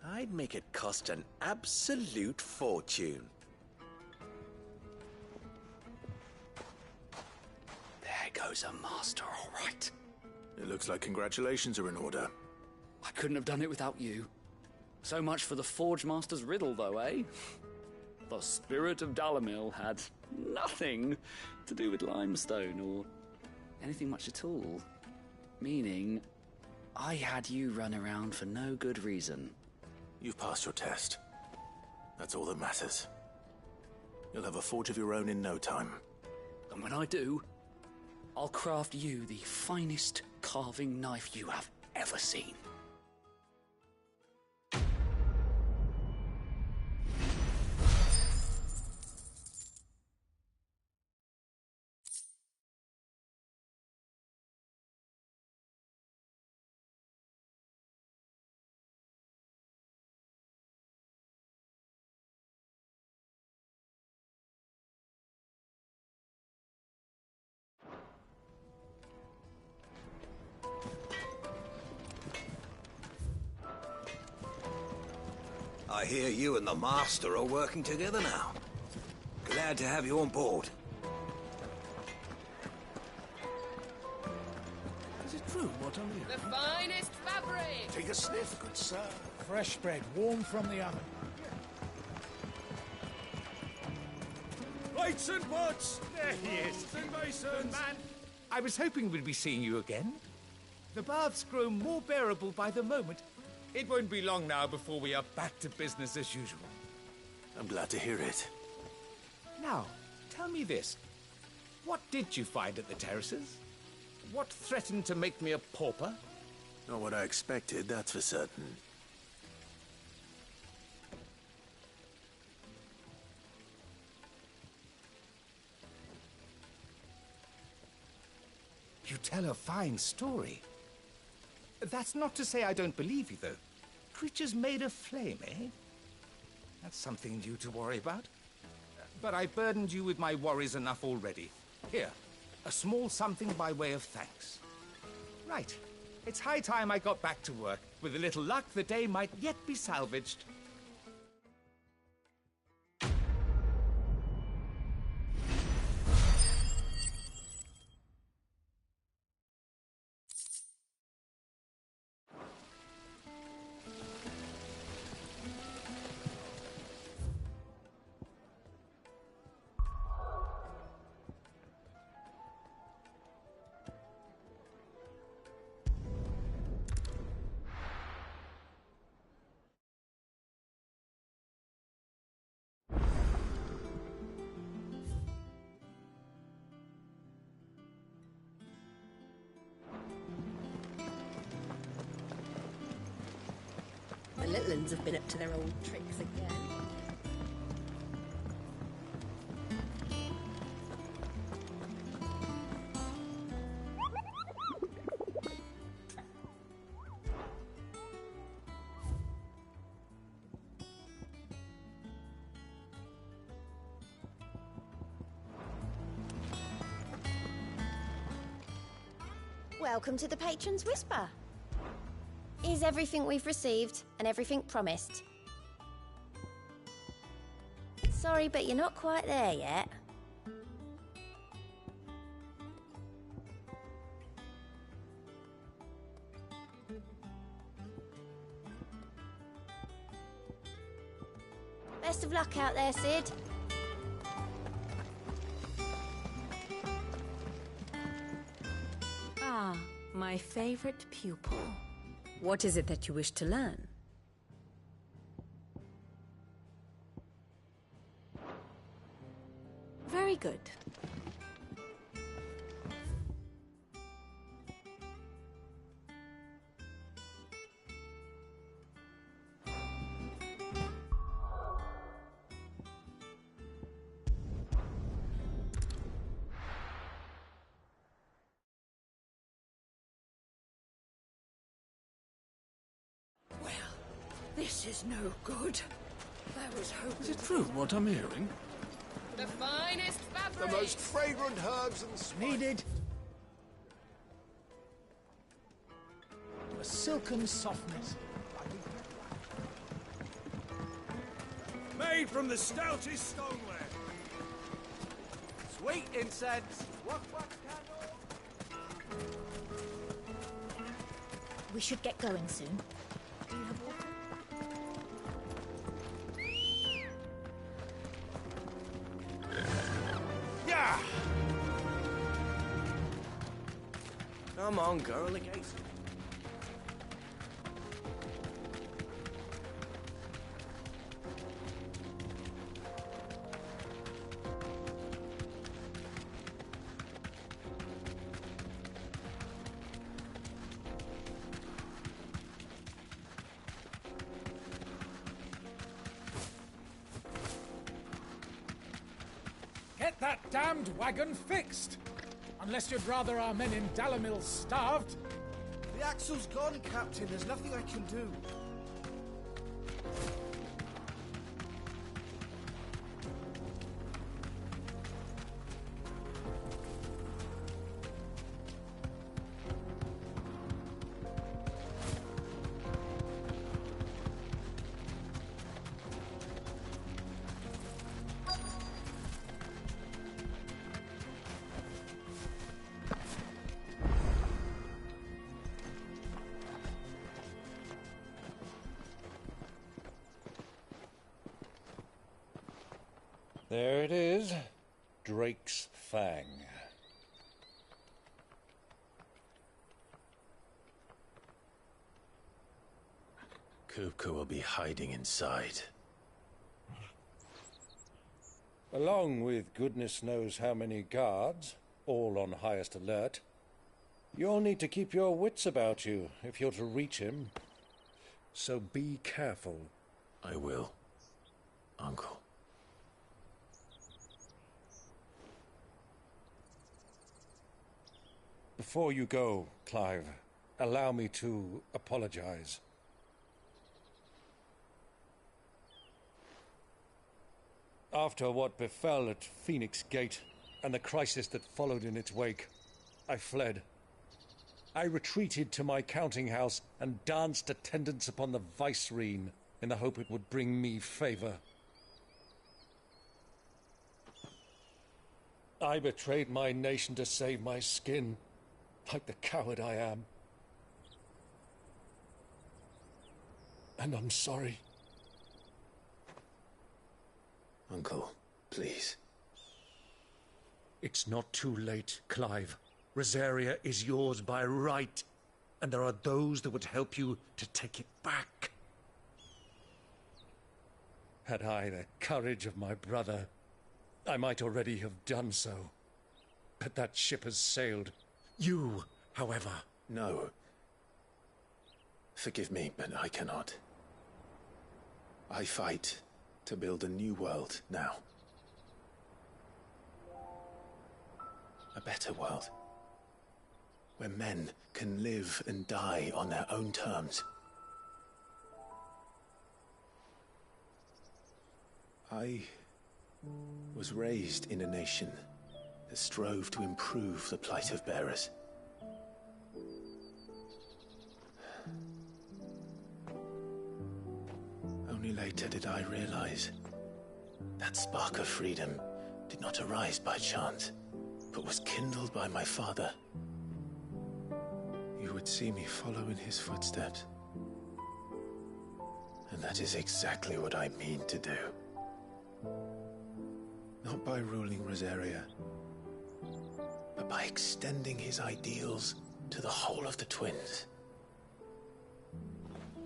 I'd make it cost an absolute fortune. There goes a master, all right. It looks like congratulations are in order. I couldn't have done it without you. So much for the Forge Master's riddle, though, eh? The spirit of Dalimil had nothing to do with limestone or anything much at all. Meaning, I had you run around for no good reason. You've passed your test. That's all that matters. You'll have a forge of your own in no time. And when I do, I'll craft you the finest carving knife you have ever seen. I hear you and the Master are working together now. Glad to have you on board. Is it true what I'm hearing? The finest fabric! Take a sniff, good sir. Fresh bread, warm from the oven. Lights and pots! There he is. And masons! Good man. I was hoping we'd be seeing you again. The baths grow more bearable by the moment. It won't be long now before we are back to business as usual. I'm glad to hear it. Now, tell me this. What did you find at the terraces? What threatened to make me a pauper? Not what I expected, that's for certain. You tell a fine story. That's not to say I don't believe you, though. Creatures made of flame, eh? That's something new to worry about. But I burdened you with my worries enough already. Here, a small something by way of thanks. Right. It's high time I got back to work. With a little luck, the day might yet be salvaged. little uns have been up to their old tricks again. Welcome to the Patron's Whisper. Is everything we've received and everything promised? Sorry, but you're not quite there yet. Best of luck out there, Sid. Ah, my favorite pupil. What is it that you wish to learn? Very good. This is no good. I was hoping... Is it true what I'm hearing? The finest fabric! The most fragrant herbs and spices. Needed. A silken softness. Made from the stoutest stoneware. Sweet incense. Wax candle. We should get going soon. Do you have water? Yeah! Come on, girl, against it. Get that damned wagon fixed! Unless you'd rather our men in Dalamil starved. The axle's gone, Captain. There's nothing I can do. There it is. Drake's Fang. Kupka will be hiding inside. Along with goodness knows how many guards, all on highest alert. You'll need to keep your wits about you if you're to reach him. So be careful. I will, Uncle. Before you go, Clive, allow me to apologize. After what befell at Phoenix Gate and the crisis that followed in its wake, I fled. I retreated to my counting house and danced attendance upon the vicereine in the hope it would bring me favor. I betrayed my nation to save my skin, like the coward I am. And I'm sorry. Uncle, please. It's not too late, Clive. Rosaria is yours by right, and there are those that would help you to take it back. Had I the courage of my brother, I might already have done so. But that ship has sailed. You, however... No. Forgive me, but I cannot. I fight to build a new world now. A better world. Where men can live and die on their own terms. I was raised in a nation that strove to improve the plight of bearers. Only later did I realize that spark of freedom did not arise by chance, but was kindled by my father. You would see me follow in his footsteps. And that is exactly what I mean to do. Not by ruling Rosaria, but by extending his ideals to the whole of the twins.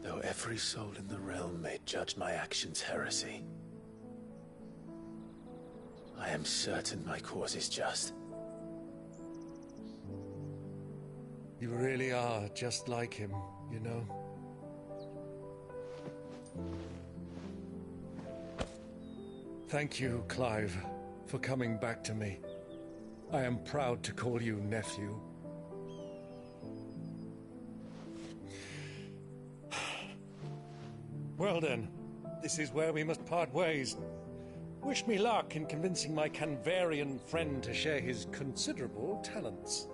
Though every soul in the realm may judge my actions heresy, I am certain my cause is just. You really are just like him, you know? Thank you, Clive, for coming back to me. I am proud to call you nephew. Well then, this is where we must part ways. Wish me luck in convincing my Canvarian friend to share his considerable talents.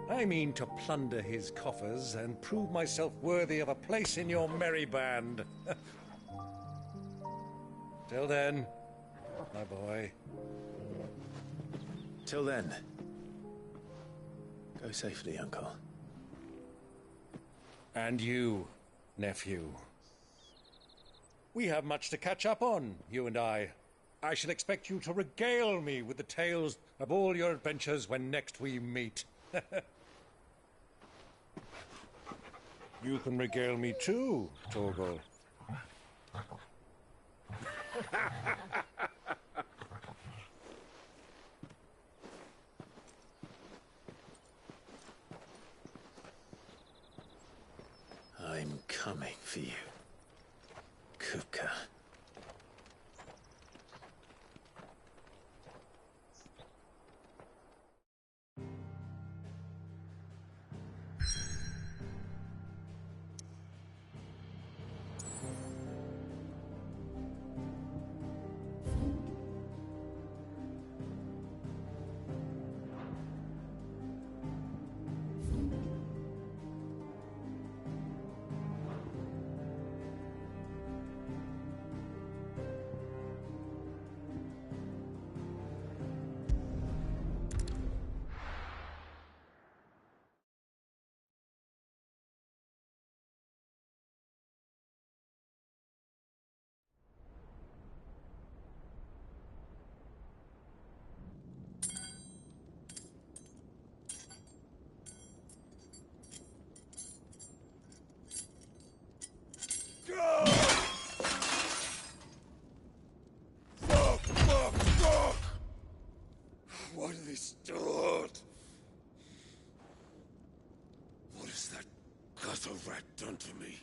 I mean to plunder his coffers and prove myself worthy of a place in your merry band. Till then, my boy. Till then, go safely, Uncle. And you, nephew. We have much to catch up on, you and I. I shall expect you to regale me with the tales of all your adventures when next we meet. You can regale me too, Torgal. I'm coming for you, Kupka. What are they stored? What has that gutter rat done to me?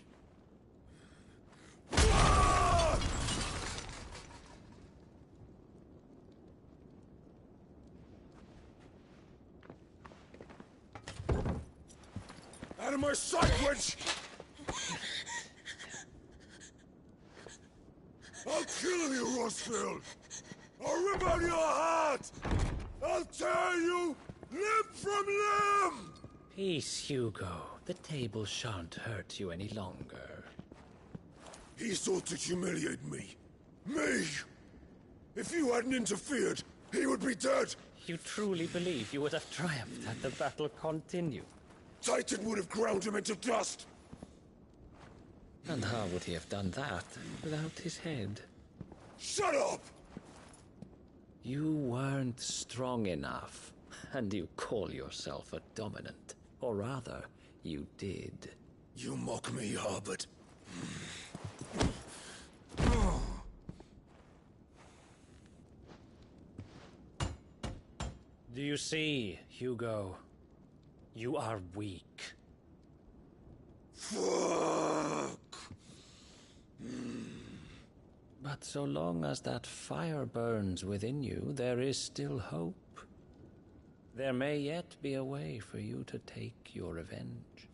Out of my sight, witch! I'll kill you, Rosfield! I'll rip out your heart! I'll tear you limb from limb! Peace, Hugo. The table shan't hurt you any longer. He sought to humiliate me. Me! If you hadn't interfered, he would be dead! You truly believe you would have triumphed had the battle continued? Titan would have ground him into dust! And how would he have done that without his head? Shut up! You weren't strong enough, and you call yourself a dominant. Or rather, you did. You mock me, Harbert. Do you see, Hugo? You are weak. Fuck! But so long as that fire burns within you, there is still hope. There may yet be a way for you to take your revenge.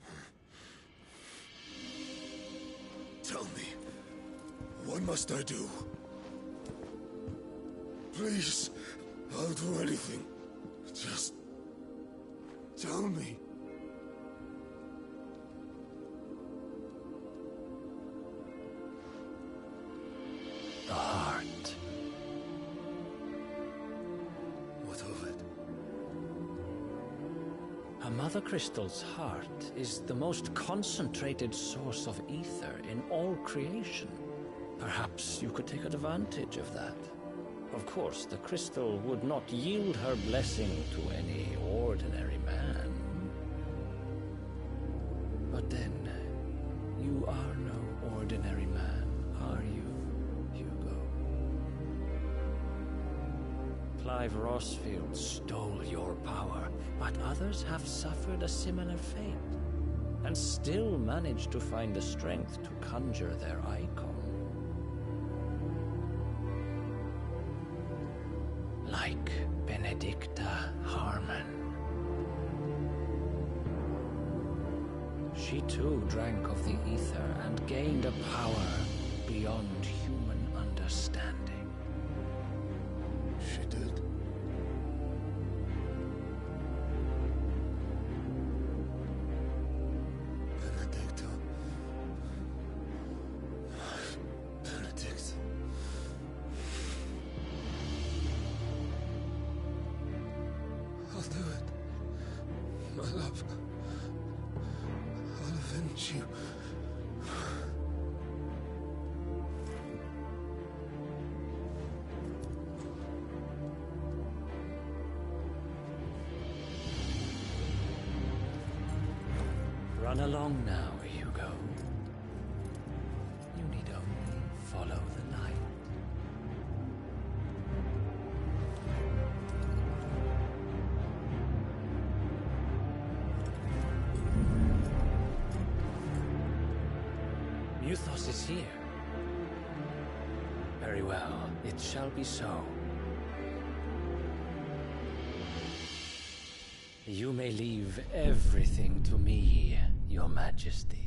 Tell me, what must I do? Please, I'll do anything. Just tell me. The heart. What of it? A Mother Crystal's heart is the most concentrated source of ether in all creation. Perhaps you could take advantage of that. Of course, the crystal would not yield her blessing to any ordinary man. But then, you are no ordinary man, are you, Hugo? Clive Rossfield stole your power, but others have suffered a similar fate, and still managed to find the strength to conjure their icon. Like Benedicta Harmon. She too drank of the ether and gained a power beyond human understanding. She did. Benedicta. Benedict. I'll do it. My love. I'll avenge you. Run along now, Hugo. You need only follow the light. Muthos is here. Very well, it shall be so. You may leave everything to me, Your Majesty.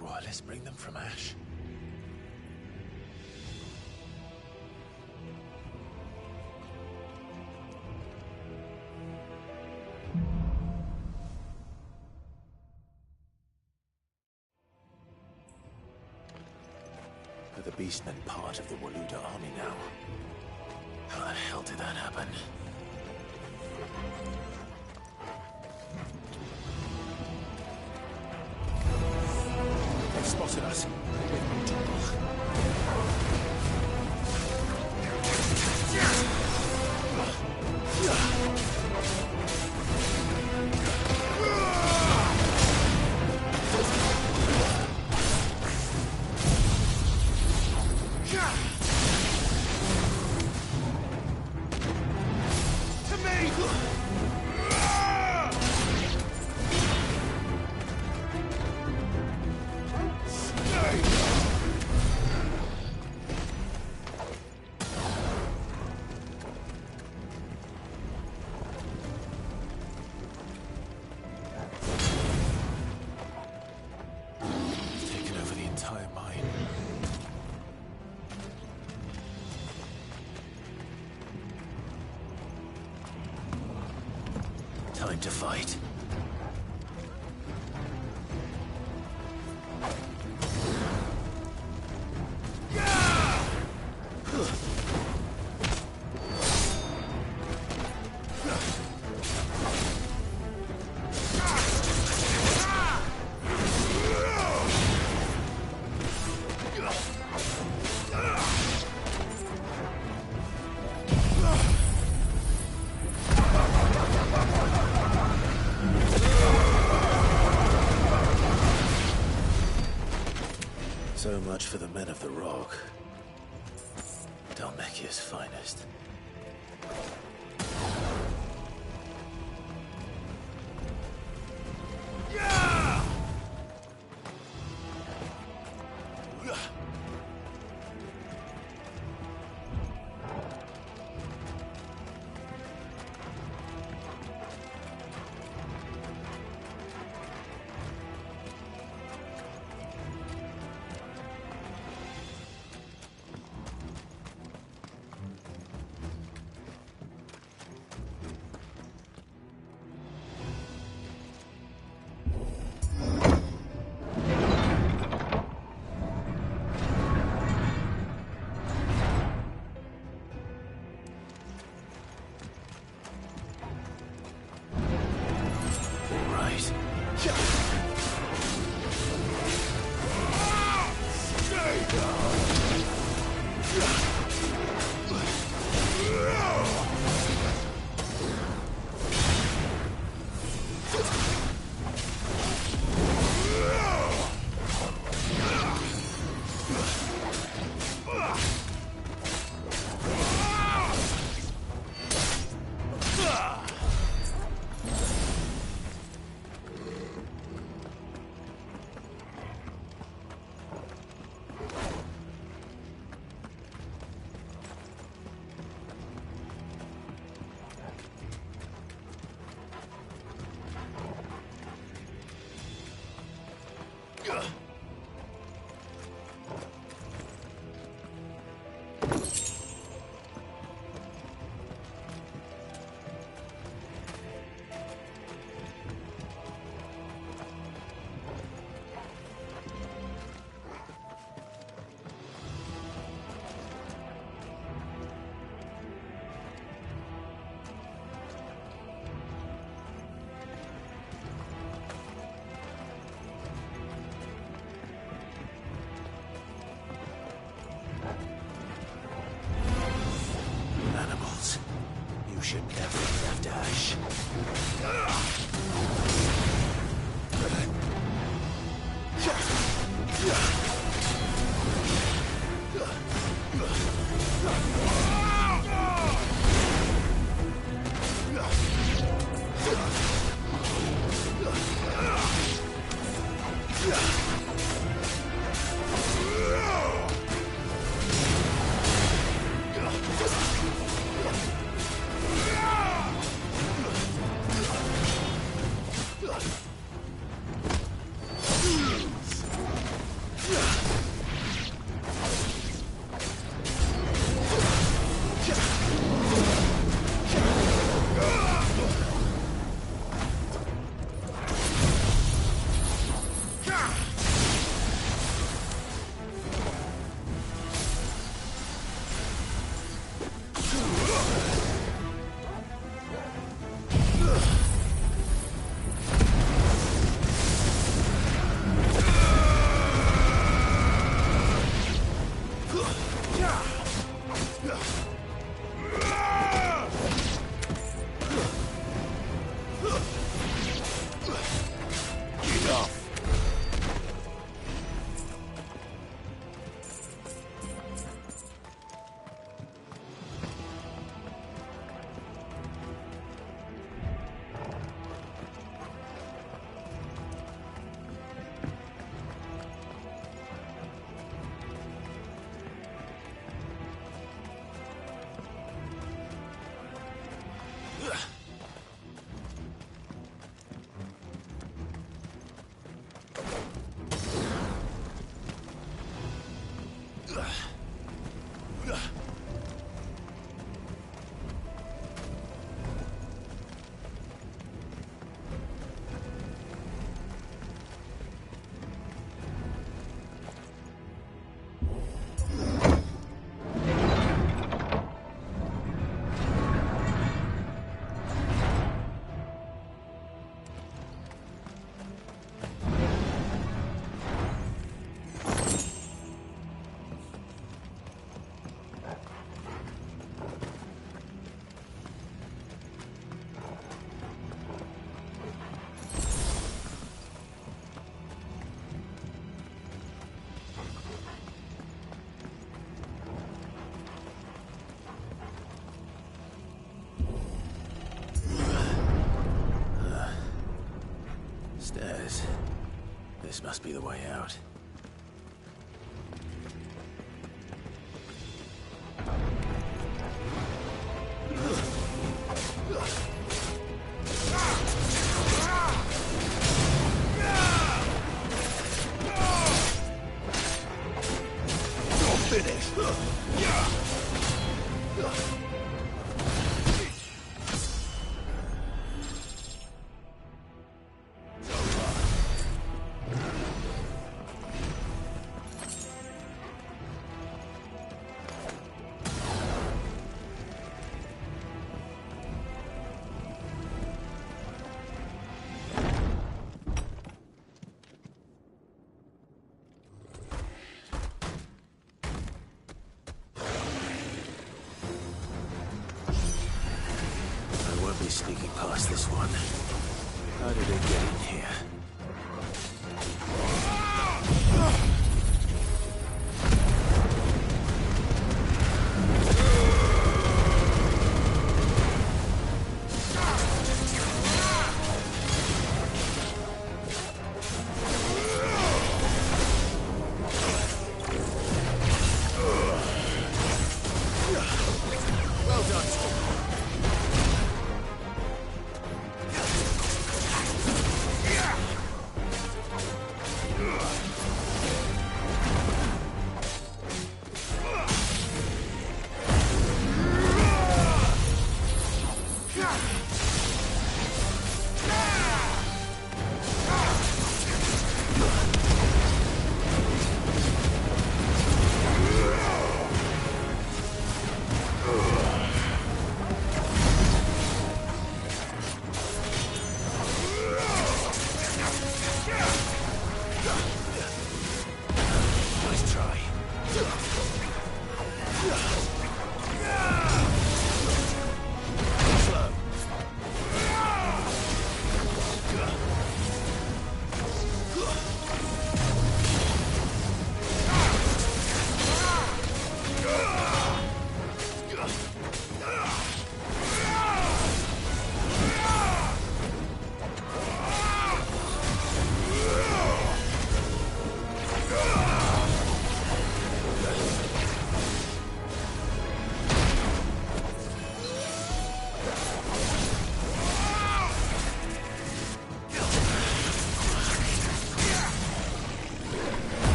Royalists bring them from Ash? Are the Beastmen part of the Waluda army now? How the hell did that happen? They spotted us. We're in trouble. To me! time to fight. So much for the men of the Rock. Dhalmekia's finest. Should never be left ash. is. This must be the way out. Sneaking past this one. How did it get in here? Well done.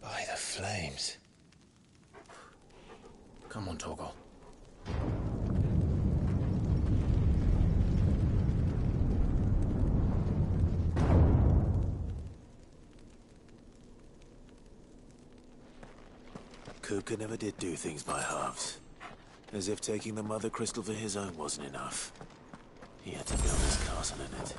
By the flames. Come on, Torgal. Kupka never did do things by halves. As if taking the Mother Crystal for his own wasn't enough. He had to build his castle in it.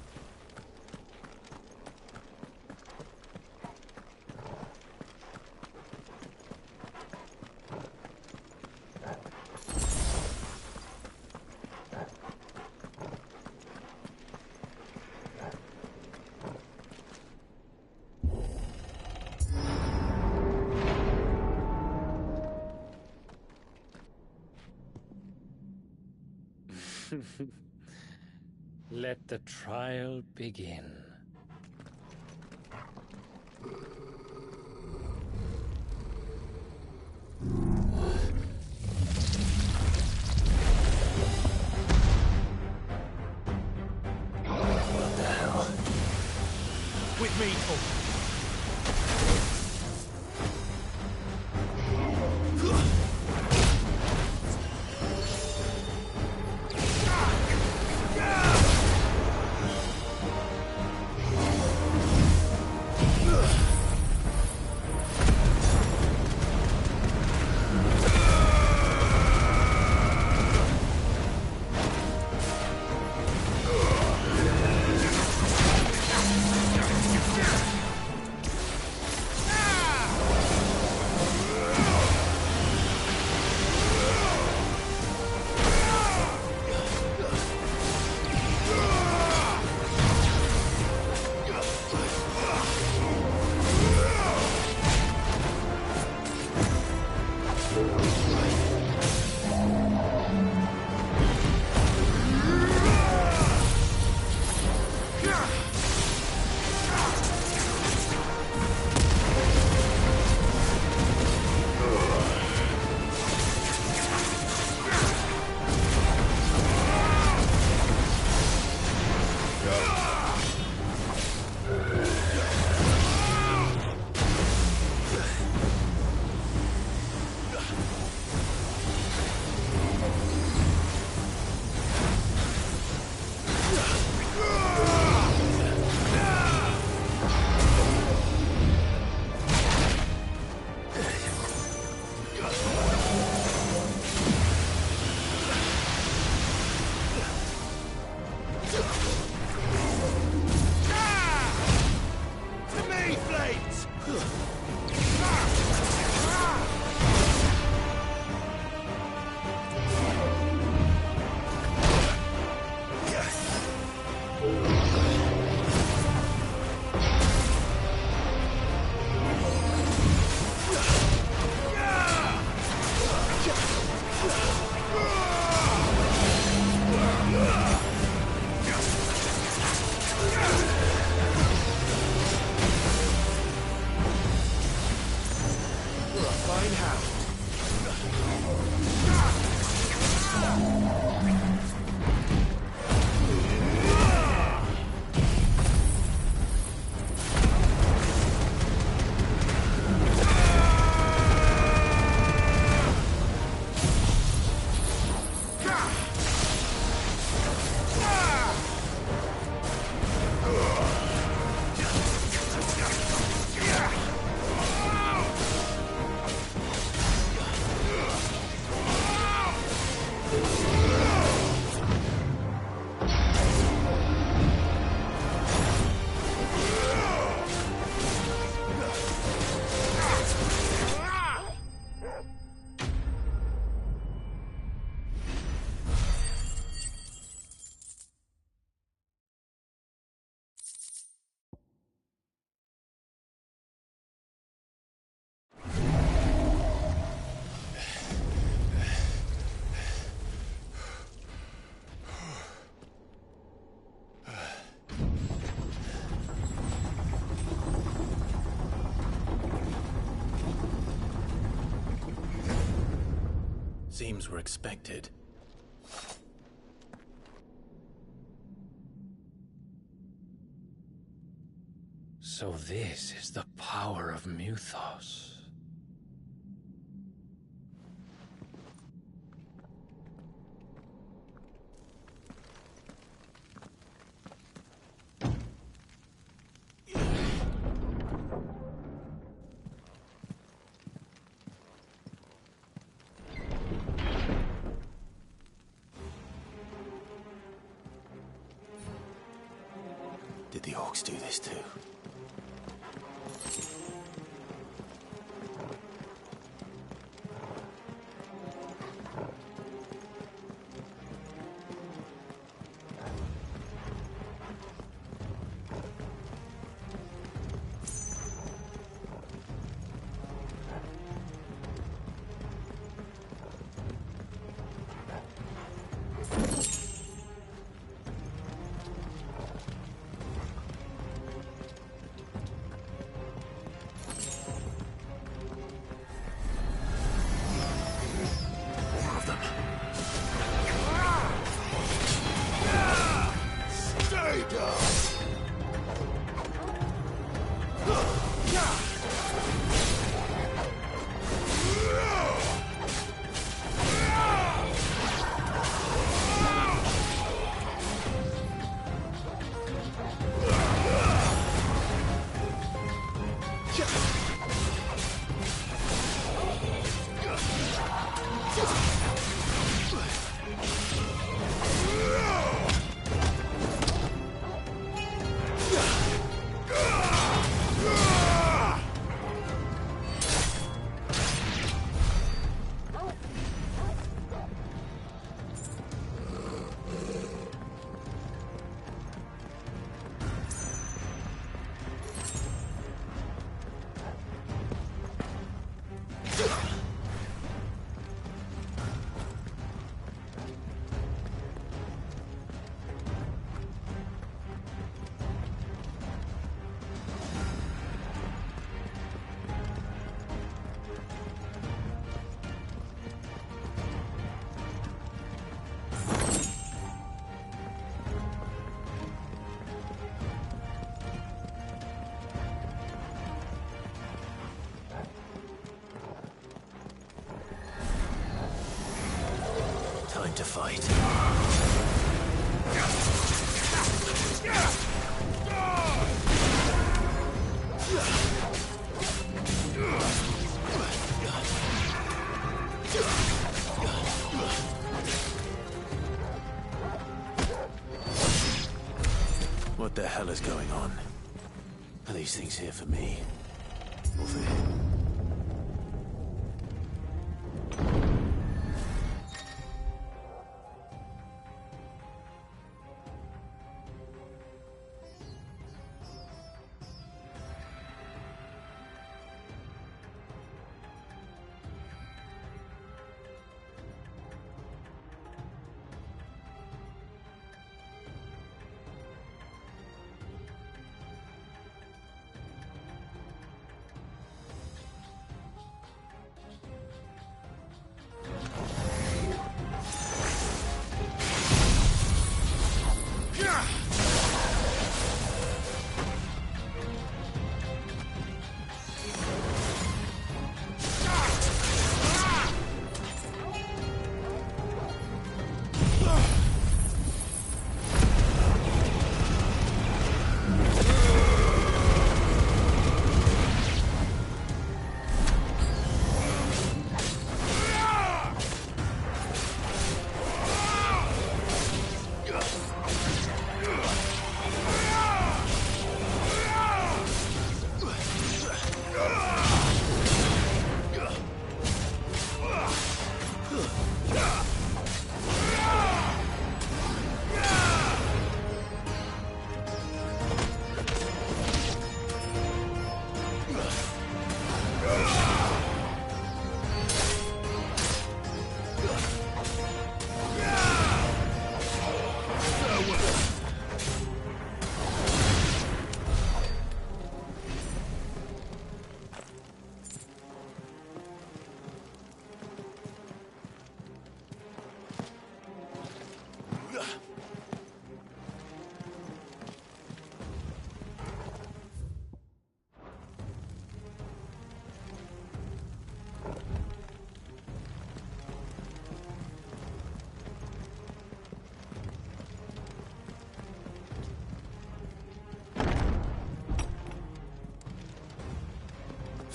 Let the trial begin. With me, Torgal. Seems we're expected. So this is the power of Muthos. Did the orcs do this too? time to fight. What the hell is going on? Are these things here for me? Or for him?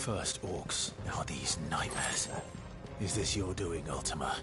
First orcs, now these nightmares. Is this your doing, Ultima?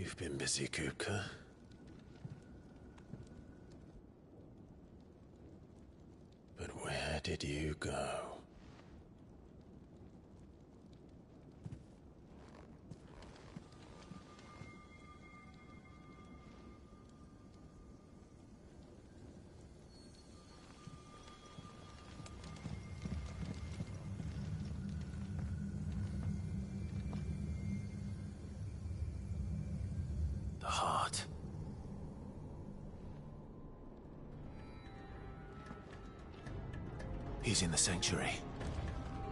You've been busy, Kupka. But where did you go? The heart. He's in the sanctuary.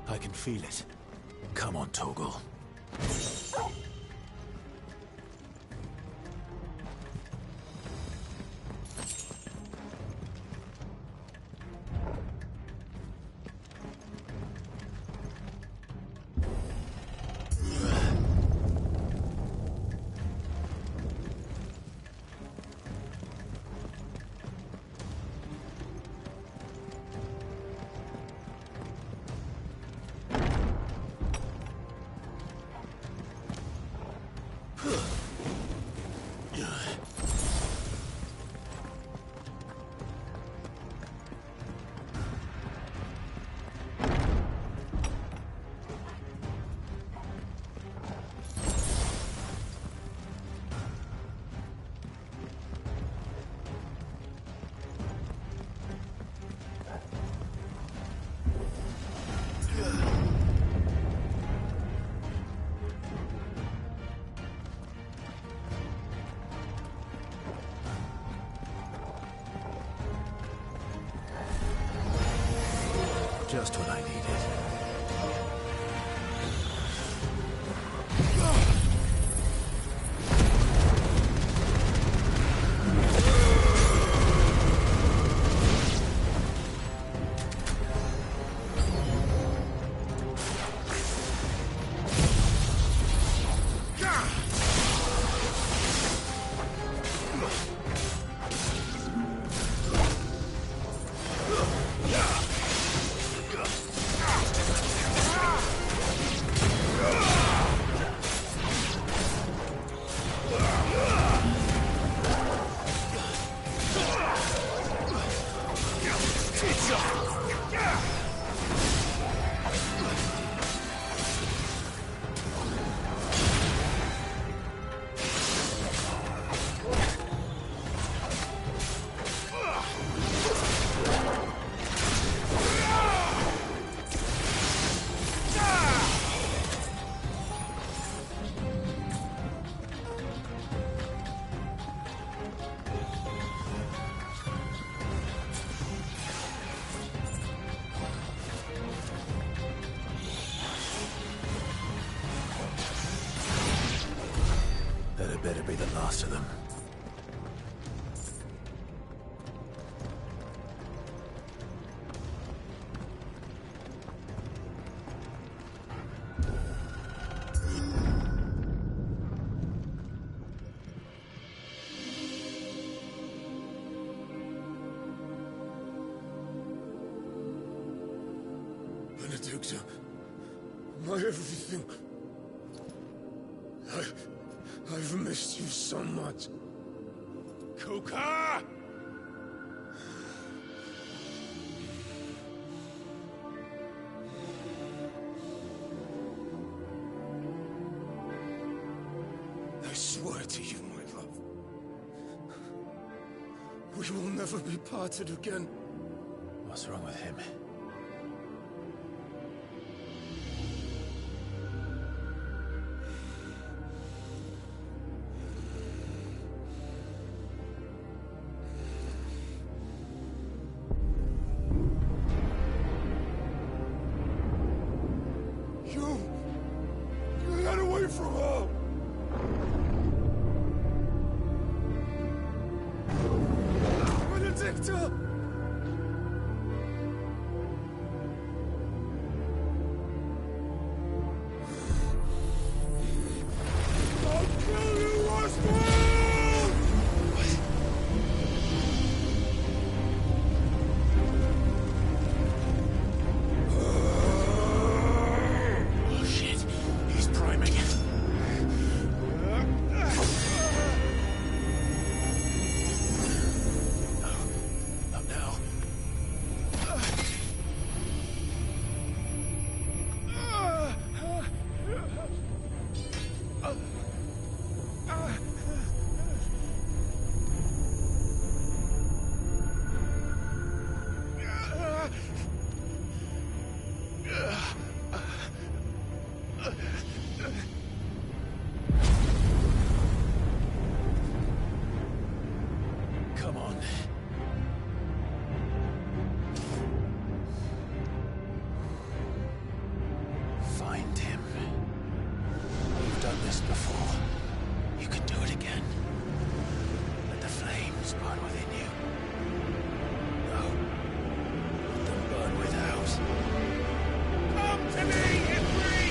I can feel it. Come on, Torgal. Just what I needed. That better be the last of them. Benedicta, my everything. I've missed you so much. Kuka! I swear to you, my love. We will never be parted again. What's wrong with him? Get away from her! Benedicta! this before. You can do it again. Let the flames burn within you. No. Let them burn without. Come to me, Ifrit!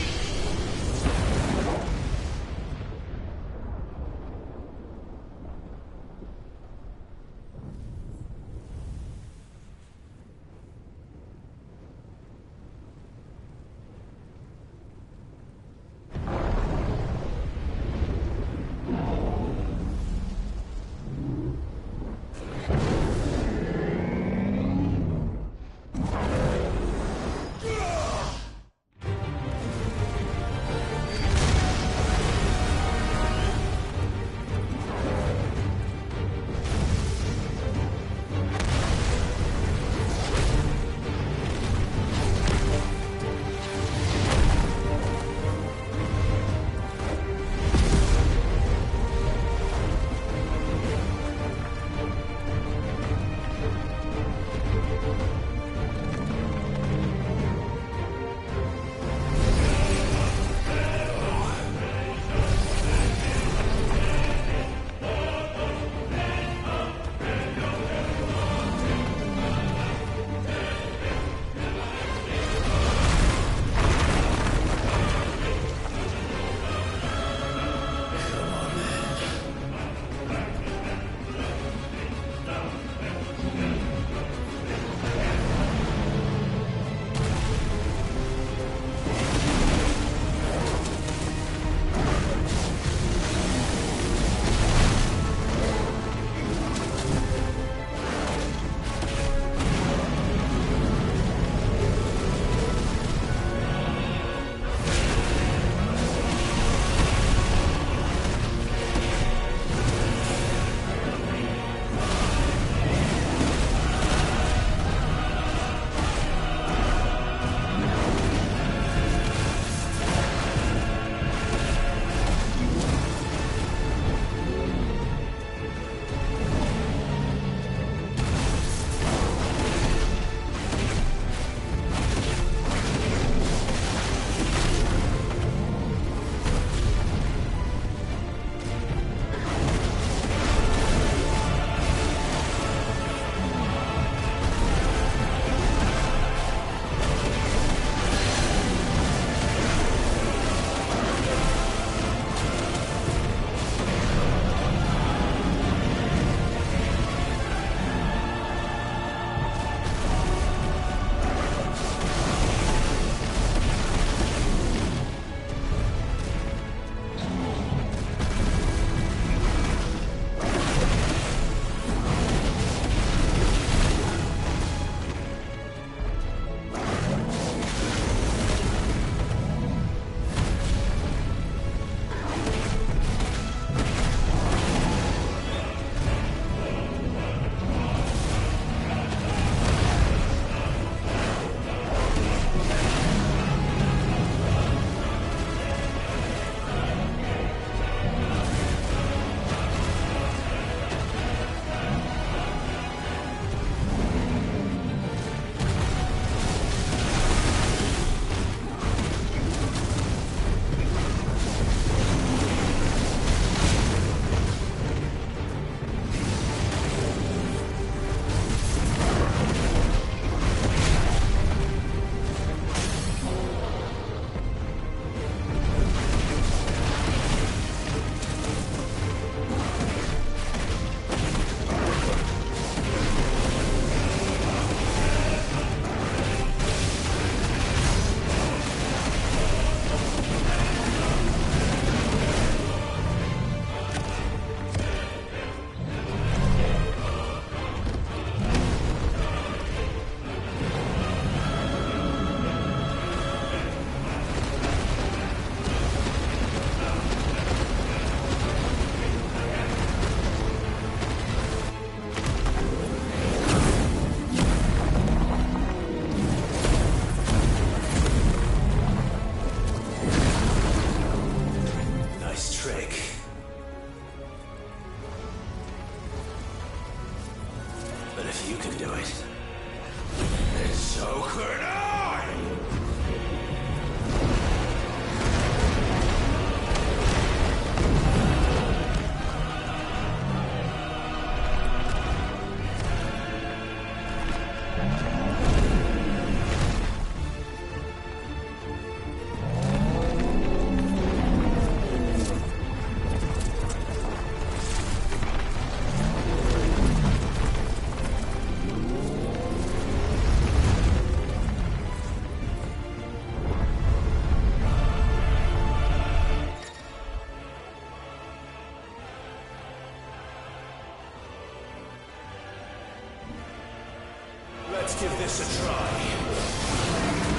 give this a try.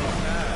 Not bad.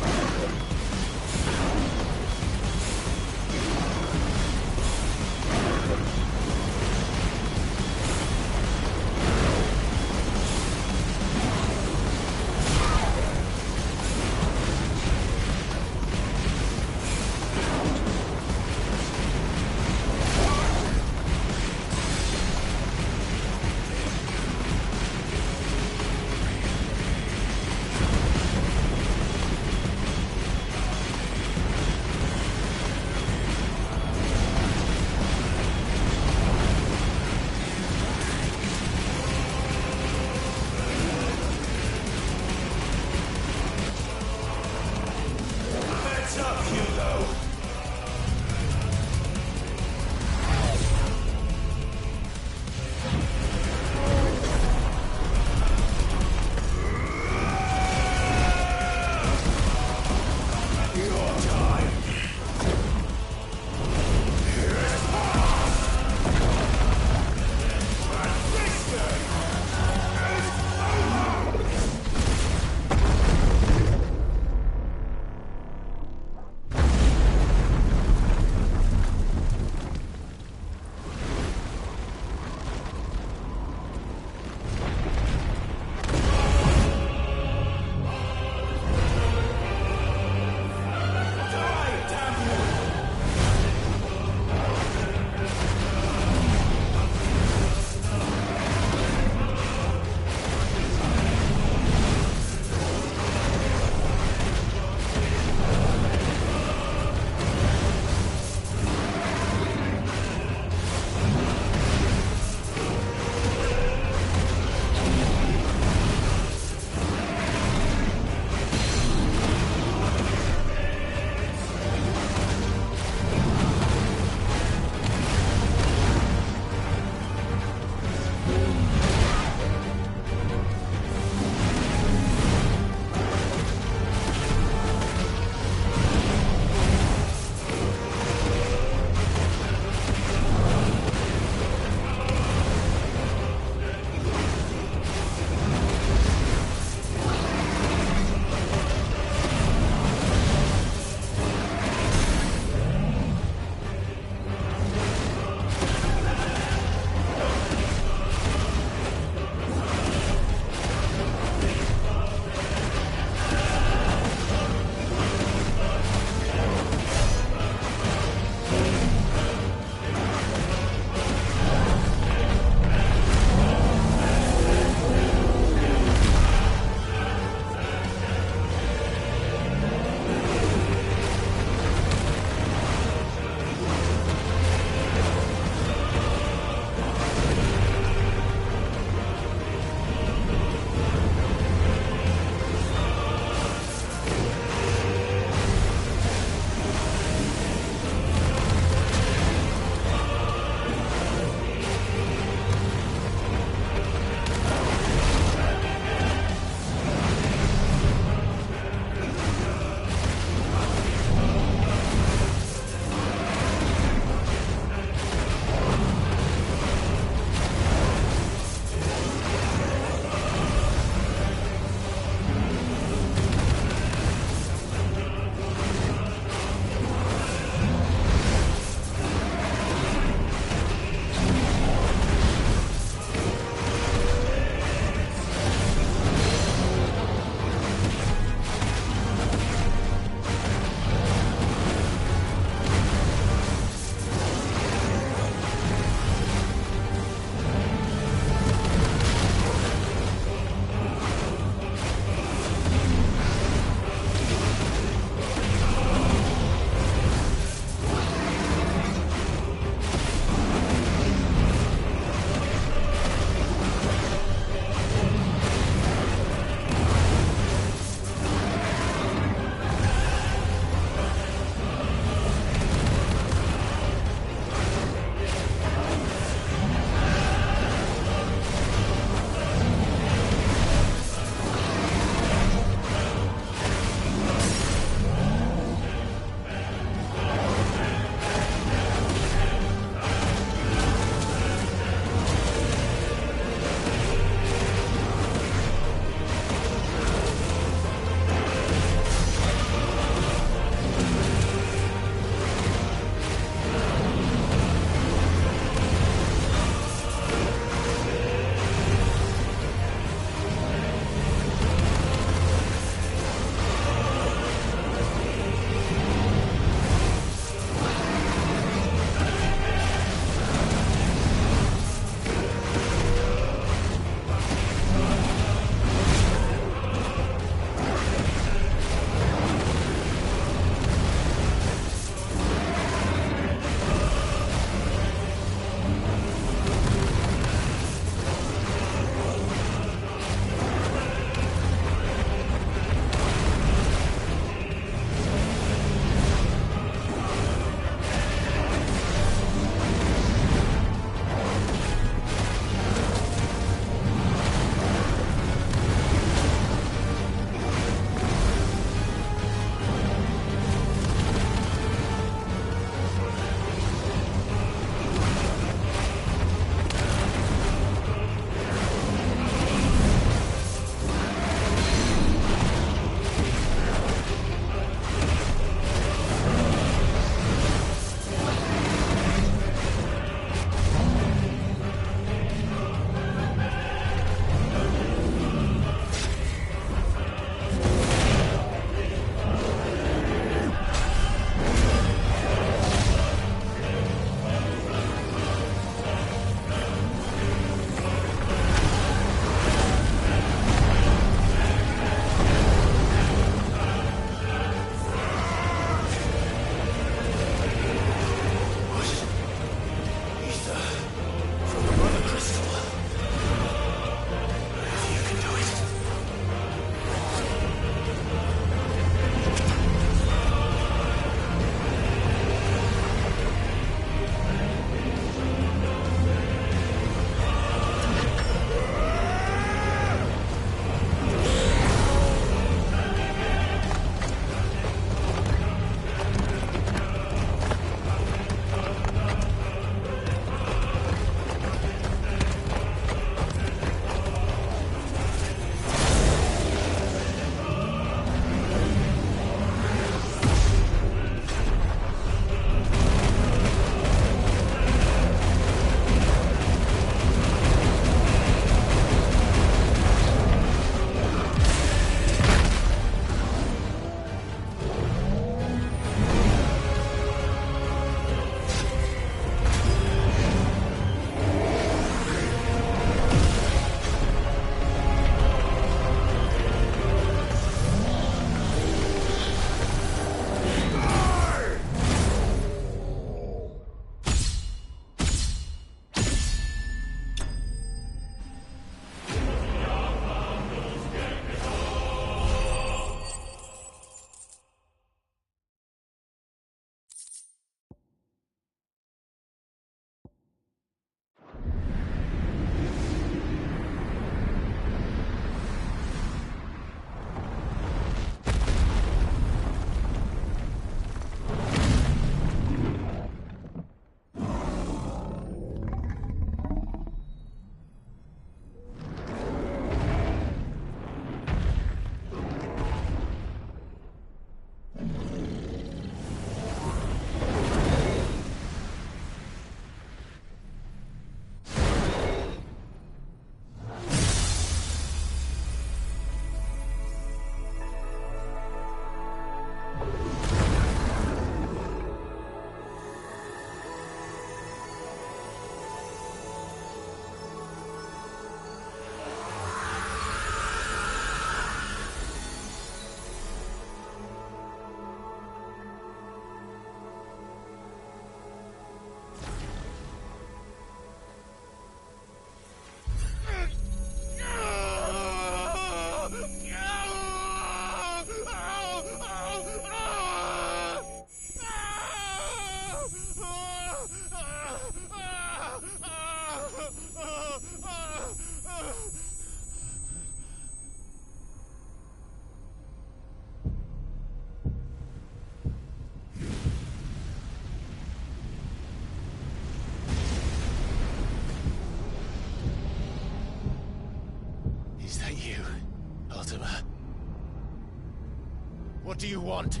do you want?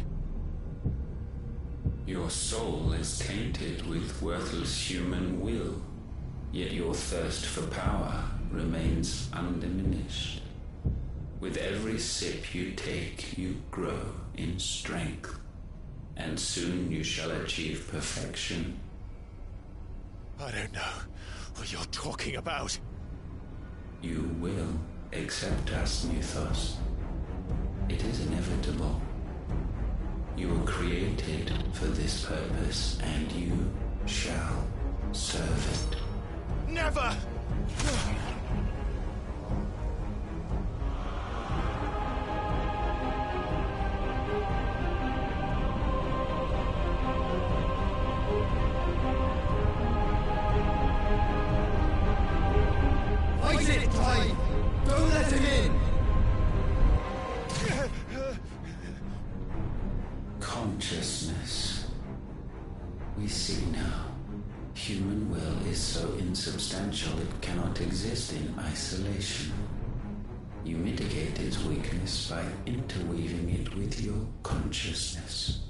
Your soul is tainted with worthless human will, yet your thirst for power remains undiminished. With every sip you take, you grow in strength, and soon you shall achieve perfection. I don't know what you're talking about. You will accept us, Mythos. It is inevitable. You were created for this purpose, and you shall serve it. Never! Fight it, Clive! Don't let him in! Consciousness. We see now. Human will is so insubstantial it cannot exist in isolation. You mitigate its weakness by interweaving it with your consciousness.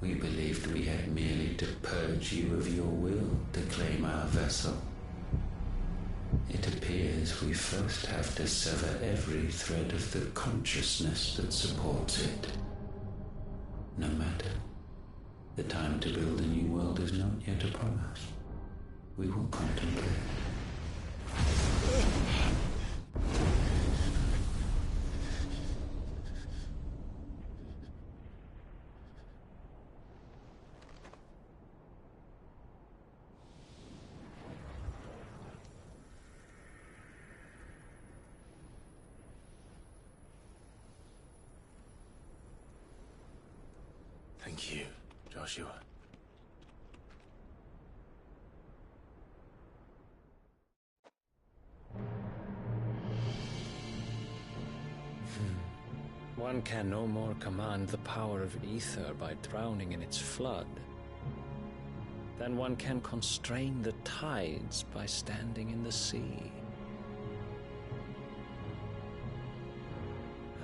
We believed we had merely to purge you of your will to claim our vessel. It appears we first have to sever every thread of the consciousness that supports it. No matter. The time to build a new world is not yet upon us. We will contemplate. Thank you, Joshua. One can no more command the power of ether by drowning in its flood than one can constrain the tides by standing in the sea.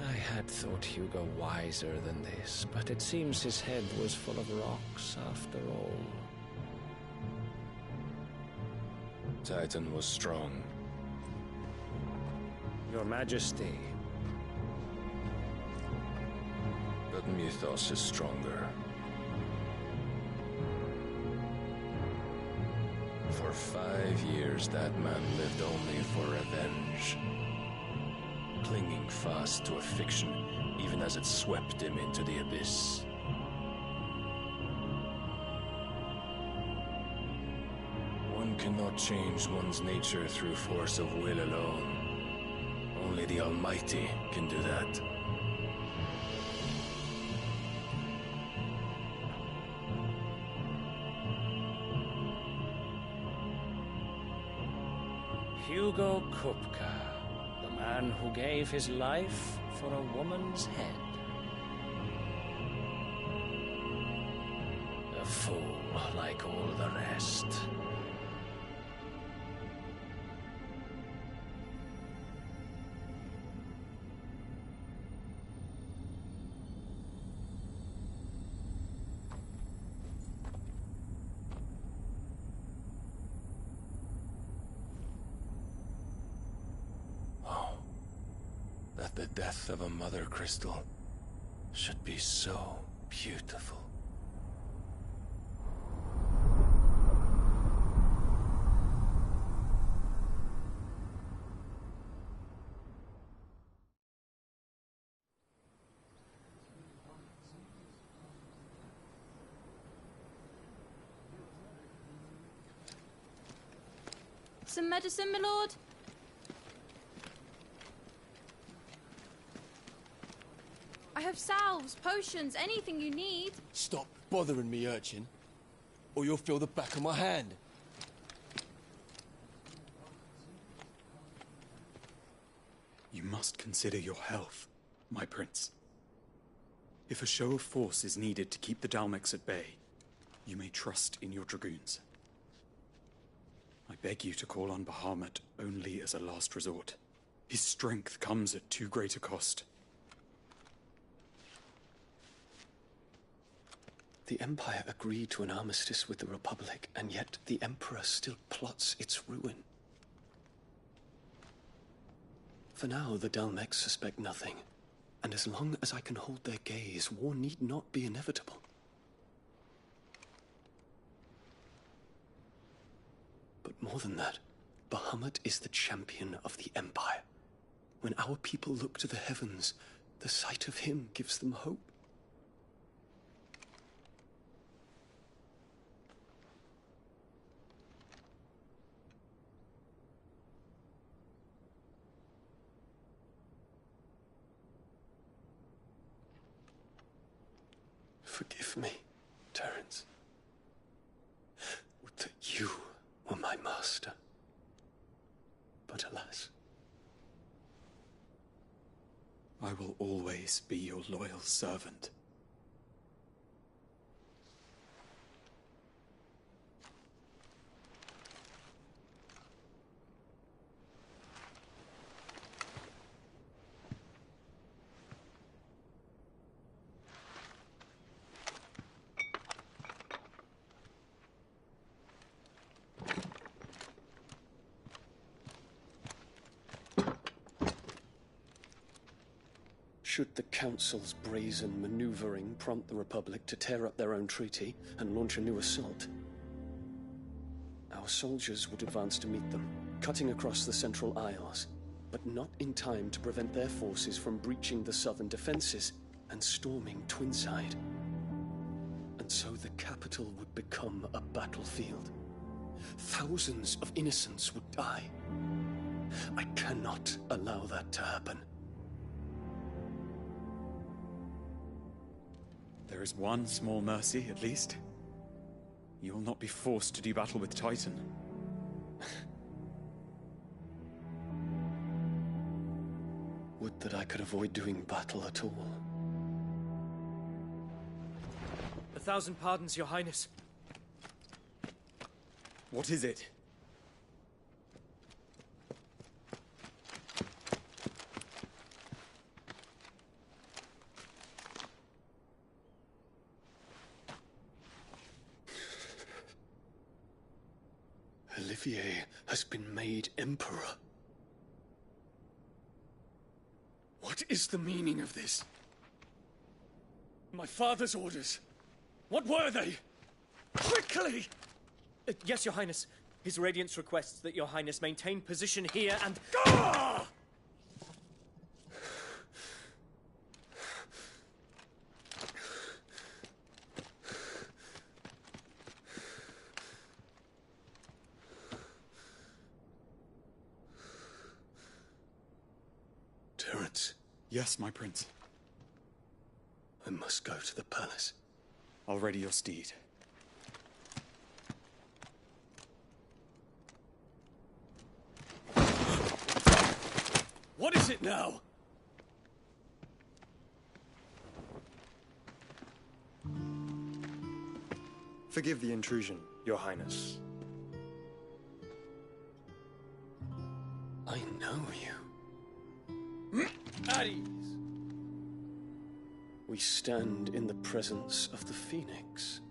I had thought Hugo wiser than this, but it seems his head was full of rocks after all. Titan was strong. Your Majesty. But Mythos is stronger. For 5 years, that man lived only for revenge. Clinging fast to a fiction, even as it swept him into the abyss. One cannot change one's nature through force of will alone. Only the Almighty can do that. Hugo Kupka. The man who gave his life for a woman's head. A fool like all the rest. The death of a mother crystal should be so beautiful. Some medicine, my lord? I have salves, potions, anything you need. Stop bothering me, urchin, or you'll feel the back of my hand. You must consider your health, my prince. If a show of force is needed to keep the Dalmex at bay, you may trust in your dragoons. I beg you to call on Bahamut only as a last resort. His strength comes at too great a cost. The Empire agreed to an armistice with the Republic, and yet the Emperor still plots its ruin. For now, the Dalmex suspect nothing, and as long as I can hold their gaze, war need not be inevitable. But more than that, Bahamut is the champion of the Empire. When our people look to the heavens, the sight of him gives them hope. Forgive me, Terence. Would that you were my master. But alas. I will always be your loyal servant. Should the Council's brazen maneuvering prompt the Republic to tear up their own treaty and launch a new assault, our soldiers would advance to meet them, cutting across the Central Isles, but not in time to prevent their forces from breaching the southern defenses and storming Twinside. And so the capital would become a battlefield. Thousands of innocents would die. I cannot allow that to happen. There is one small mercy, at least. You will not be forced to do battle with Titan. Would that I could avoid doing battle at all. 1,000 pardons, Your Highness. What is it? Olivier has been made Emperor. What is the meaning of this? My father's orders. What were they? Quickly! Yes, Your Highness. His Radiance requests that Your Highness maintain position here and... Ah! Terence. Yes, my prince. I must go to the palace. I'll ready your steed. What is it now? Forgive the intrusion, Your Highness. I know you. At ease. We stand in the presence of the Phoenix.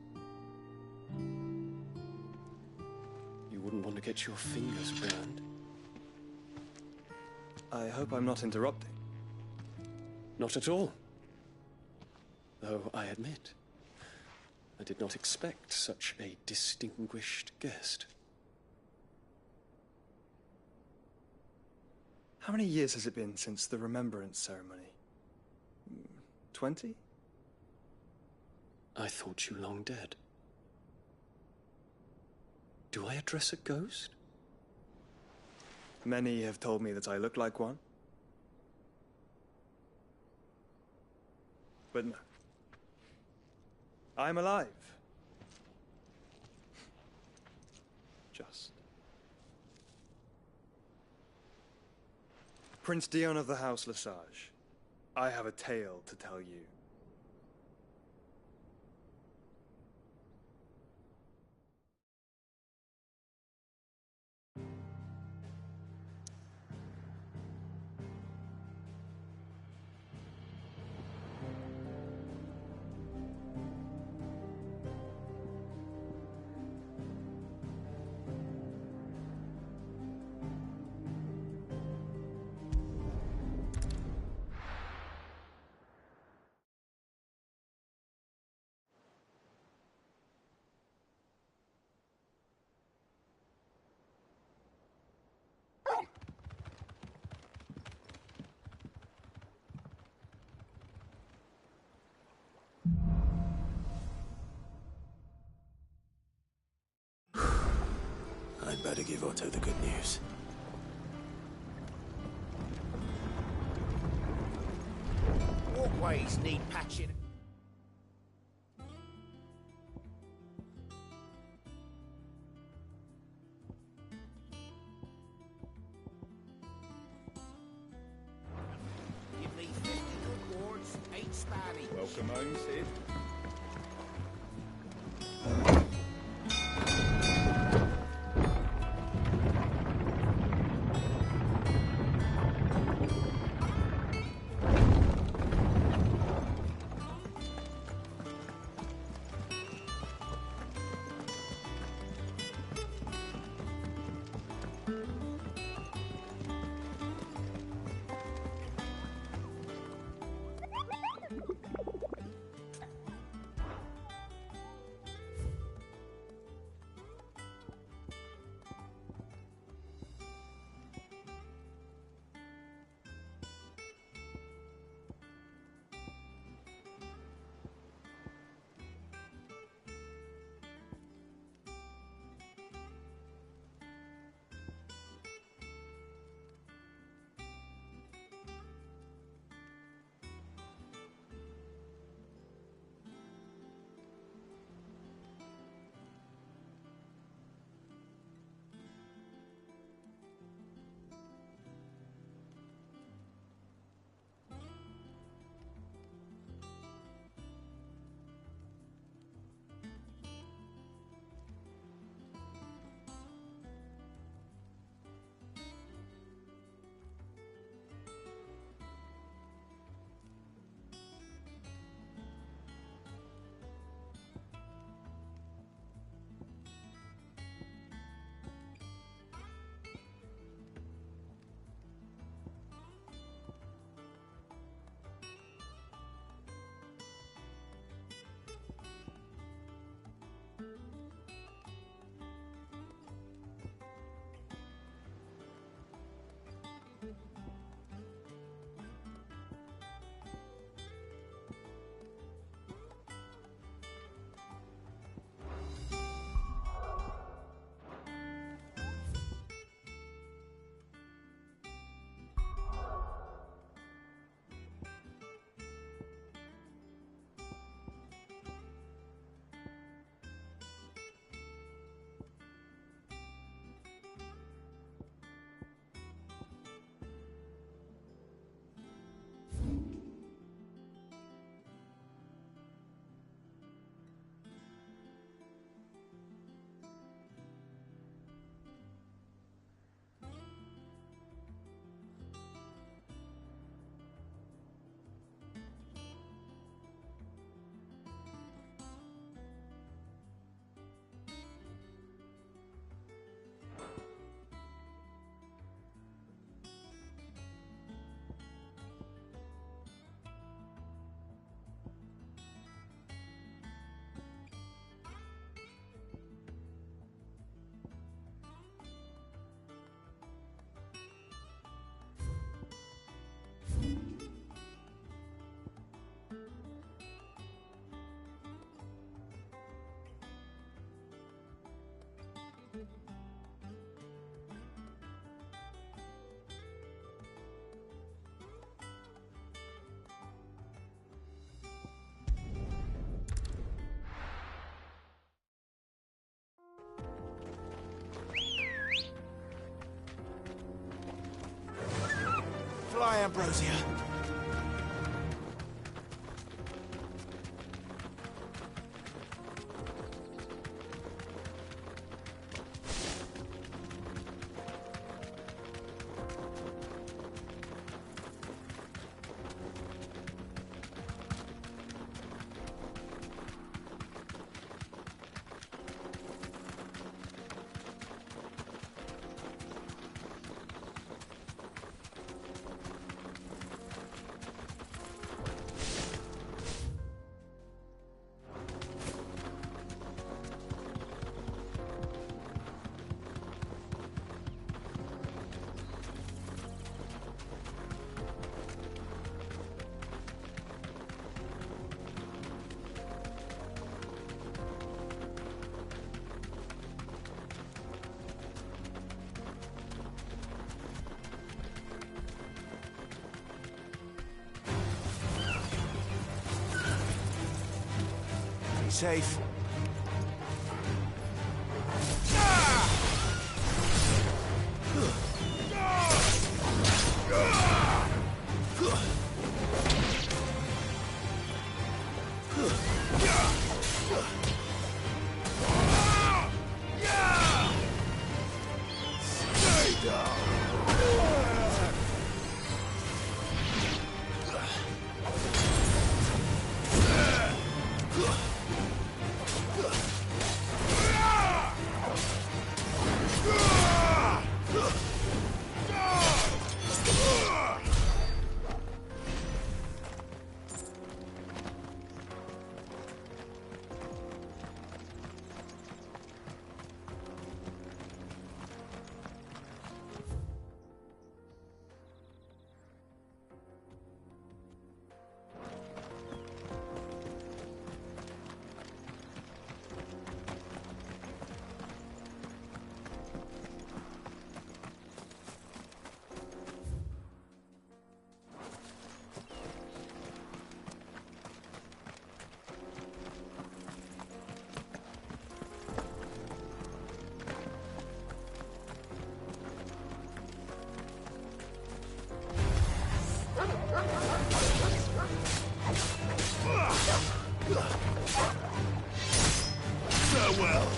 You wouldn't want to get your fingers burned. I hope I'm not interrupting. Not at all. Though I admit, I did not expect such a distinguished guest. How many years has it been since the Remembrance ceremony? 20? I thought you long dead. Do I address a ghost? Many have told me that I look like one. But no. I'm alive. Just. Prince Dion of the House Lesage, I have a tale to tell you. Better give Otto the good news. Walkways need patching. Give me 50 good wards, 8 spanny. Welcome home, Sid. Fly, Ambrosia. Stay safe. Stay down. Farewell.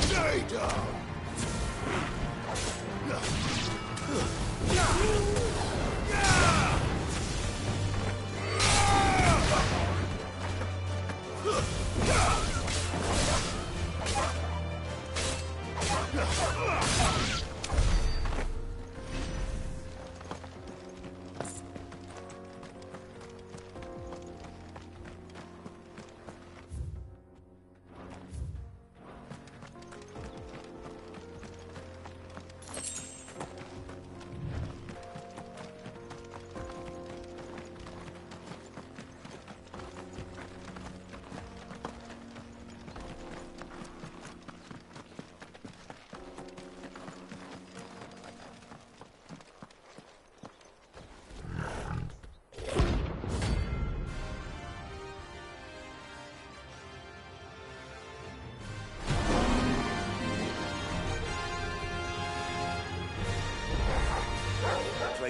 Stay down.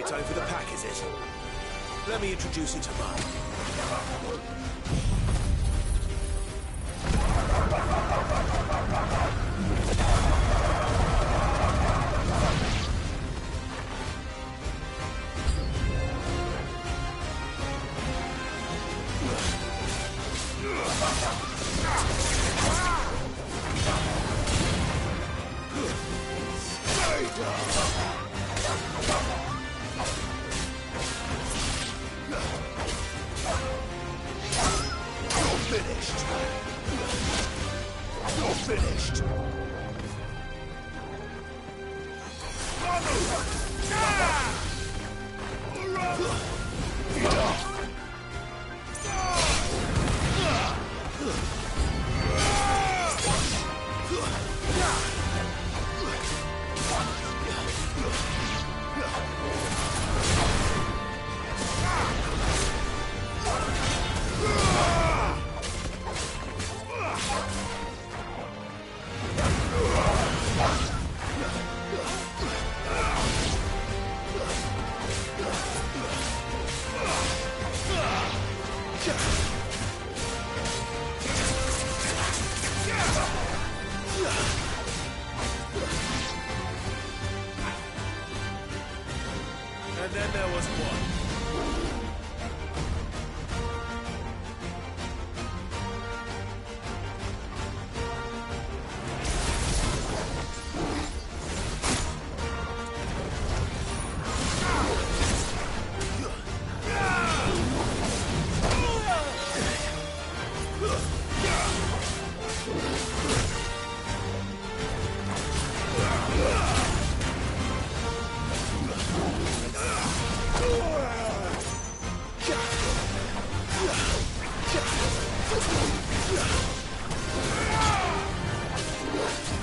Time for the pack, is it? Let me introduce you to Mark. Stay down. Finished. You're finished. And then there was one.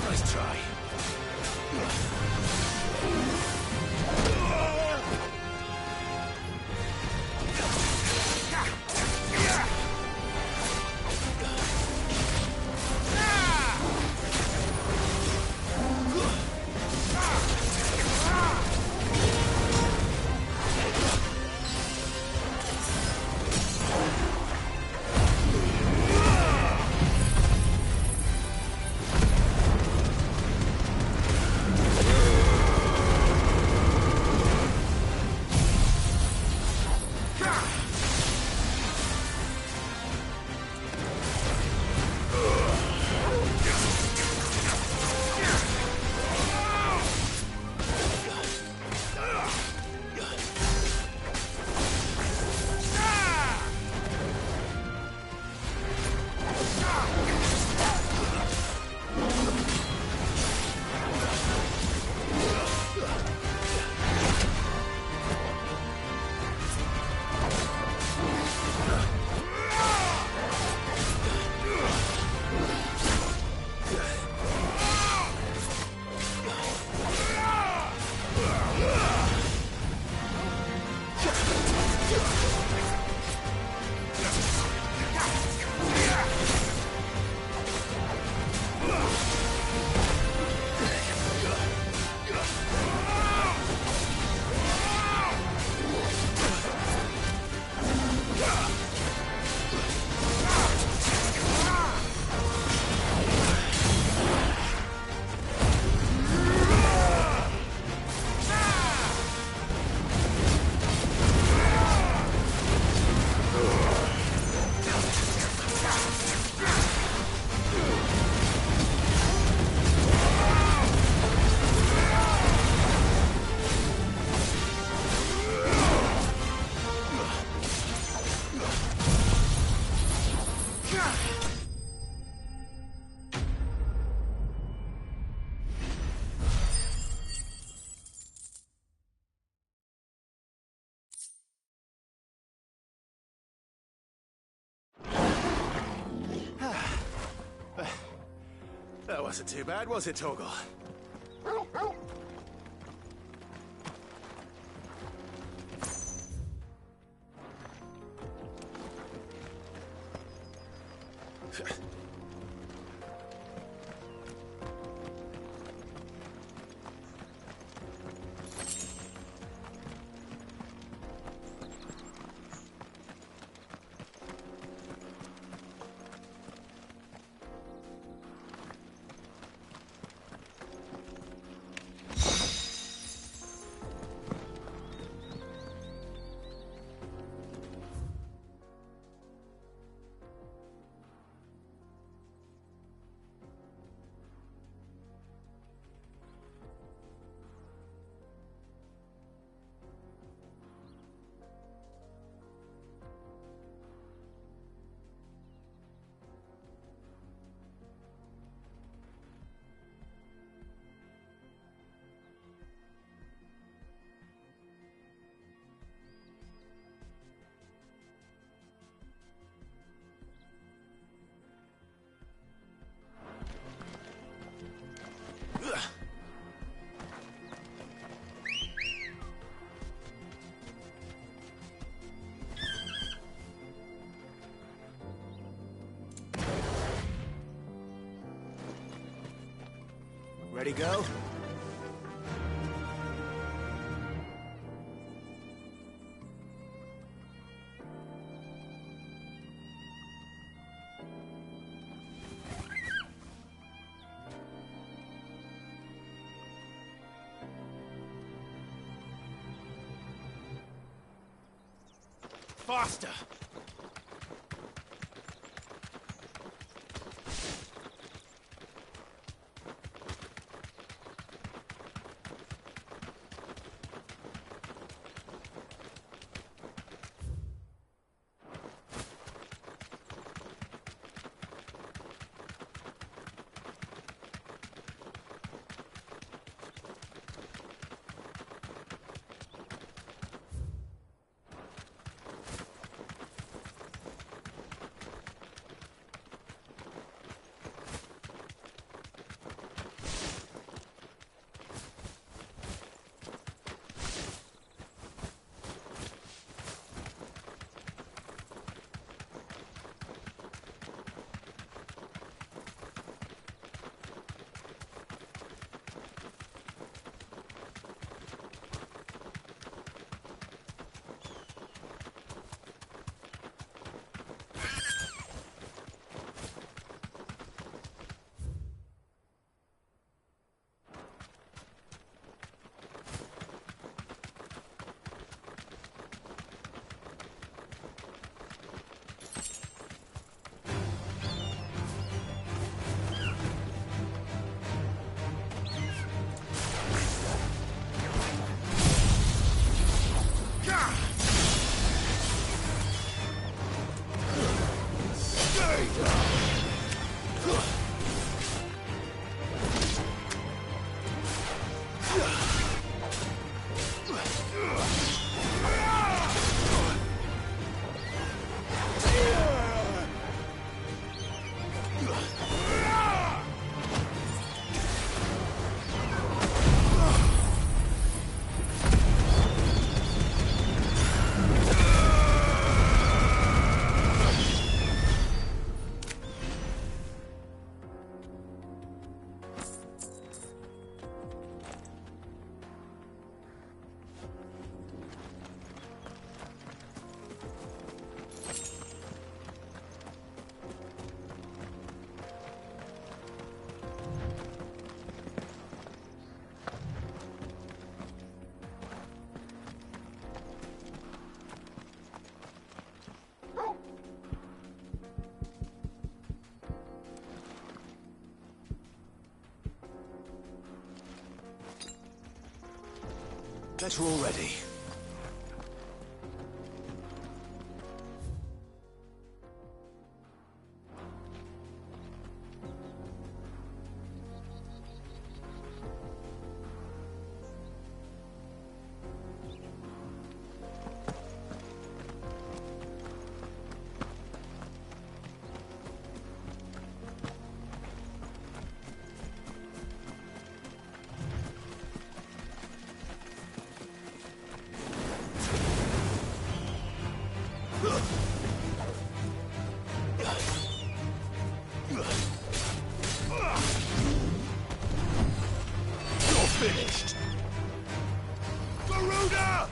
Nice try. That wasn't too bad, was it, Torgal? Ready, go? faster! Bet we're all ready. Finished! Garuda!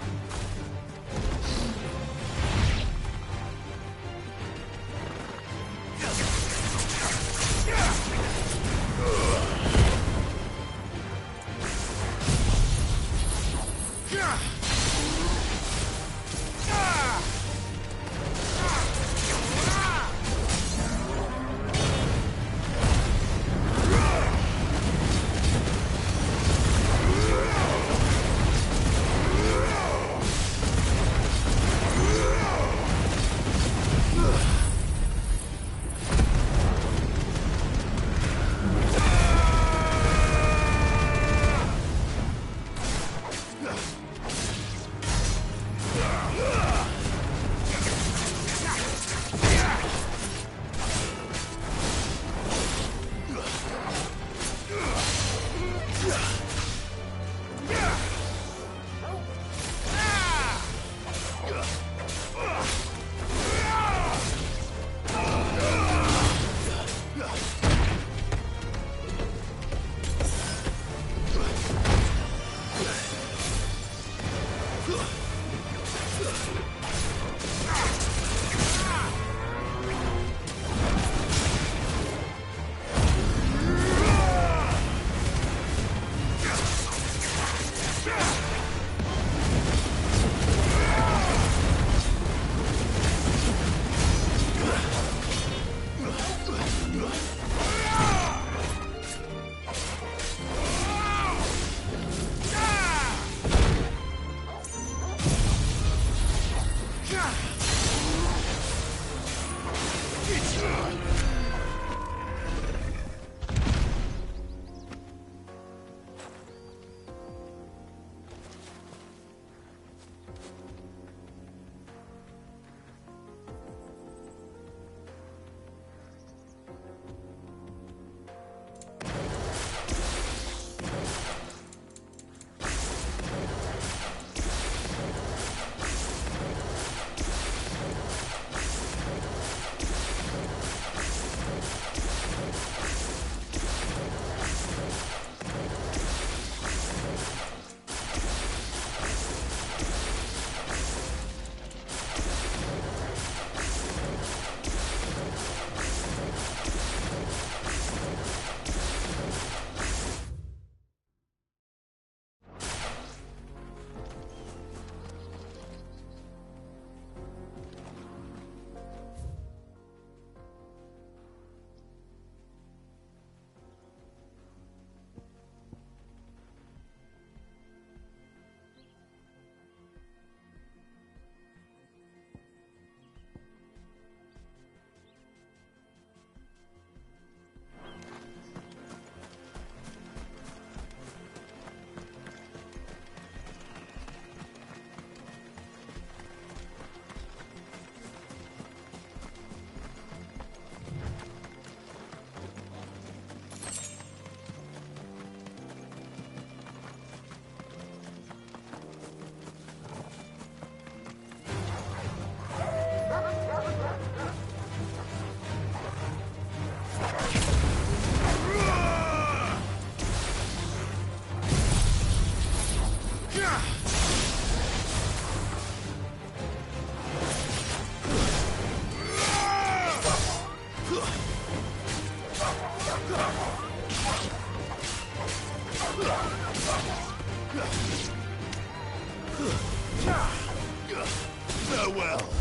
Farewell.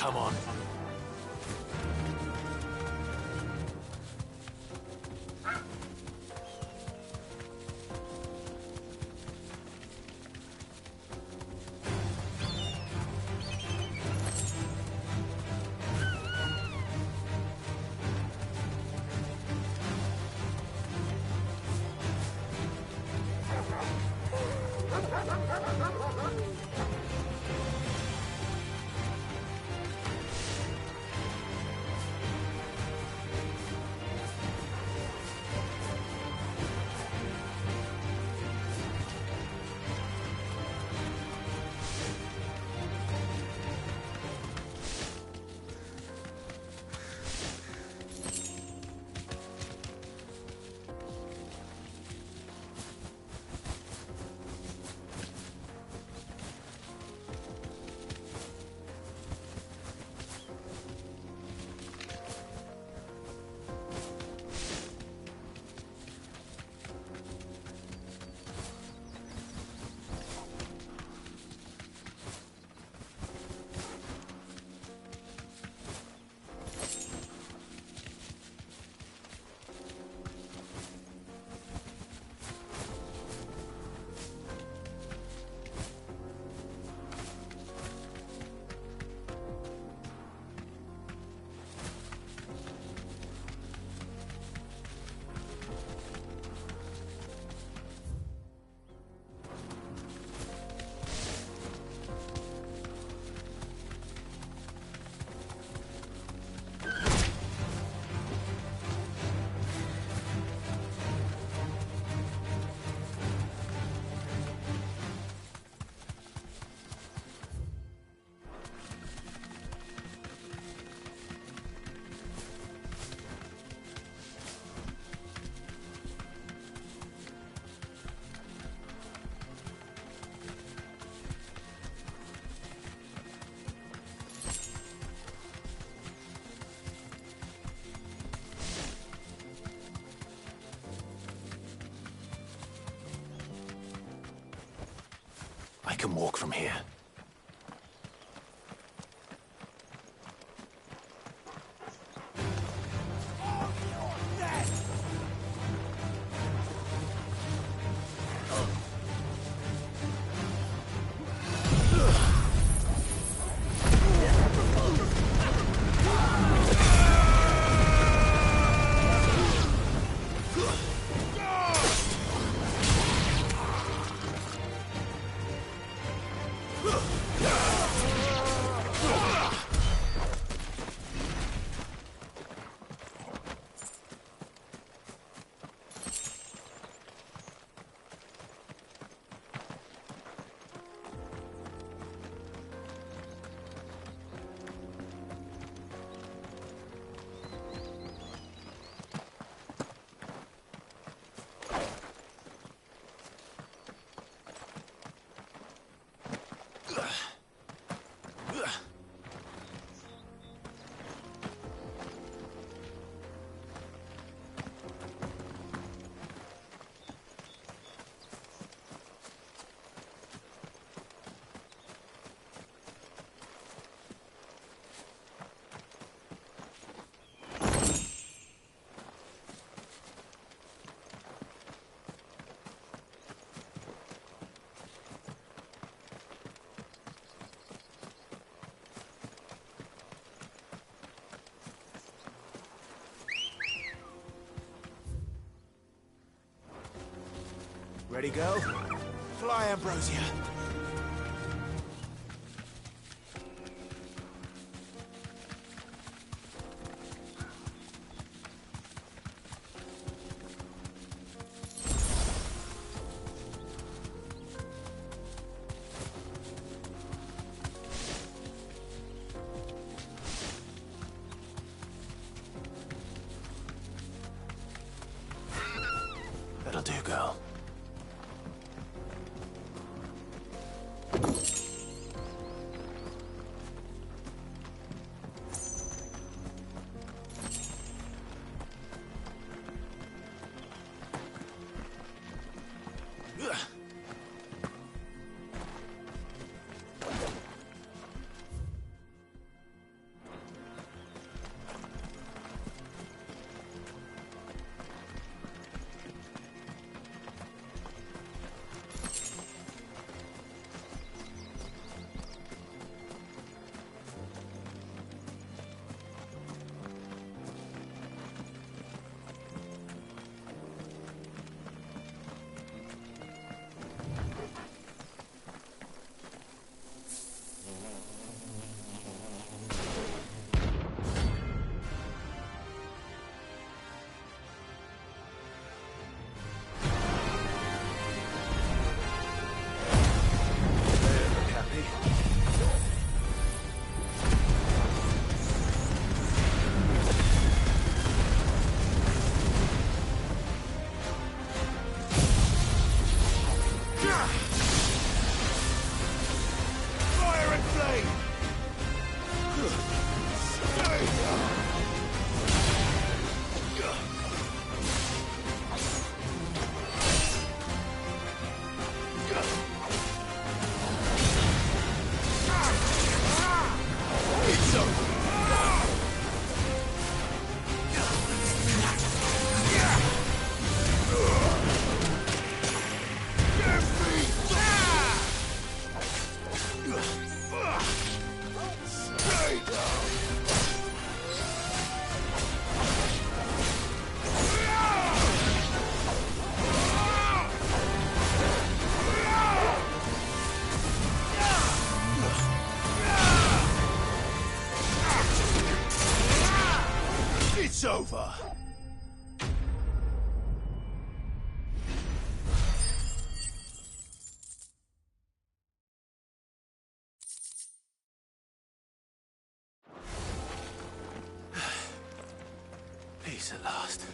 Come on. I can walk from here. Ready, go? Fly, Ambrosia. That'll do, girl. It's over. Peace at last.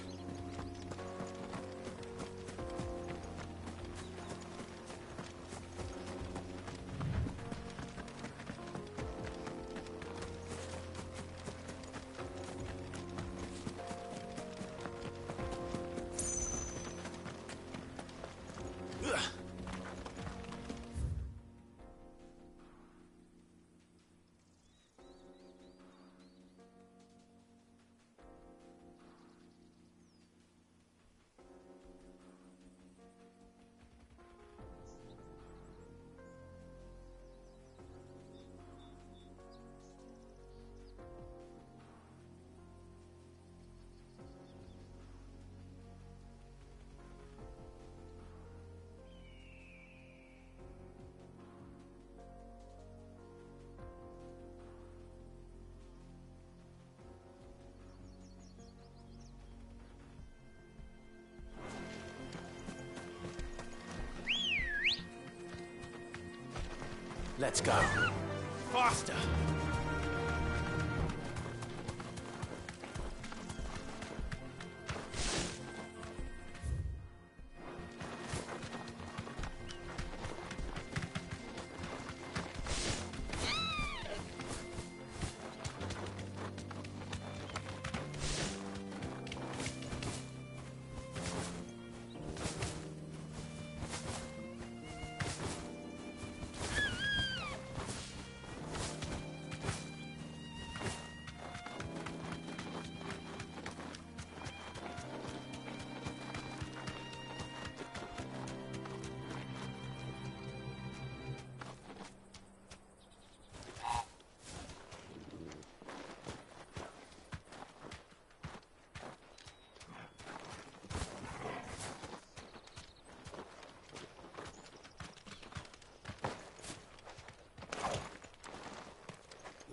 Let's go. Faster!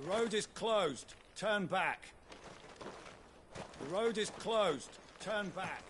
The road is closed. Turn back. The road is closed. Turn back.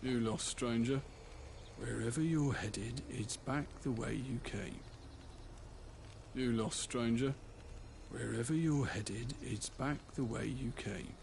You lost, stranger. Wherever you're headed, it's back the way you came. You lost, stranger. Wherever you're headed, it's back the way you came.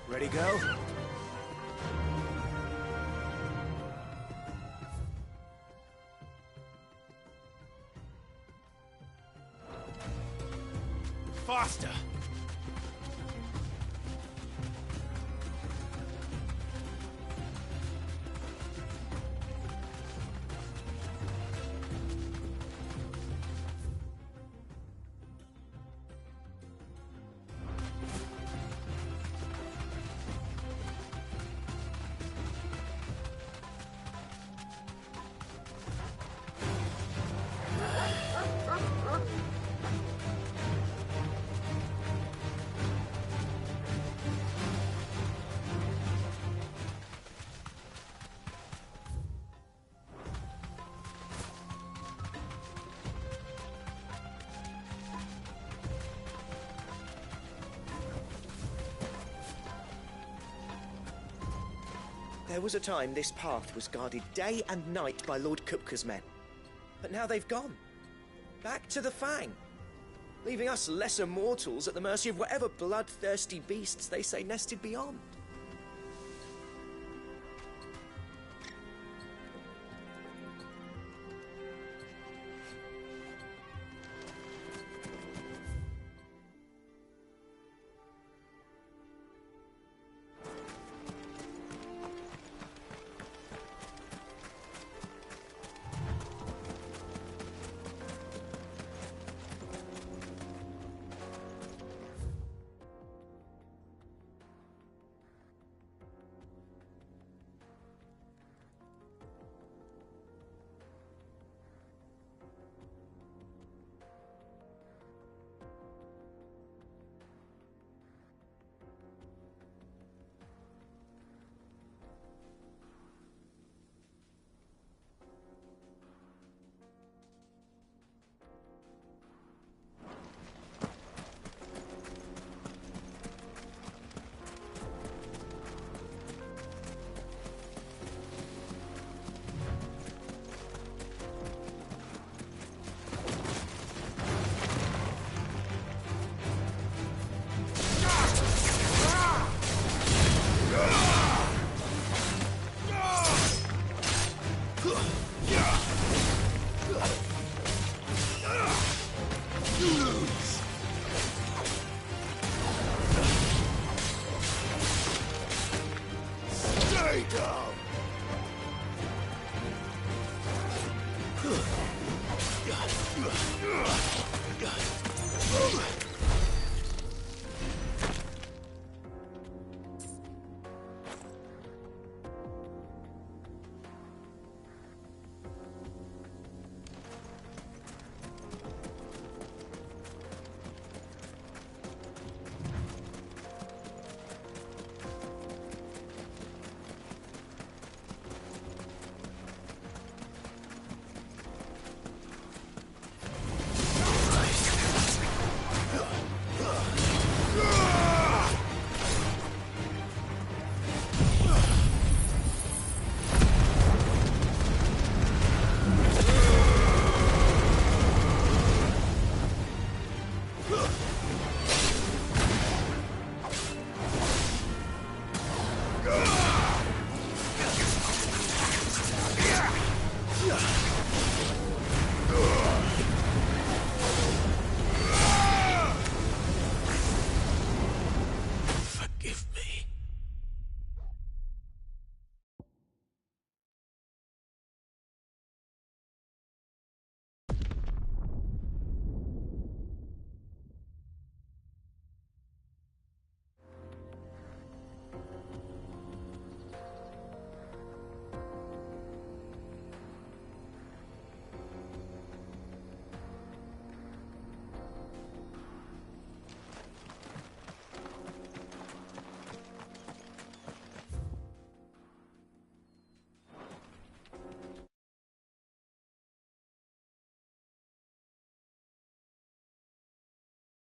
Ready, go? Faster! There was a time this path was guarded day and night by Lord Kupka's men. But now they've gone. Back to the Fang. Leaving us lesser mortals at the mercy of whatever bloodthirsty beasts they say nested beyond. Ugh!